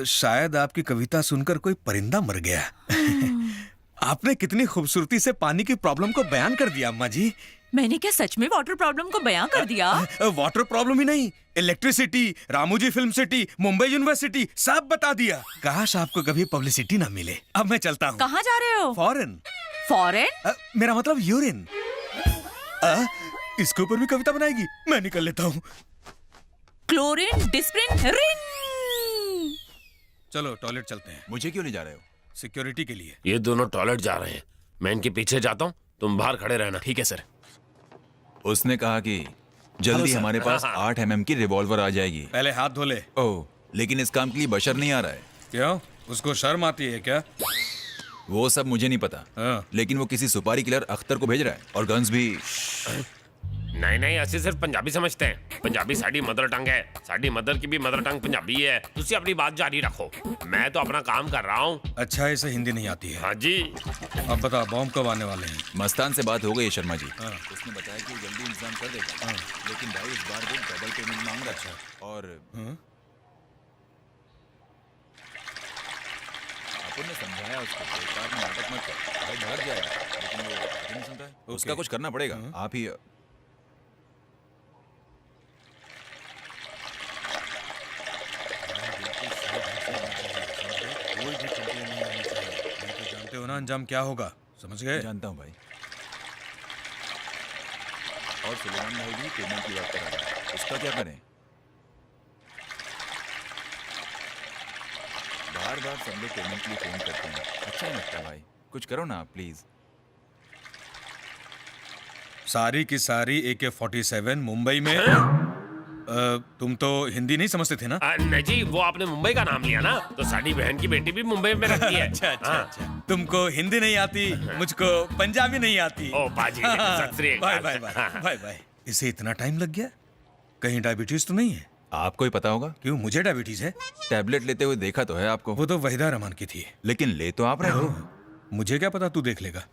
शायद आपकी कविता सुनकर कोई परिंदा मर गया। आपने कितनी खूबसूरती से पानी की प्रॉब्लम को बयान कर दिया अम्मा जी। मैंने क्या सच में वाटर प्रॉब्लम को बयां कर दिया? वाटर प्रॉब्लम ही नहीं, electricity, Ramoji film city, Mumbai university सब बता दिया। काश आपको कभी पब्लिसिटी ना मिले। अब मैं चलता हूँ। कहाँ जा रहे हो? फॉरेन। फॉरेन? मेरा मतलब यूरिन। इसके ऊपर भी कविता बनाएगी? मैं निकल लेता हूँ। क्लोरीन डिस्प्रिन रिन। चलो टॉयलेट चलते हैं। मुझे क्यों नहीं जा रहे हो? सिक्योरिटी के लिए। ये दोनों टॉयलेट जा रहे हैं, मैं इनके पीछे जाता हूँ, तुम बाहर खड़े रहना। ठीक है सर। उसने कहा कि जल्दी हमारे पास 8 mm की रिवॉल्वर आ जाएगी। पहले हाथ धो ले। ओह, लेकिन इस काम के लिए बशर नहीं आ रहा है। क्यों? उसको शर्म आती है क्या? वो सब मुझे नहीं पता, लेकिन वो किसी सुपारी किलर अख्तर को भेज रहा है और गन्स भी। नहीं नहीं, ਅਸੀਂ सिर्फ पंजाबी समझते हैं। पंजाबी साड़ी मदर टंग है, साड़ी मदर की भी मदर टंग पंजाबी है। तुसी अपनी बात जारी रखो, मैं तो अपना काम कर रहा हूँ। अच्छा, इसे हिंदी नहीं आती है? हाँ जी। अब बता, बॉम्ब कब आने वाले हैं? मस्तान से बात हो गई है शर्मा जी। उसने बताया कि जल्दी इंतजाम कर देगा, लेकिन भाई इस बार वो डबल पेमेंट मांग रहा है। और आपने समझाया उसको, बेकार में नाटक मत कर, भाई भाग जाएगा, लेकिन वो नहीं सुनता है। उसका कुछ करना पड़ेगा। आप ही कोई भी कंप्लेन नहीं आनी चाहिए। नहीं तो जानते हो ना अंजाम क्या होगा, समझ गए? जानता हूँ भाई। और सुलेमान भाई भी पेमेंट की बात कर रहा है, उसका क्या करें? बार बार सब लोग पेमेंट के लिए फोन करते हैं, अच्छा नहीं लगता भाई। कुछ करो ना प्लीज। सारी की सारी AK-47 मुंबई में। तुम तो हिंदी नहीं समझते थे ना? नहीं जी, वो आपने मुंबई का नाम लिया ना, तो साड़ी बहन की बेटी भी मुंबई में रहती है। अच्छा अच्छा अच्छा। तुमको हिंदी नहीं आती, मुझको पंजाबी नहीं आती। ओ बाजी, Sat Shri bye Akal. Bye bye bye bye. इसे इतना टाइम लग गया? कहीं डायबिटीज तो नहीं है? आपको ही पता होगा। क्यों, मुझे डायबिटीज है? टैबलेट लेते हुए देखा तो है आपको। वो तो वहीदा रहमान की थी। लेकिन ले तो आप रहे हो। मुझे क्या पता, तू देख लेगा।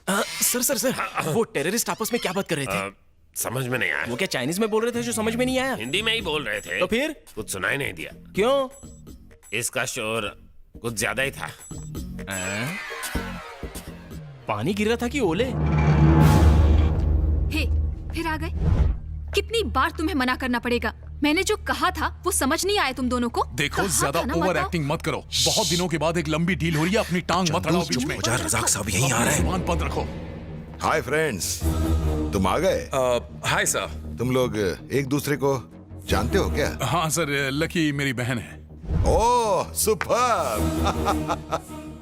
सर सर सर, वो टेररिस्ट आपस में क्या बात कर रहे थे? समझ में नहीं आया। वो क्या चाइनीज में बोल रहे थे जो समझ में नहीं आया? हिंदी में ही बोल रहे थे। तो फिर कुछ सुनाई नहीं दिया। क्यों? इसका शोर कुछ ज्यादा ही था। पानी गिर रहा था कि ओले? हे, फिर आ गए। कितनी बार तुम्हें मना करना पड़ेगा? मैंने जो कहा था वो समझ नहीं आया तुम दोनों को? देखो, कहा ज्यादा था ना, ओवर बताओ। एक्टिंग मत करो। बहुत दिनों के बाद एक लंबी डील हो रही है, अपनी टांग मत अड़ाओ बीच में। रजाक साहब यहीं आ रहे हैं। सामान बंद रखो। हाय फ्रेंड्स, तुम आ गए? Hi sir. तुम लोग एक दूसरे को जानते हो क्या? हाँ सर, लकी मेरी बहन है। ओह सुपर।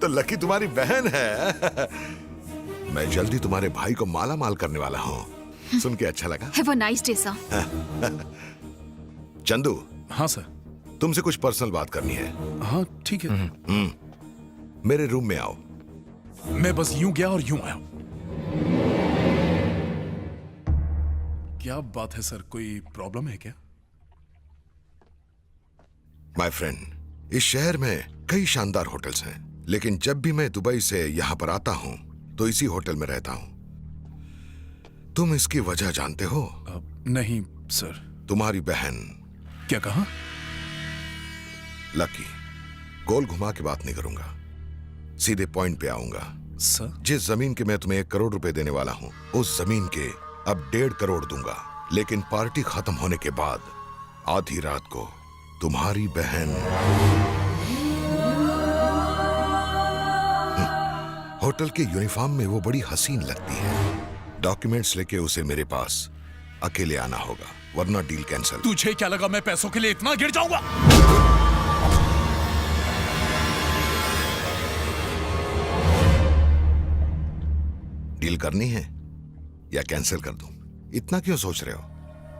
तो लकी तुम्हारी बहन है। मैं जल्दी तुम्हारे भाई को माला माल करने वाला हूँ। सुन के अच्छा लगा। Have a nice day, sir. Chandu. हाँ सर। तुमसे कुछ पर्सनल बात करनी है। हाँ ठीक है। मेरे रूम में आओ। मैं बस यूं गया और यूं आया। क्या बात है सर, कोई प्रॉब्लम है क्या? माय फ्रेंड, इस शहर में कई शानदार होटल्स हैं, लेकिन जब भी मैं दुबई से यहाँ पर आता हूँ तो इसी होटल में रहता हूँ। तुम इसकी वजह जानते हो? नहीं सर। तुम्हारी बहन। क्या कहा? लकी, गोल घुमा के बात नहीं करूंगा, सीधे पॉइंट पे आऊंगा। सर? जिस जमीन के मैं तुम्हें 1 करोड़ रुपए देने वाला हूँ, उस जमीन के अब 1.5 करोड़ दूंगा, लेकिन पार्टी खत्म होने के बाद आधी रात को तुम्हारी बहन होटल के यूनिफॉर्म में वो बड़ी हसीन लगती है। डॉक्यूमेंट्स लेके उसे मेरे पास अकेले आना होगा, वरना डील कैंसिल। तुझे क्या लगा मैं पैसों के लिए इतना गिर जाऊंगा? डील करनी है या कैंसिल कर दूं? इतना क्यों सोच रहे हो?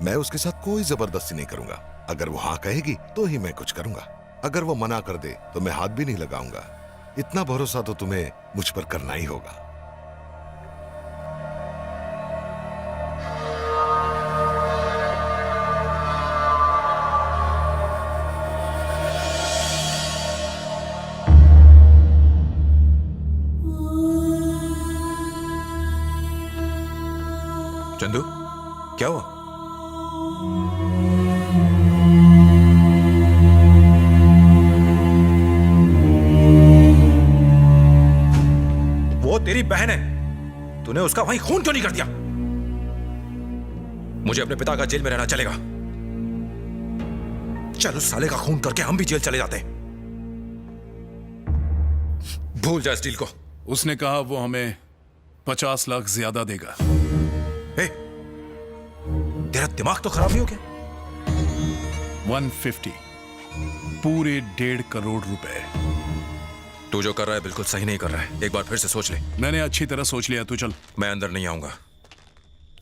मैं उसके साथ कोई जबरदस्ती नहीं करूंगा। अगर वो हाँ कहेगी तो ही मैं कुछ करूंगा, अगर वो मना कर दे तो मैं हाथ भी नहीं लगाऊंगा। इतना भरोसा तो तुम्हें मुझ पर करना ही होगा। चंदू, क्या हुआ? वो तेरी बहन है, तूने उसका वहीं खून क्यों नहीं कर दिया? मुझे अपने पिता का जेल में रहना चलेगा। चल उस साले का खून करके हम भी जेल चले जाते। भूल जा इस डील को। उसने कहा वो हमें 50 लाख ज्यादा देगा। तेरा दिमाग तो खराब नहीं हो क्या? 150, पूरे 1.5 करोड़ रुपए। तू जो कर रहा है बिल्कुल सही नहीं कर रहा है, एक बार फिर से सोच ले। मैंने अच्छी तरह सोच लिया, तू चल। मैं अंदर नहीं आऊंगा।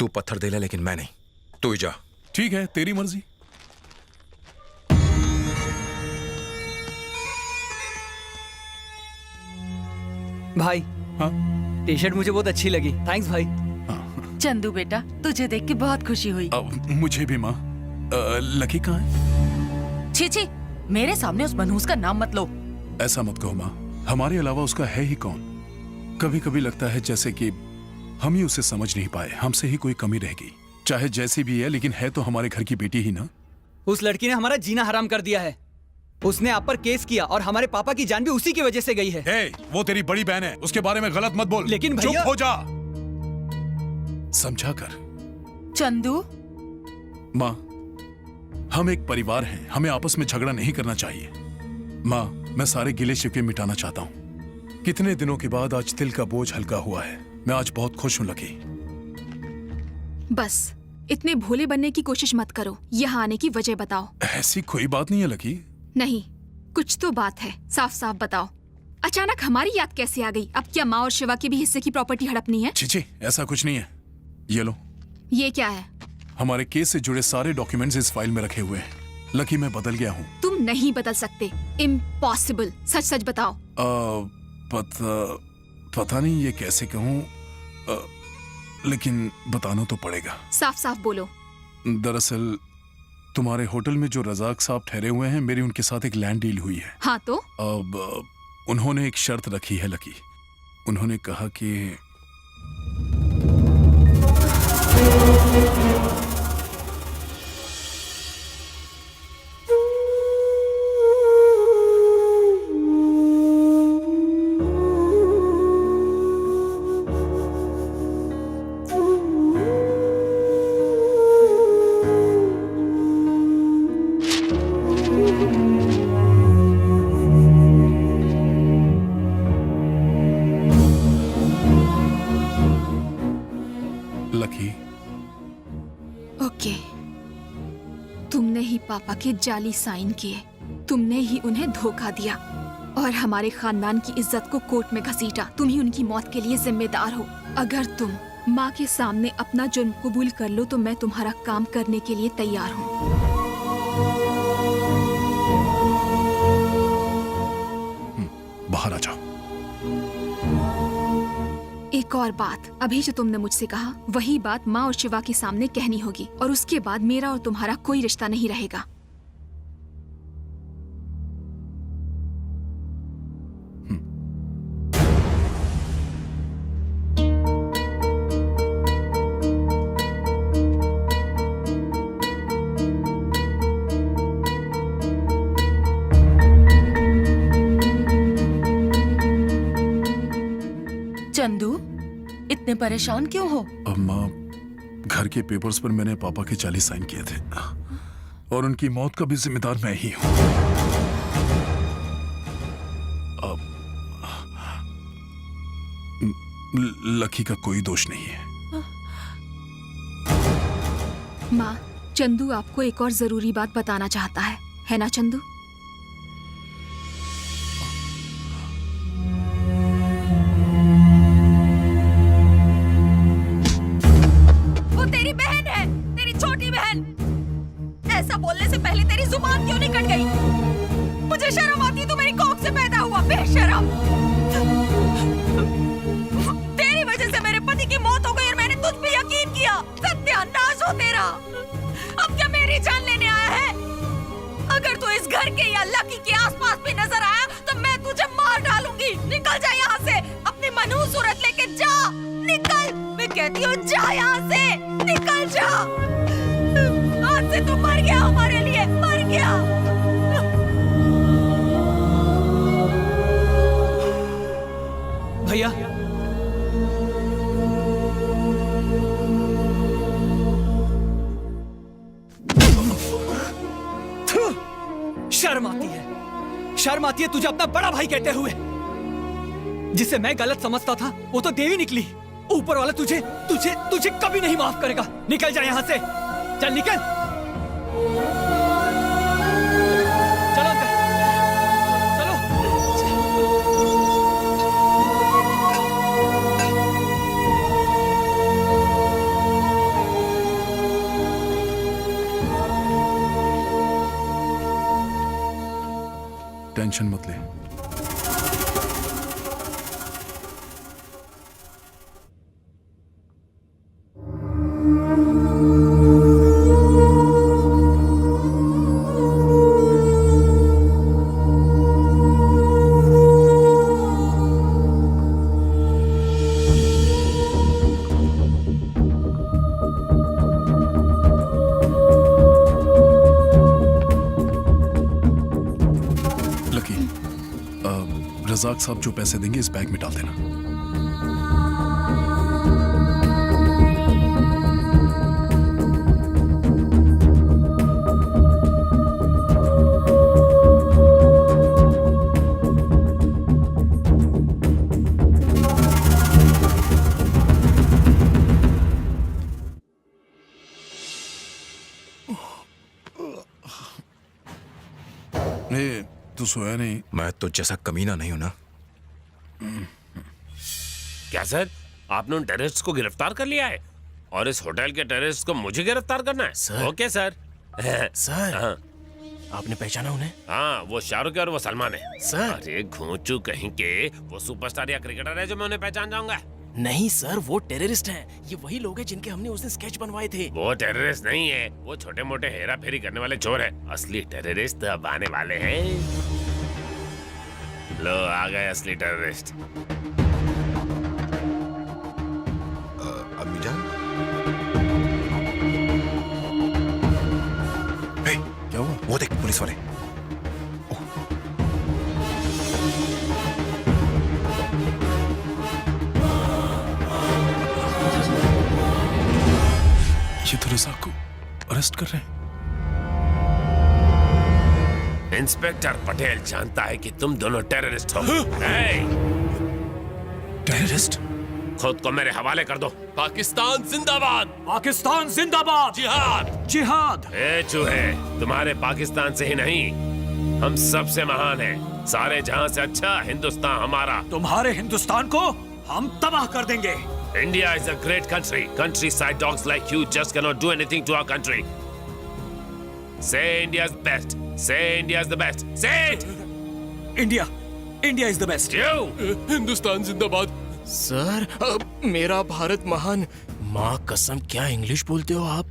तू पत्थर दे ले, लेकिन मैं नहीं। तू ही जा। ठीक है, तेरी मर्जी। भाई, हाँ? टी शर्ट मुझे बहुत अच्छी लगी, थैंक्स भाई। चंदू बेटा, तुझे देख के बहुत खुशी हुई। मुझे भी माँ। लकी कहाँ है? छी छी, मेरे सामने उस मनहूस का नाम मत लो। ऐसा मत कहो माँ, हमारे अलावा उसका है ही कौन? कभी कभी लगता है जैसे कि हम ही उसे समझ नहीं पाए, हमसे ही कोई कमी रह गई। चाहे जैसी भी है, लेकिन है तो हमारे घर की बेटी ही ना। उस लड़की ने हमारा जीना हराम कर दिया है। उसने आप पर केस किया और हमारे पापा की जान भी उसी की वजह से गई है। वो तेरी बड़ी बहन है, उसके बारे में गलत मत बोल। लेकिन चुप भैया... हो जा। समझा कर। चंदू, माँ, हम एक परिवार हैं, हमें आपस में झगड़ा नहीं करना चाहिए। माँ, मैं सारे गिले शिकवे मिटाना चाहता हूँ। कितने दिनों के बाद आज दिल का बोझ हल्का हुआ है। मैं आज बहुत खुश हूँ लकी। बस इतने भोले बनने की कोशिश मत करो। यहाँ आने की वजह बताओ। ऐसी कोई बात नहीं है लकी। नहीं, कुछ तो बात है, साफ साफ बताओ। अचानक हमारी याद कैसे आ गई? अब क्या माँ और शिवा के भी हिस्से की प्रॉपर्टी हड़पनी है? छी, ऐसा कुछ नहीं है। ये लो। ये क्या है? हमारे केस से जुड़े सारे डॉक्यूमेंट्स इस फाइल में रखे हुए हैं। लकी, मैं बदल गया हूँ। तुम नहीं बदल सकते। इम्पॉसिबल। सच सच बताओ। पता नहीं ये कैसे कहूँ, लेकिन बताना तो पड़ेगा। साफ साफ बोलो। दरअसल तुम्हारे होटल में जो रजाक साहब ठहरे हुए हैं, मेरी उनके साथ एक लैंड डील हुई है। हाँ तो? अब उन्होंने एक शर्त रखी है लकी। उन्होंने कहा कि पापा के जाली साइन किए, तुमने ही उन्हें धोखा दिया और हमारे खानदान की इज्जत को कोर्ट में घसीटा। तुम ही उनकी मौत के लिए जिम्मेदार हो। अगर तुम माँ के सामने अपना जुर्म कबूल कर लो तो मैं तुम्हारा काम करने के लिए तैयार हूँ। बाहर आ जाओ। एक और बात, अभी जो तुमने मुझसे कहा वही बात माँ और शिवा के सामने कहनी होगी और उसके बाद मेरा और तुम्हारा कोई रिश्ता नहीं रहेगा। चंदू, इतने परेशान क्यों हो? माँ, घर के पेपर्स पर मैंने पापा के 40 साइन किए थे और उनकी मौत का भी जिम्मेदार मैं ही हूँ। लकी का कोई दोष नहीं है। माँ, चंदू आपको एक और जरूरी बात बताना चाहता है ना चंदू? वो तेरी बहन है, तेरी छोटी बहन। ऐसा बोलने से पहले तेरी जुबान क्यों नहीं कट गई? मुझे शर्म आती, तू मेरी कोख से पैदा हुआ बेशरम। तेरी वजह से मेरे पति की मौत हो गई और मैंने तुझ पे यकीन किया। सत्यानाश हो तेरा। अब क्या मेरी जान लेने आया है? अगर तू इस घर के या लकी के आसपास भी नजर आया तो मैं तुझे मार डालूंगी। निकल जा यहाँ से, अपनी मनहूस सूरत लेके जा। निकल, मैं कहती हूँ जा यहाँ से, निकल जा। आज से तू मर गया, हमारे लिए मर गया। भैया, शर्म आती है, शर्म आती है तुझे अपना बड़ा भाई कहते हुए। जिसे मैं गलत समझता था वो तो देवी निकली। ऊपर वाला तुझे तुझे तुझे कभी नहीं माफ करेगा। निकल जा यहाँ से, चल निकल। चलो अंदर, चलो। टेंशन मत ले। लकी, रजाक साहब जो पैसे देंगे इस बैग में डाल देना। तू सोया नहीं? मैं तो जैसा कमीना नहीं हूं ना। क्या सर, आपने उन टेररिस्ट को गिरफ्तार कर लिया है और इस होटल के टेररिस्ट को मुझे गिरफ्तार करना है? सर। Okay sir. सर, हाँ। आपने पहचाना उन्हें? हाँ, वो शाहरुख है और वो सलमान है। सर। अरे घोंचू कहीं के, वो सुपरस्टार या क्रिकेटर है जो मैं उन्हें पहचान जाऊंगा? नहीं सर, वो टेररिस्ट हैं। ये वही लोग हैं जिनके हमने उस दिन स्केच बनवाए थे। वो टेररिस्ट नहीं है, वो छोटे मोटे हेरा फेरी करने वाले चोर है। असली टेररिस्ट तो अब आने वाले हैं। लो आ गए असली टेररिस्ट। अम्मी जान, क्या हुआ? वो देख पुलिस वाले। ये तो रजाक को अरेस्ट कर रहे हैं। इंस्पेक्टर पटेल जानता है कि तुम दोनों टेररिस्ट हो। टेररिस्ट? खुद को मेरे हवाले कर दो। पाकिस्तान जिंदाबाद! पाकिस्तान जिंदाबाद! जिहाद! जिहाद! ए चूहे, तुम्हारे पाकिस्तान से ही नहीं, हम सबसे महान हैं। सारे जहां से अच्छा हिंदुस्तान हमारा। तुम्हारे हिंदुस्तान को हम तबाह कर देंगे। India is a great country. Countryside dogs like you just cannot do anything to our country. Say India's best. Say India's the best. Say it. India is the best. You. Hindustan जिंदाबाद! सर, मेरा भारत महान। माँ कसम, क्या English बोलते हो आप?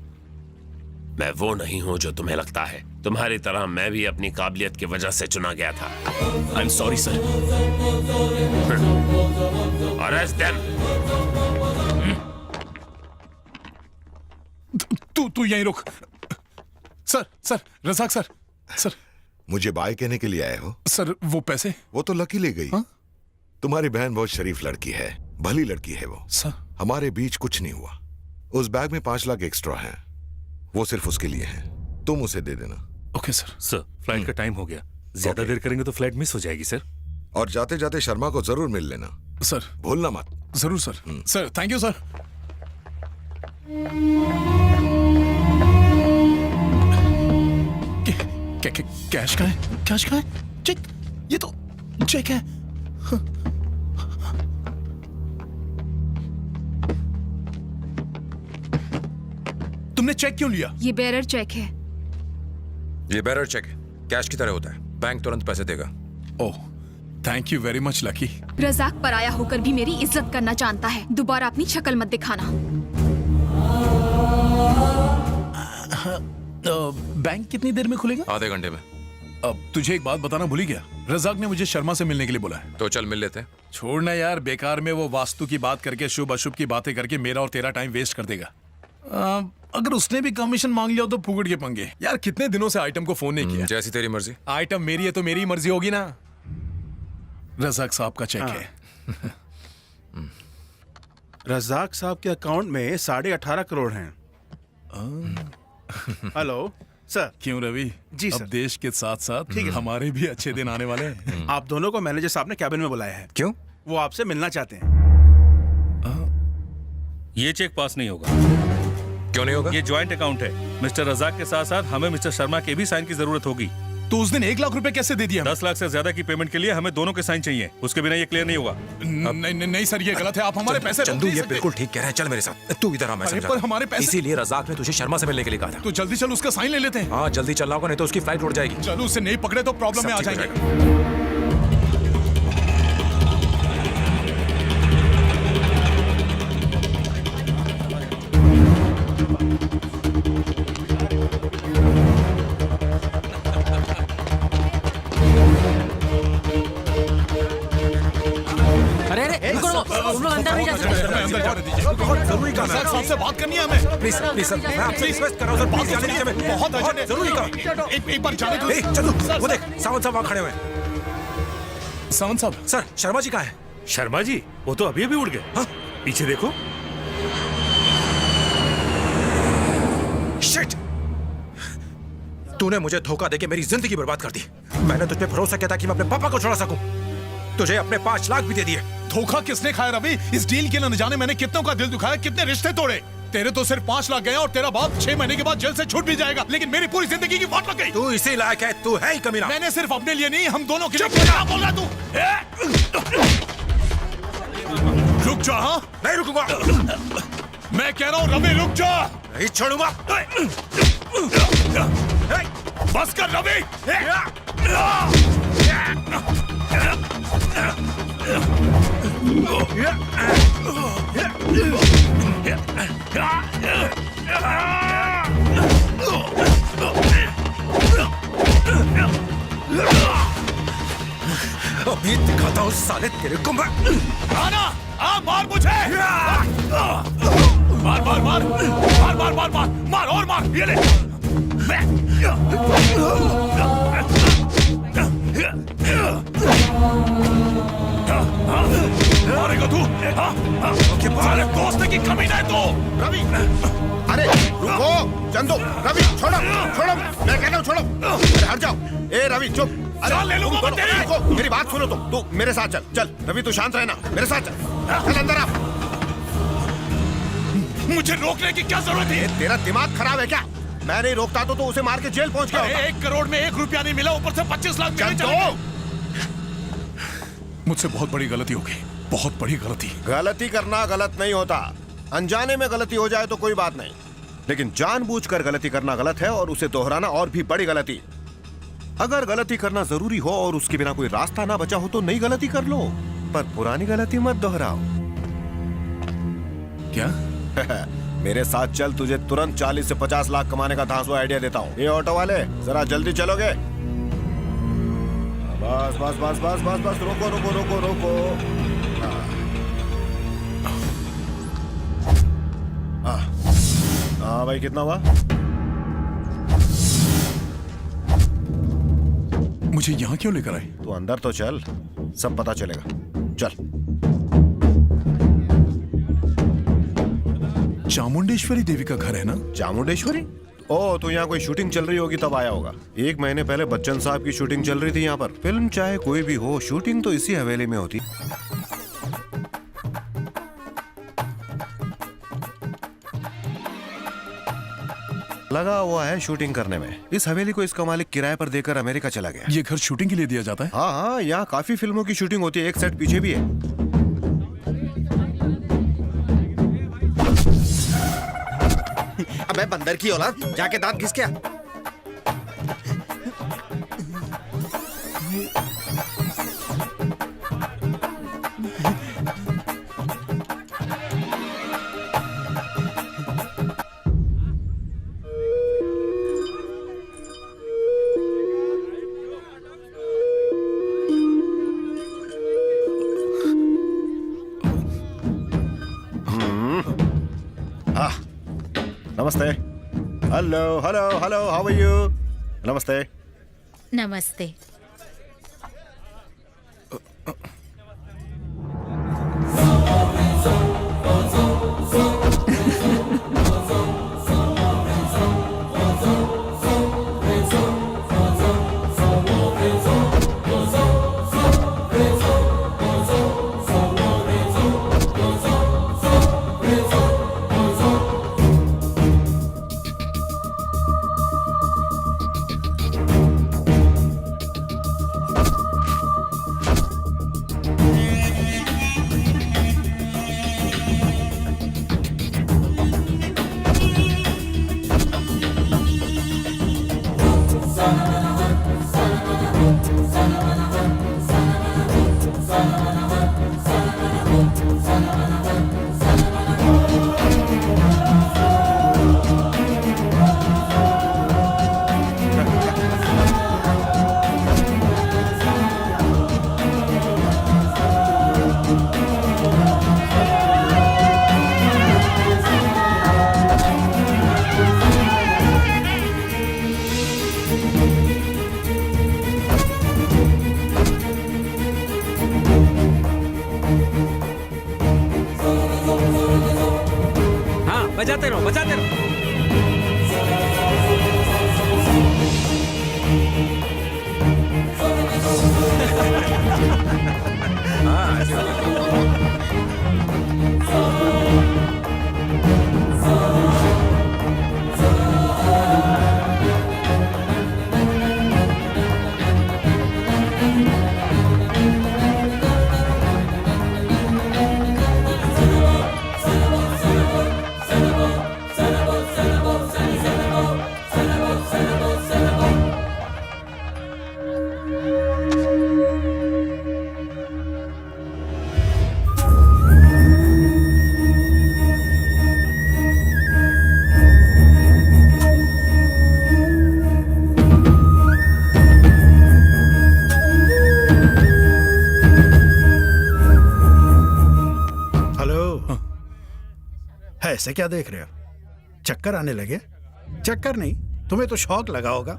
मैं वो नहीं हूँ जो तुम्हें लगता है। तुम्हारी तरह मैं भी अपनी काबिलियत की वजह से चुना गया था। I am sorry sir. Arrest them. तू यहीं रुक। Sir, Razak sir. मुझे बाय कहने के लिए आए हो? सर, वो पैसे? वो तो लकी ले गई। तुम्हारी बहन बहुत शरीफ लड़की है, भली लड़की है वो। सर, हमारे बीच कुछ नहीं हुआ। उस बैग में 5 लाख एक्स्ट्रा हैं, वो सिर्फ उसके लिए हैं। तुम उसे दे देना। Okay sir. सर, फ्लाइट का टाइम हो गया। ज्यादा देर करेंगे तो फ्लाइट मिस हो जाएगी सर। और जाते जाते शर्मा को जरूर मिल लेना सर। भूलना मत। जरूर sir. Sir, thank you sir. Cash का है? कैश का है? चेक, ये तो चेक है। तुमने चेक क्यों लिया? ये बेरर चेक है। ये बेरर चेक है, कैश की तरह होता है। बैंक तुरंत पैसे देगा। Oh, thank you very much lucky. Razak पराया होकर भी मेरी इज्जत करना जानता है। दोबारा अपनी शक्ल मत दिखाना। बैंक कितनी देर में खुलेगा? आधे घंटे में। अब तुझे एक बात बताना भूल ही गया। रजाक ने मुझे शर्मा से मिलने के लिए बोला है। तो चल मिल लेते हैं। छोड़ना यार, बेकार में वो वास्तु की बात करके शुभ अशुभ की बातें करके मेरा और तेरा टाइम वेस्ट कर देगा। अगर उसने भी कमीशन मांग लिया तो फुगड़ के पंगे। यार कितने दिनों से आइटम को फोन नहीं किया। जैसी तेरी मर्जी। आइटम मेरी है तो मेरी मर्जी होगी ना। रजाक साहब का चेक है। रजाक साहब के अकाउंट में 18.5 करोड़ हैं। Hello sir. क्यों रवि? जी अब सर। देश के साथ साथ हमारे भी अच्छे दिन आने वाले हैं। आप दोनों को मैनेजर साहब ने कैबिन में बुलाया है। क्यों? वो आपसे मिलना चाहते हैं। ये चेक पास नहीं होगा। क्यों नहीं होगा? ये ज्वाइंट अकाउंट है। मिस्टर रजाक के साथ साथ हमें मिस्टर शर्मा के भी साइन की जरूरत होगी। तो उस दिन 1 लाख रुपए कैसे दे दिया? 10 लाख से ज्यादा की पेमेंट के लिए हमें दोनों के साइन चाहिए। उसके बिना ये क्लियर नहीं होगा। नहीं सर, ये गलत है। आप हमारे पैसे चंदू, ये बिल्कुल ठीक कह रहा है। चल मेरे साथ। तू इधर आ, मैं समझाता पर हूं। हमारे पैसे। इसीलिए रजाक ने तुझे शर्मा से मिलने के लिए कहा था। तो जल्दी चल, उसका साइन ले लेते हैं। हाँ, जल्दी चलना होगा, नहीं तो उसकी फ्लाइट उड़ जाएगी। चलो, उसे नहीं पकड़े तो प्रॉब्लम में आ जाएंगे। तुम लोग अंदर नहीं जा सकते। बहुत जरूरी काम है। साहब से बात करनी है हमें। प्लीज सर, मैं आपसे रिक्वेस्ट कर रहा हूं सर, प्लीज जाने दीजिए हमें। बहुत अर्जेंट है। जरूरी काम। एक बार जाने दो। चलो, वो देख सावन साहब वहां खड़े हुए हैं। सावंत साहब। सर, शर्मा जी कहाँ है? शर्मा जी वो तो अभी अभी उड़ गए। हाँ? पीछे देखो। शिट! तूने मुझे धोखा देके मेरी जिंदगी बर्बाद कर दी। मैंने तुझ पे भरोसा किया था कि मैं अपने पापा को छुड़ा सकूं। तुझे अपने 5 लाख भी दे दिए। धोखा किसने खाया रवि? इस डील के न जाने मैंने कितनों का दिल दुखाया, कितने रिश्ते तोड़े। तेरे तो सिर्फ 5 लाख गए और तेरा बाप 6 महीने के बाद जेल से छूट भी जाएगा, लेकिन मेरी पूरी जिंदगी की वाट लग गई। तू इसी लायक है, तू है ही कमीना। मैंने सिर्फ अपने लिए नहीं, हम दोनों के लिए। क्या बोल रहा तू? रुक जा। हाँ? नहीं रुकूंगा। मैं कह रहा हूँ रवि रुक जा। नहीं छोड़ूंगा। बस कर रवि। अभी दिखाता हूँ साले तेरे को मैं। आना, आ मार मुझे। मार मार मार मार मार मार मार मार और मार। ये ले। मारेगा तू? साले दोस्त की कमी नहीं तो। रवि, अरे रुको चंदू। रवि छोड़ो छोड़ो, मैं कहता हूँ छोड़ो। अरे हट जाओ। ए रवि चुप। अरे ले लूंगा मैं तेरी। रुको, मेरी बात सुनो। तू मेरे साथ चल। चल रवि तू शांत रहना, मेरे साथ चल। चल अंदर आ। मुझे रोकने की क्या जरूरत है? तेरा दिमाग खराब है क्या? मैं नहीं रोकता तो उसे मार के जेल पहुंच गया। 1 करोड़ में 1 रुपया नहीं मिला, ऊपर से 25 लाख मिले। मुझसे बहुत बड़ी गलती हो गई, बहुत बड़ी गलती। गलती करना गलत नहीं होता। अनजाने में गलती हो जाए तो कोई बात नहीं, लेकिन जानबूझकर गलती करना गलत है और उसे दोहराना और भी बड़ी गलती। अगर गलती करना जरूरी हो और उसके बिना कोई रास्ता ना बचा हो तो नई गलती कर लो, पर पुरानी गलती मत दोहराओ। क्या? मेरे साथ चल, तुझे तुरंत 40 से 50 लाख कमाने का धांसू आइडिया देता हूँ। ये ऑटो वाले जरा जल्दी चलोगे? बस बस बस बस बस बस, रोको रोको रोको रोको। हाँ भाई, कितना हुआ? मुझे यहाँ क्यों लेकर आए? तू अंदर तो चल, सब पता चलेगा। चल। चामुंडेश्वरी देवी का घर है ना? चामुंडेश्वरी? ओ, तो यहाँ कोई शूटिंग चल रही होगी तब आया होगा। 1 महीने पहले बच्चन साहब की शूटिंग चल रही थी यहाँ पर। फिल्म चाहे कोई भी हो, शूटिंग तो इसी हवेली में होती। लगा हुआ है शूटिंग करने में। इस हवेली को इसका मालिक किराए पर देकर अमेरिका चला गया। ये घर शूटिंग के लिए दिया जाता है? हाँ हाँ, यहाँ काफी फिल्मों की शूटिंग होती है। एक सेट पीछे भी है। अबे बंदर की औलाद, जाके दांत घिस क्या? नमस्ते। Hello hello hello, how are you? नमस्ते। नमस्ते। बजाते रहो बजाते रहो। ऐसे क्या देख रहे हो? चक्कर आने लगे? चक्कर नहीं, तुम्हें तो शौक लगा होगा।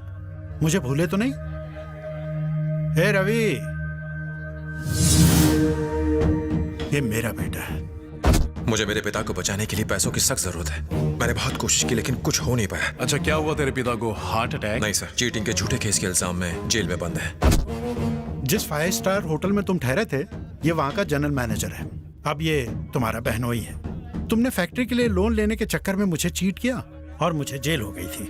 मुझे भूले तो नहीं? हे रवि, ये मेरा बेटा है। मुझे मेरे पिता को बचाने के लिए पैसों की सख्त जरूरत है। मैंने बहुत कोशिश की लेकिन कुछ हो नहीं पाया। अच्छा, क्या हुआ तेरे पिता को? Heart attack? नहीं सर, चीटिंग के झूठे केस के इल्जाम में जेल में बंद है। जिस 5 स्टार होटल में तुम ठहरे थे, ये वहाँ का जनरल मैनेजर है। अब ये तुम्हारा बहनोई है। तुमने फैक्ट्री के लिए लोन लेने के चक्कर में मुझे चीट किया और मुझे जेल हो गई थी।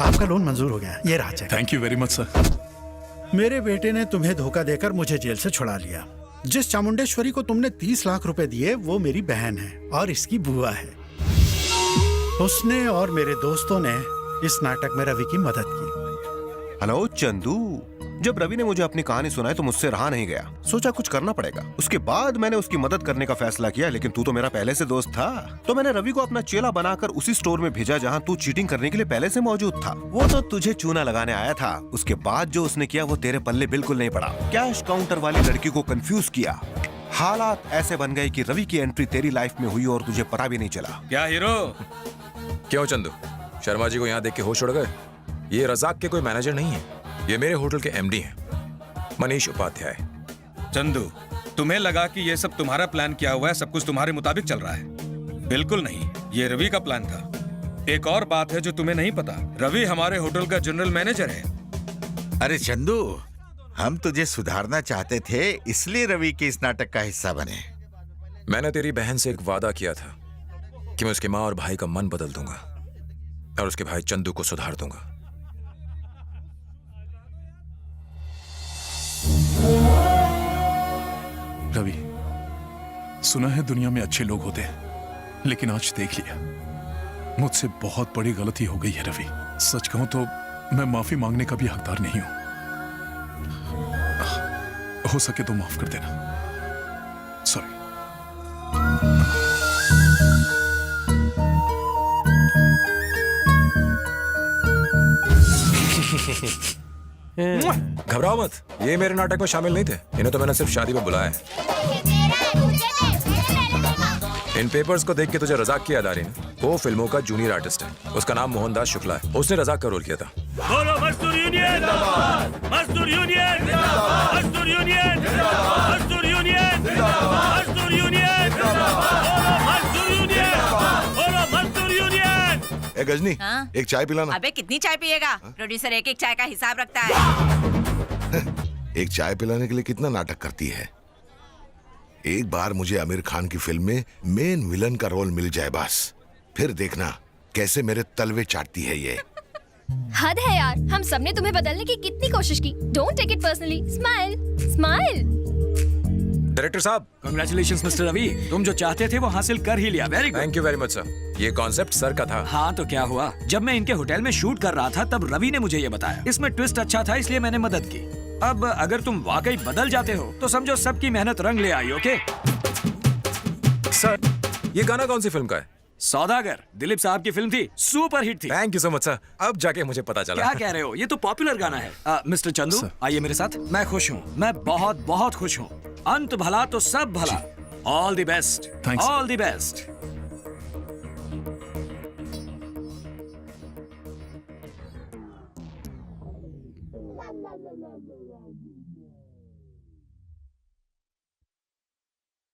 आपका लोन मंजूर हो गया, ये रहा cheque. Thank you very much sir. मेरे बेटे ने तुम्हें धोखा देकर मुझे जेल से छुड़ा लिया। जिस चामुंडेश्वरी को तुमने 30 लाख रुपए दिए, वो मेरी बहन है और इसकी बुआ है। उसने और मेरे दोस्तों ने इस नाटक में रवि की मदद की। हेलो चंदू, जब रवि ने मुझे अपनी कहानी सुनाई तो मुझसे रहा नहीं गया। सोचा कुछ करना पड़ेगा। उसके बाद मैंने उसकी मदद करने का फैसला किया, लेकिन तू तो मेरा पहले से दोस्त था, तो मैंने रवि को अपना चेला बनाकर उसी स्टोर में भेजा जहां तू चीटिंग करने के लिए पहले से मौजूद था। वो तो तुझे चूना लगाने आया था। उसके बाद जो उसने किया वो तेरे पल्ले बिल्कुल नहीं पड़ा। कैश काउंटर वाली लड़की को कंफ्यूज किया। हालात ऐसे बन गए कि रवि की एंट्री तेरी लाइफ में हुई और तुझे पता भी नहीं चला। क्या हीरो? क्यों चंदू, शर्मा जी को यहाँ देख के होश उड़ गए? ये रजाक के कोई मैनेजर नहीं है, ये मेरे होटल के एमडी हैं, मनीष उपाध्याय। चंदू, तुम्हें लगा कि ये सब तुम्हारा प्लान किया हुआ है, सब कुछ तुम्हारे मुताबिक चल रहा है। बिल्कुल नहीं, ये रवि का प्लान था। एक और बात है जो तुम्हें नहीं पता, रवि हमारे होटल का जनरल मैनेजर है। अरे चंदू, हम तुझे सुधारना चाहते थे, इसलिए रवि के इस नाटक का हिस्सा बने। मैंने तेरी बहन से एक वादा किया था कि मैं उसकी माँ और भाई का मन बदल दूंगा और उसके भाई चंदू को सुधार दूंगा। रवि, सुना है दुनिया में अच्छे लोग होते हैं, लेकिन आज देख लिया, मुझसे बहुत बड़ी गलती हो गई है रवि। सच कहूं तो मैं माफी मांगने का भी हकदार नहीं हूं। हो सके तो माफ कर देना। सॉरी। घबराओ मत, ये मेरे नाटक में शामिल नहीं थे। इन्हें तो मैंने सिर्फ शादी में बुलाया है। इन पेपर्स को देख के तुझे रजाक की याद आ रही है? वो फिल्मों का जूनियर आर्टिस्ट है। उसका नाम मोहनदास शुक्ला है। उसने रजाक का रोल किया था। बोलो मजदूर यूनियन, मजदूर यूनियन, मजदूर यूनियन, मजदूर यूनियन, मजदूर यूनियन, मजदूर यूनियन, बोलो मजदूर यूनियन। ए गजनी, हाँ? एक चाय पिलाना। अबे कितनी चाय पिएगा? प्रोड्यूसर एक एक चाय का हिसाब रखता है। एक चाय पिलाने के लिए कितना नाटक करती है। एक बार मुझे आमिर खान की फिल्म में मेन विलन का रोल मिल जाए बस, फिर देखना कैसे मेरे तलवे चाटती है ये। हद है यार, हम सबने तुम्हें बदलने की कितनी कोशिश की। Don't take it personally, smile smile. Director साहब, कांग्रेचुलेशंस मिस्टर रवि, तुम जो चाहते थे वो हासिल कर ही लिया। Very good. Thank you very much sir. ये कॉन्सेप्ट सर का था। हाँ तो क्या हुआ, जब मैं इनके होटल में शूट कर रहा था तब रवि ने मुझे ये बताया। इसमें ट्विस्ट अच्छा था इसलिए मैंने मदद की। अब अगर तुम वाकई बदल जाते हो तो समझो सबकी मेहनत रंग ले आई। ओके सर, ये गाना कौन सी फिल्म का है? सौदागर, दिलीप साहब की फिल्म थी, सुपर हिट थी। Thank you so much sir, अब जाके मुझे पता चला। क्या कह रहे हो, ये तो पॉपुलर गाना है। मिस्टर चंदू, आइए मेरे साथ। मैं खुश हूँ, मैं बहुत बहुत खुश हूँ। अंत भला तो सब भला। All the best, all the best.